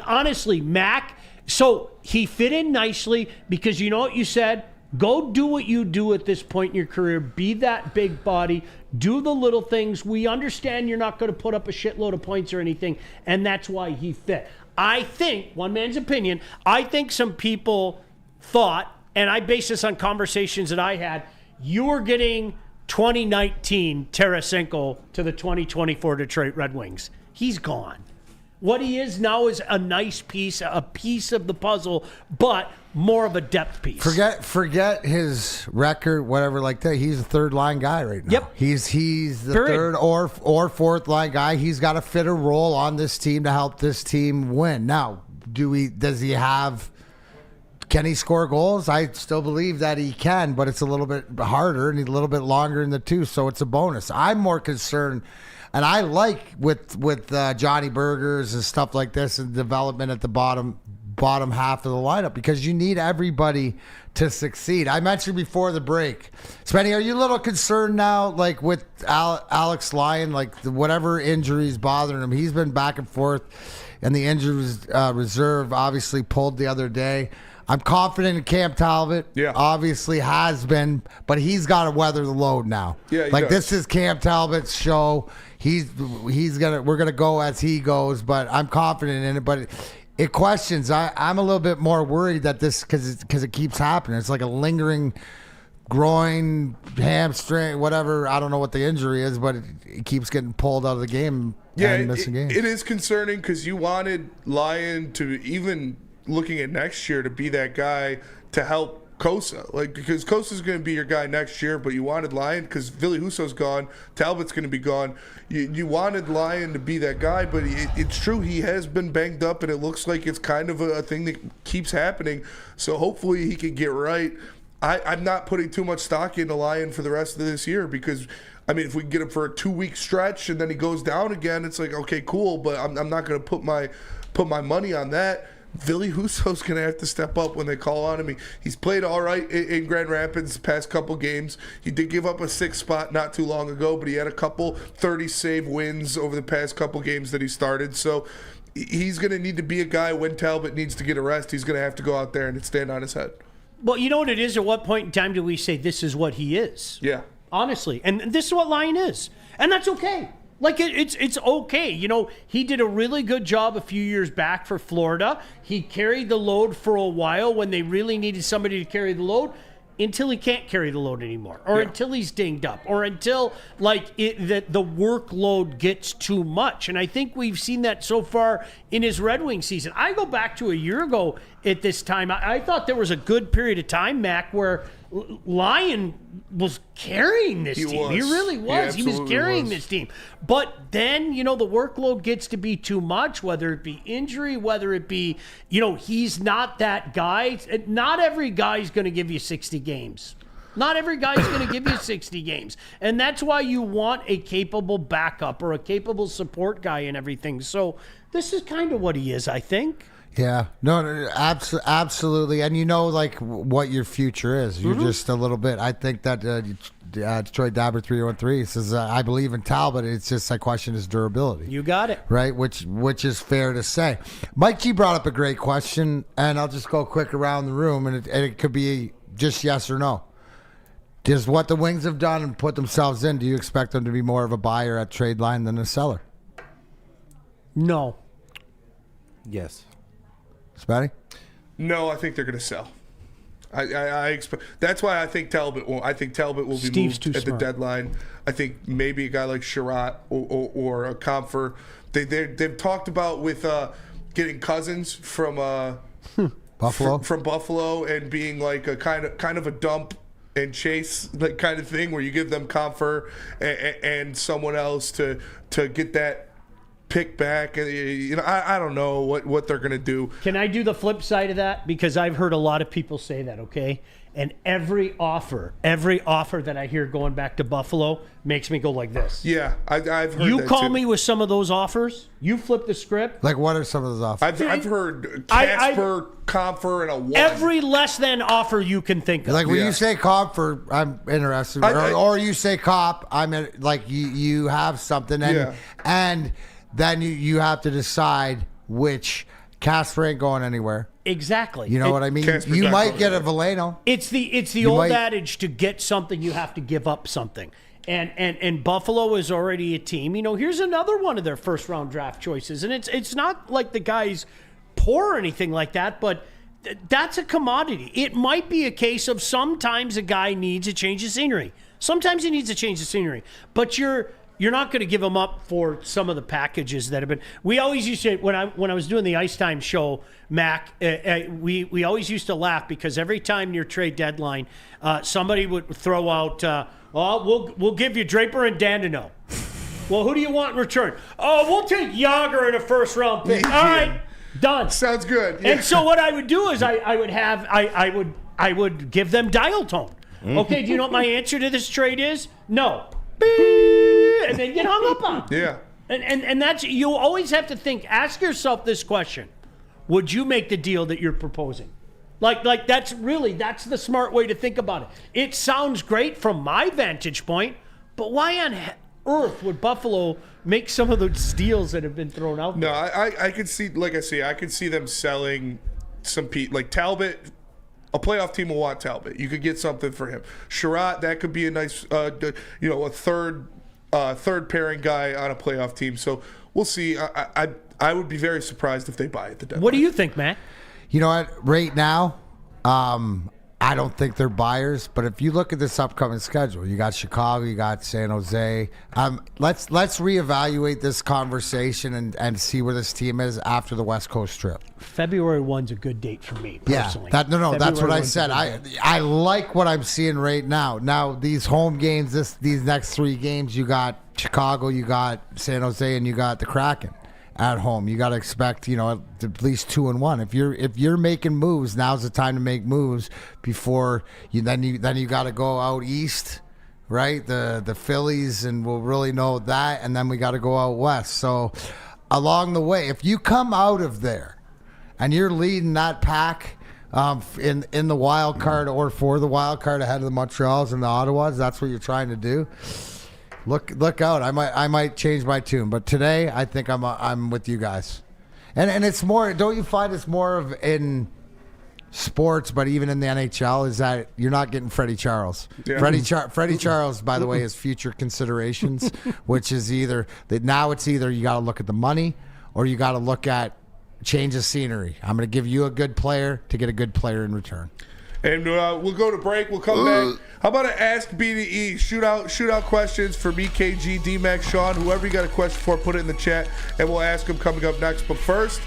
honestly, Mac, so he fit in nicely because you know what you said? Go do what you do at this point in your career. Be that big body. Do the little things. We understand you're not going to put up a shitload of points or anything, and that's why he fit. I think, one man's opinion, I think some people thought, and I base this on conversations that I had, you were getting 2019 Tarasenko to the 2024 Detroit Red Wings. He's gone. What he is now is a nice piece, a piece of the puzzle, but more of a depth piece. Forget his record, whatever like that. He's a third line guy right now. Yep. He's the third or fourth line guy. He's got to fit a role on this team to help this team win. Now, can he score goals? I still believe that he can, but it's a little bit harder and a little bit longer in the two, so it's a bonus. I'm more concerned. And I like with Johnny Burgers and stuff like this and development at the bottom half of the lineup because you need everybody to succeed. I mentioned before the break. Spenny, are you a little concerned now, like with Alex Lyon, like whatever injuries bothering him? He's been back and forth, and the injuries reserve obviously pulled the other day. I'm confident in Cam Talbot. Yeah, obviously has been, but he's got to weather the load now. Yeah, this is Cam Talbot's show. We're gonna go as he goes, but I'm confident in it. But it questions. I'm a little bit more worried that this because it keeps happening. It's like a lingering groin, hamstring, whatever. I don't know what the injury is, but it keeps getting pulled out of the game. And missing games. It is concerning because you wanted Lyon to even. Looking at next year to be that guy to help Kosa, because Kosa's going to be your guy next year, but you wanted Lyon because Ville Husso's gone, Talbot's going to be gone. You wanted Lyon to be that guy, but it's true he has been banged up, and it looks like it's kind of a thing that keeps happening. So hopefully he can get right. I'm not putting too much stock into Lyon for the rest of this year because. I mean, if we can get him for a 2-week stretch and then he goes down again, it's like okay, cool. But I'm not going to put my money on that. Ville Husso's going to have to step up when they call on him. He's played all right in Grand Rapids the past couple games. He did give up a 6th spot not too long ago, but he had a couple 30-save wins over the past couple games that he started. So he's going to need to be a guy when Talbot needs to get a rest. He's going to have to go out there and stand on his head. Well, you know what it is? At what point in time do we say this is what he is? Yeah. Honestly. And this is what Lyon is. And that's okay. Like, it's okay. You know, he did a really good job a few years back for Florida. He carried the load for a while when they really needed somebody to carry the load until he can't carry the load anymore or until he's dinged up or until, the workload gets too much. And I think we've seen that so far in his Red Wing season. I go back to a year ago at this time. I thought there was a good period of time, Mac, where Lyon was carrying this team. He really was. He was carrying this team. But then, the workload gets to be too much, whether it be injury, whether it be, he's not that guy. Not every guy's going to give you 60 games. Not every guy's going to give you 60 games. And that's why you want a capable backup or a capable support guy and everything. So this is kind of what he is, I think. Yeah, no, absolutely. And what your future is. You're just a little bit. I think that Detroit Dabber 313 says, I believe in Talbot. It's just I question his durability. You got it. Right, which is fair to say. Mike G brought up a great question, and I'll just go quick around the room, and it could be just yes or no. Does what the Wings have done and put themselves in, do you expect them to be more of a buyer at trade line than a seller? No. Yes. Spatty? No, I think they're going to sell. I expect. That's why I think Talbot will. I think Talbot will be moved at the deadline. I think maybe a guy like Sherratt or a Comfer. They've talked about with getting Cousins from Buffalo from Buffalo and being like a kind of a dump and chase kind of thing where you give them Comfer and someone else to get that pick back. I don't know what they're going to do. Can I do the flip side of that? Because I've heard a lot of people say that, okay? And every offer that I hear going back to Buffalo makes me go like this. Yeah, I've heard you that call too. me with some of those offers, you flip the script. Like what are some of those offers? I've heard Casper, Comfer, and a 1. Every less than offer you can think of. Like when you say Comfer, I'm interested. Or you say Cop, I'm in, like you have something and then you have to decide which. Casper ain't going anywhere. Exactly. You know what I mean? You might get a Veleno. It's the old adage, to get something you have to give up something. And Buffalo is already a team. Here's another one of their first round draft choices. And it's not like the guy's poor or anything like that, but that's a commodity. It might be a case of sometimes a guy needs a change of scenery. Sometimes he needs a change of scenery. But you're you're not going to give them up for some of the packages that have been. We always used to, when I was doing the Ice Time show, Mac, we always used to laugh because every time near trade deadline, somebody would throw out, we'll give you Draper and Dandino. Well, who do you want in return? Oh, we'll take Yager in a first-round pick. All right, done. Sounds good. Yeah. And so what I would do is I would give them dial tone. Okay, do you know what my answer to this trade is? No. And then get hung up on. Yeah. And that's, you always have to ask yourself this question. Would you make the deal that you're proposing? Like that's the smart way to think about it. It sounds great from my vantage point, but why on earth would Buffalo make some of those deals that have been thrown out there? No, I could see, like I say, I could see them selling some like Talbot. A playoff team will want Talbot. You could get something for him. Sherratt, that could be a nice, a third pairing guy on a playoff team. So we'll see. I would be very surprised if they buy at the deadline. What do you think, Matt? You know what? Right now, I don't think they're buyers. But if you look at this upcoming schedule, you got Chicago, you got San Jose. Let's reevaluate this conversation and see where this team is after the West Coast trip. February 1's a good date for me personally. Yeah, that's what I said. I like what I'm seeing right now. Now these home games, these next 3 games, you got Chicago, you got San Jose, and you got the Kraken at home. You got to expect, at least 2-1. If you're making moves, now's the time to make moves before you got to go out east, right? The Phillies, and we'll really know that, and then we got to go out west. So along the way, if you come out of there and you're leading that pack in the wild card or for the wild card ahead of the Montreals and the Ottawas, that's what you're trying to do. Look out! I might change my tune, but today I think I'm with you guys, and it's more. Don't you find it's more of in sports, but even in the NHL, is that you're not getting Freddie Charles. Yeah. Freddie Charles, by the way, is future considerations, which is either now it's either you got to look at the money or you got to look at change of scenery. I'm going to give you a good player to get a good player in return. And we'll go to break. We'll come back. How about an Ask BDE? Shootout questions for me, KG, D-Max, Sean, whoever you got a question for, put it in the chat, and we'll ask them coming up next. But first,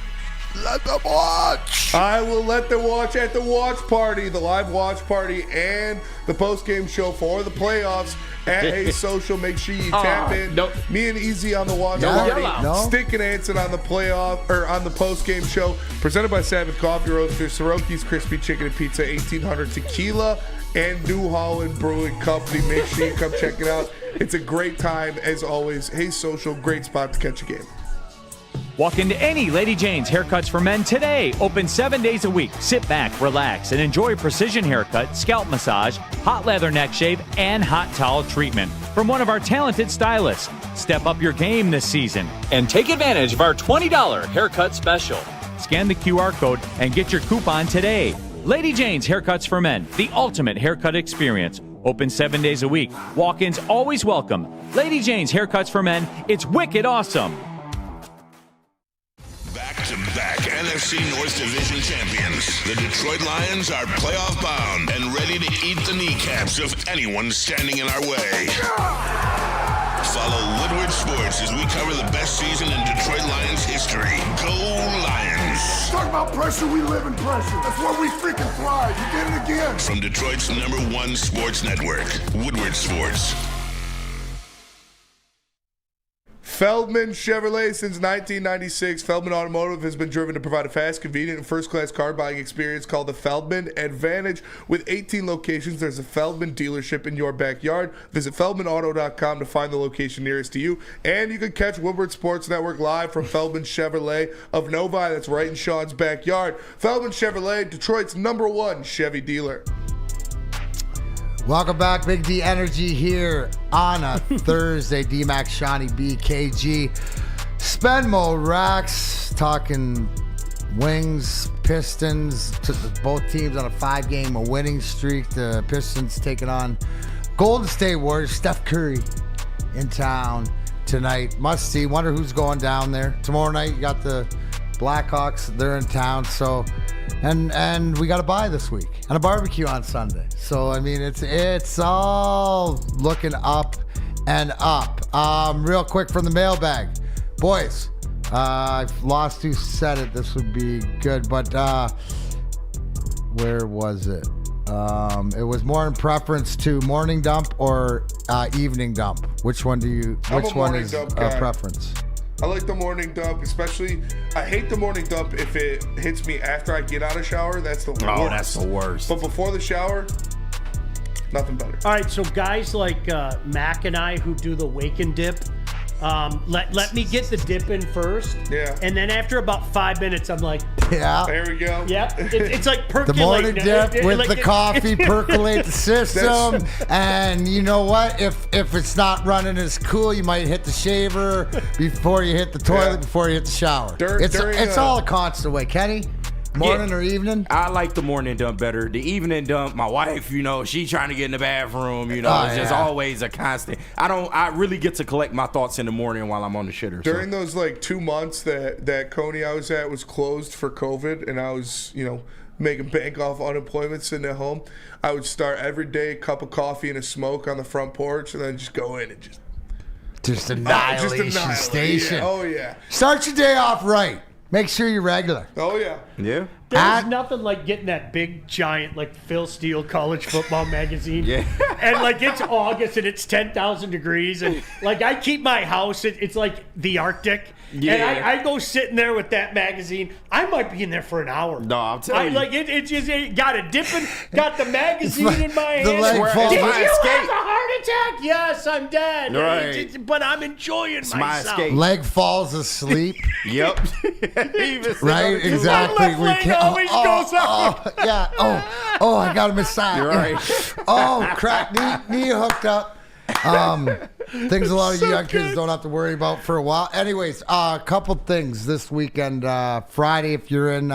let them watch. I will let them watch at the watch party, the live watch party, and the post-game show for the playoffs at Hey Social. Make sure you tap in. Nope. Me and Easy on the watch party. Stick and Anson on the playoff or on the post-game show. Presented by Savage Coffee Roasters, Soroki's Crispy Chicken and Pizza, 1800 Tequila, and New Holland Brewing Company. Make sure you come check it out. It's a great time as always. Hey Social, great spot to catch a game. Walk into any Lady Jane's Haircuts for Men today. Open 7 days a week. Sit back, relax, and enjoy precision haircut, scalp massage, hot leather neck shave, and hot towel treatment from one of our talented stylists. Step up your game this season and take advantage of our $20 haircut special. Scan the QR code and get your coupon today. Lady Jane's Haircuts for Men, the ultimate haircut experience. Open 7 days a week. Walk-ins always welcome. Lady Jane's Haircuts for Men. It's wicked awesome. Back-to-back NFC North Division champions. The Detroit Lions are playoff bound and ready to eat the kneecaps of anyone standing in our way. Follow Woodward Sports as we cover the best season in Detroit Lions history. Go Lions! Talk about pressure, we live in pressure. That's where we freaking thrive. You did it again. From Detroit's #1 sports network, Woodward Sports. Feldman Chevrolet since 1996. Feldman Automotive has been driven to provide a fast, convenient, and first-class car buying experience called the Feldman Advantage. With 18 locations, there's a Feldman dealership in your backyard. Visit feldmanauto.com to find the location nearest to you. And you can catch Woodward Sports Network live from Feldman Chevrolet of Novi. That's right in Sean's backyard. Feldman Chevrolet, Detroit's #1 Chevy dealer. Welcome back, Big D Energy here on a Thursday. D-Max, Shawnee B, KG. Spenmo Racks talking Wings, Pistons. Both teams on a 5-game winning streak. The Pistons taking on Golden State Warriors. Steph Curry in town tonight. Must see. Wonder who's going down there. Tomorrow night, you got the Blackhawks. They're in town. So, and we got a bye this week and a barbecue on Sunday. So, I mean, it's all looking up and up. Real quick from the mailbag. Boys, I've lost who said it. This would be good, but where was it? It was more in preference to morning dump or evening dump. Which one is preference? I like the morning dump, especially. I hate the morning dump if it hits me after I get out of shower. That's the worst. Oh, that's the worst. But before the shower, nothing better. All right, so guys like Mac and I who do the wake and dip, let me get the dip in first. Yeah. And then after about 5 minutes, I'm like, yeah. There we go. Yep. It's like The percolating. morning dip with the coffee, percolate the system. And you know what? If it's not running as cool, you might hit the shaver before you hit the toilet, before you hit the shower. It's all a constant way. Kenny? Morning or evening? I like the morning dump better. The evening dump, my wife, she trying to get in the bathroom, it's just always a constant. I really get to collect my thoughts in the morning while I'm on the shitter. During those 2 months that Coney I was at was closed for COVID, and I was, making bank off unemployment sitting at home, I would start every day, a cup of coffee and a smoke on the front porch, and then just go in and just annihilation station. Yeah. Oh, yeah. Start your day off right. Make sure you're regular. Oh, yeah. Yeah. There's nothing like getting that big, giant, Phil Steele college football magazine. Yeah. And, it's August and it's 10,000 degrees. And, I keep my house, it's like the Arctic. Yeah. And I go sitting there with that magazine. I might be in there for an hour. No, I'm telling you. It's just got a dipping, got the magazine in my hand. leg falls. Did you My have a heart attack? Yes, I'm dead. Right. But I'm enjoying myself. Leg falls asleep. Yep. Right? Exactly. We can't. Always goes up. Yeah. Oh, I got a massage. You're right. Oh, crack knee hooked up. Things a lot of young kids don't have to worry about for a while. Anyways, a couple things this weekend. Friday, if you're in,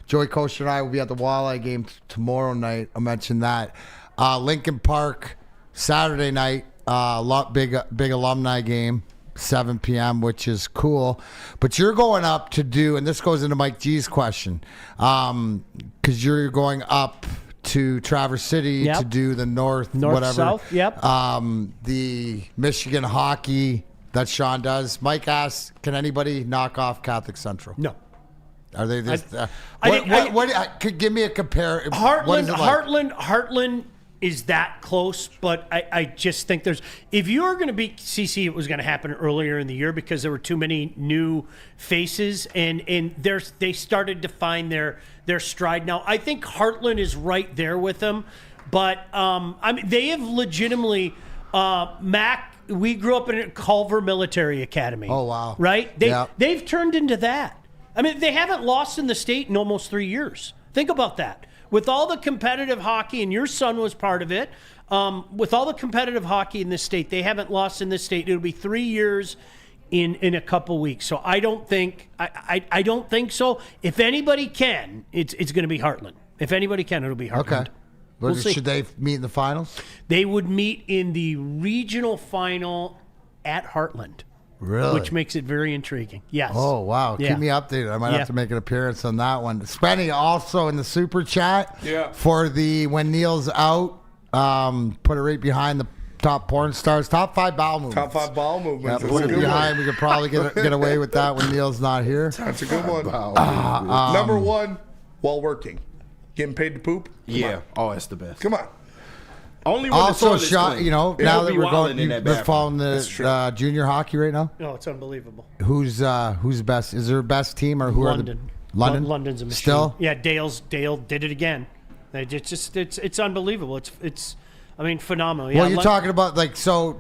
Joey Kosher and I will be at the Walleye game tomorrow night. I mentioned that. Lincoln Park, Saturday night, big alumni game. 7 p.m., which is cool. But you're going up to do, and this goes into Mike G's question, because you're going up to Traverse City to do the North whatever. South, yep. The Michigan hockey that Sean does. Mike asks, can anybody knock off Catholic Central? No. Are they this? Could give me a compare. Heartland is that close, but I just think if you are going to beat CC, it was going to happen earlier in the year because there were too many new faces and they started to find their stride now. I think Heartland is right there with them, but they have legitimately Mac. We grew up in a Culver Military Academy. Oh wow! Right? They've turned into that. They haven't lost in the state in almost 3 years. Think about that. With all the competitive hockey, and your son was part of it, with all the competitive hockey in this state, they haven't lost in this state. It'll be 3 years in a couple weeks. So I don't think I don't think so. If anybody can, it's going to be Heartland. If anybody can, it'll be Heartland. Okay. But should they meet in the finals? They would meet in the regional final at Heartland. Really? Which makes it very intriguing. Yes. Oh, wow. Yeah. Keep me updated. I might have to make an appearance on that one. Spenny also in the super chat for the when Neil's out, put it right behind the top porn stars, top 5 bowel movements. Top 5 bowel movements. Yeah, put it behind. We could probably get away with that when Neil's not here. That's a good one. Number 1, while working. Getting paid to poop? Yeah. Oh, that's the best. Come on. Only when also, the toilet's clean. now that we're going, you're following the junior hockey right now? No, it's unbelievable. Who's best? Is there a best team or who London. are the London? London's a machine. Still? Yeah, Dale did it again. It's unbelievable. It's phenomenal. Yeah, well, you're talking about so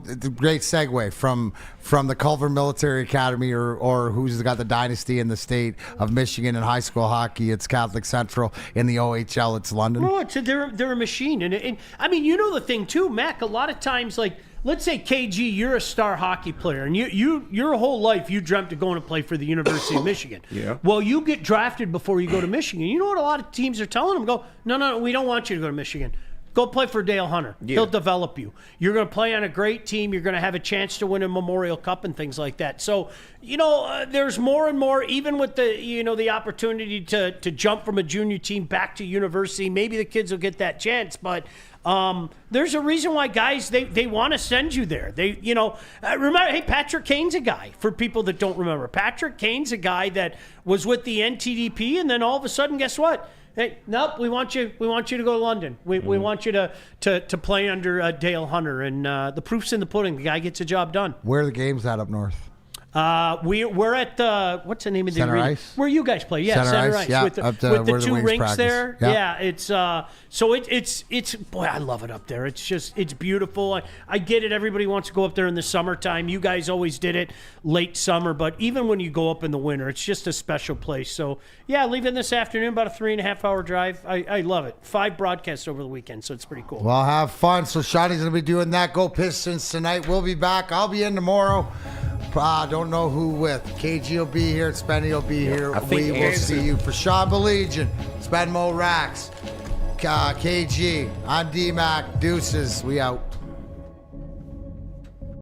the great segue from the Culver Military Academy or who's got the dynasty in the state of Michigan in high school hockey. It's Catholic Central. In the OHL, it's London. No, they're a machine, and the thing too, Mac. A lot of times, let's say KG, you're a star hockey player, and your whole life you dreamt of going to play for the University of Michigan. Yeah. Well, you get drafted before you go to Michigan. You know what a lot of teams are telling them? No, we don't want you to go to Michigan. Go play for Dale Hunter. Yeah. He'll develop you. You're going to play on a great team. You're going to have a chance to win a Memorial Cup and things like that. So, there's more and more, even with the opportunity to jump from a junior team back to university. Maybe the kids will get that chance, but There's a reason why guys, they want to send you there. They, remember, hey, Patrick Kane's a guy, for people that don't remember. Patrick Kane's a guy that was with the NTDP, and then all of a sudden, guess what? Hey, nope, we want you to go to London. We want you to play under Dale Hunter, and the proof's in the pudding. The guy gets a job done. Where are the games at up north? We're at what's the name of the Center arena? Ice? Where you guys play? Yeah, Center Ice. Yeah, with the where two Wings rinks practice. there. Yeah. It's so it's boy, I love it up there. It's beautiful. I get it. Everybody wants to go up there in the summertime. You guys always did it late summer, but even when you go up in the winter, it's just a special place. So yeah, leaving this afternoon, about a 3.5 hour drive. I love it. 5 broadcasts over the weekend, so it's pretty cool. Well, have fun. So Shawnee's going to be doing that. Go Pistons tonight. We'll be back. I'll be in tomorrow. Don't know who with. KG will be here. Spenny will be here. We will see you. For Sean Baligian, Spenmo Rax, KG, I'm D-Mac. Deuces. We out.